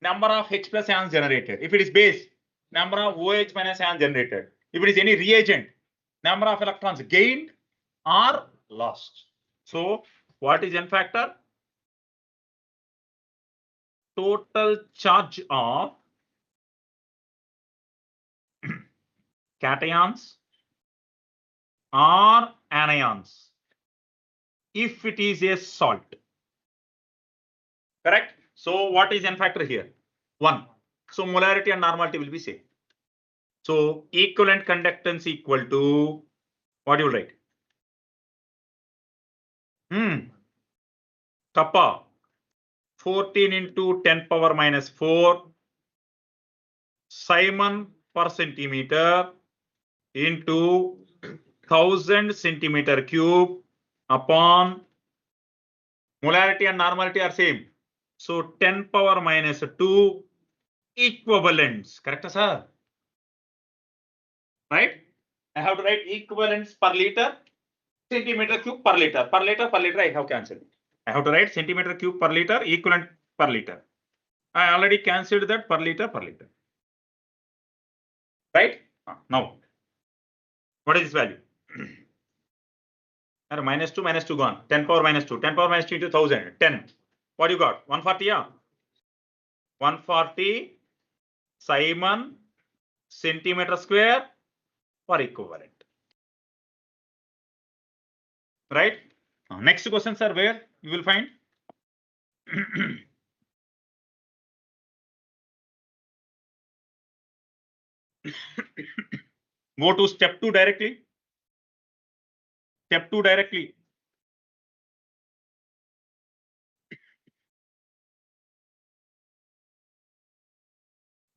number of H plus ions generated. If it is base, number of OH minus ions generated. If it is any reagent, number of electrons gained or lost. So what is n factor? Total charge of cations or anions if it is a salt. Correct? So what is n factor here? 1. So molarity and normality will be same. So equivalent conductance equal to what you will write? Kappa 14 into 10 power minus 4 Simon per centimeter into 1000 centimeter cube upon molarity and normality are same. So 10 power minus 2 equivalents. Correct, sir? Right? I have to write equivalents per liter, centimeter cube per liter. Per liter, I have cancelled. I have to write centimeter cube per liter, equivalent per liter. I already cancelled that per liter. Right? Now, what is this value? minus 2 gone. 10 power minus 2. 10 power minus 2 into 1000. 10. What you got? 140, yeah? 140 Simon centimeter square per equivalent. Right? Next question, sir, where you will find? Go to step 2 directly. Step 2 directly.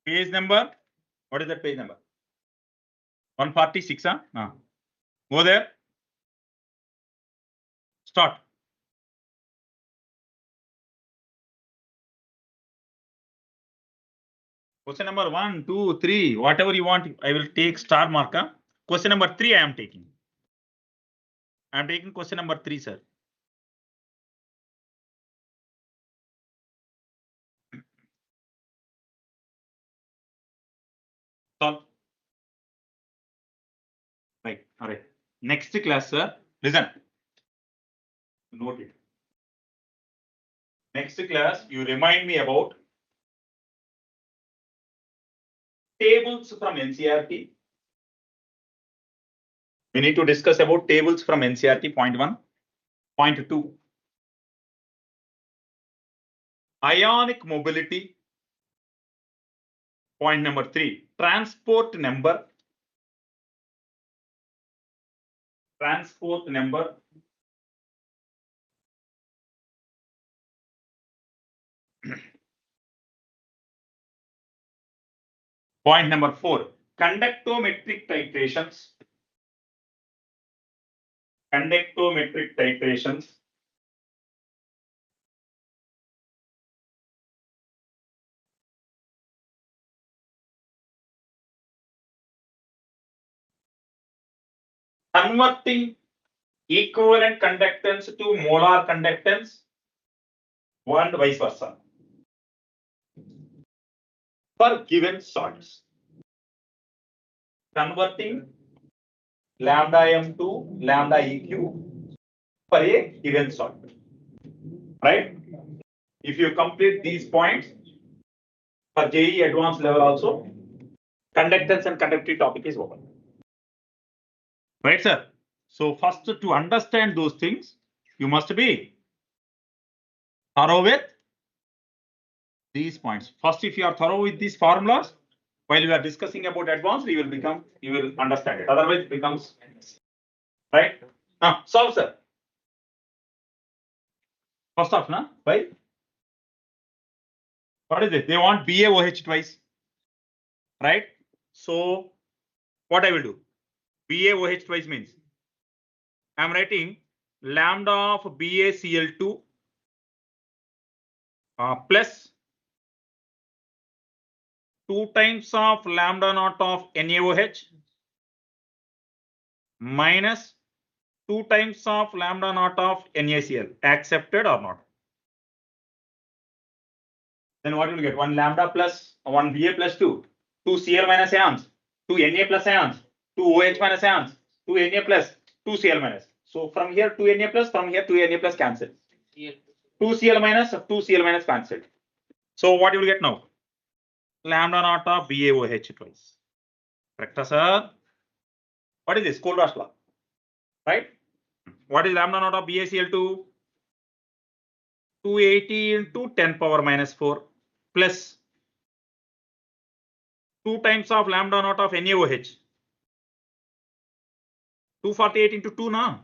Page number. What is that page number? 146, huh? Go there. Start. Question number 1, 2, 3, whatever you want, I will take star marker. Question number 3, I am taking. I am taking question number 3, sir. Solve. Right. All right. Next class, sir. Listen. Note it. Next class, you remind me about tables from NCERT. We need to discuss about tables from NCERT, point 1. Point 2. Ionic mobility. Point number 3. Transport number. Transport number. Point number 4. Conductometric titrations. Conductometric titrations. Converting equivalent conductance to molar conductance and vice versa for given salts. Converting lambda m to lambda eq for a given salt. Right? If you complete these points for JEE advanced level also, conductance and conductivity topic is over. Right, sir? So first, to understand those things, you must be thorough with these points. First, if you are thorough with these formulas, while we are discussing about advanced, you will understand it. Otherwise, it becomes right. Solve, sir. First off, na? Why? What is it? They want BaOH twice, right? So, what I will do? BaOH twice means I am writing lambda of BaCl2 plus 2 times of lambda naught of NaOH minus 2 times of lambda naught of NaCl. Accepted or not? Then what you will get? 1 lambda plus 1 Ba plus 2, 2 Cl minus ions, 2 Na plus ions, 2 OH minus ions, 2 Na plus, 2 Cl minus. So from here 2 Na plus, from here 2 Na plus cancel. 2 Cl minus, 2 Cl minus cancelled. So what you will get now? Lambda naught of BaOH twice. Correct, sir? What is this? Kohlrausch law, right? What is lambda naught of BaCl2? 280 into 10 power minus 4 plus 2 times of lambda naught of NaOH. 248 into 2 na?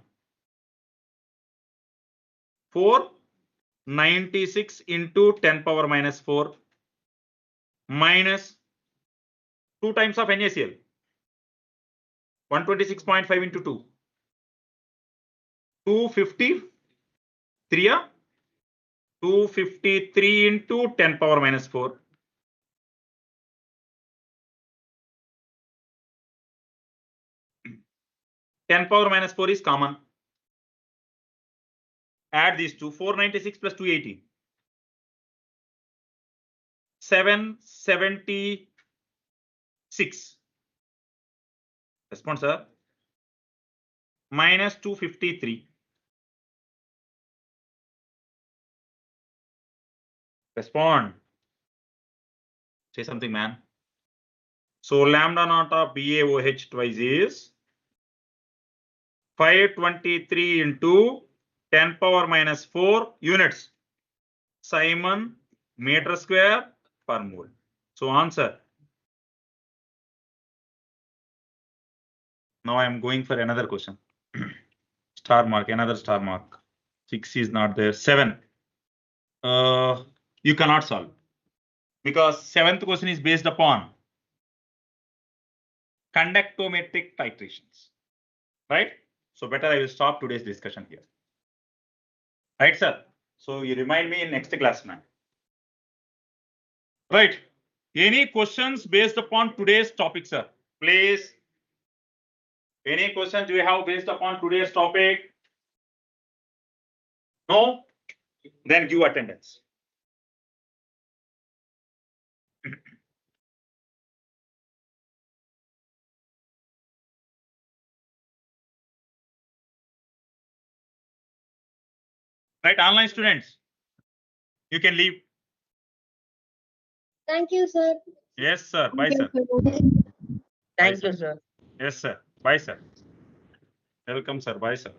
496 into 10 power minus 4 minus 2 times of NaCl. 126.5 into 2. 253. 253 into 10 power minus 4. Ten power minus 4 is common. Add these two. 496 plus 280. 776. Respond, sir. Minus 253. Respond. Say something, man. So lambda naught of BaOH twice is 523 into 10 power minus 4 units. Simon meter square per mole. So answer. Now I am going for another question. Star mark, another star mark. 6 is not there. 7. You cannot solve because 7th question is based upon conductometric titrations, right? So better I will stop today's discussion here. Right, sir? So you remind me in next class, man. Right. Any questions based upon today's topic, sir? Please. Any questions do you have based upon today's topic? No? Then give attendance. Right, online students. You can leave. Thank you, sir. Yes, sir. Bye, Thank sir. you, sir. Thank Bye, you, sir. Yes, sir. Bye, sir. Welcome, sir. Bye, sir.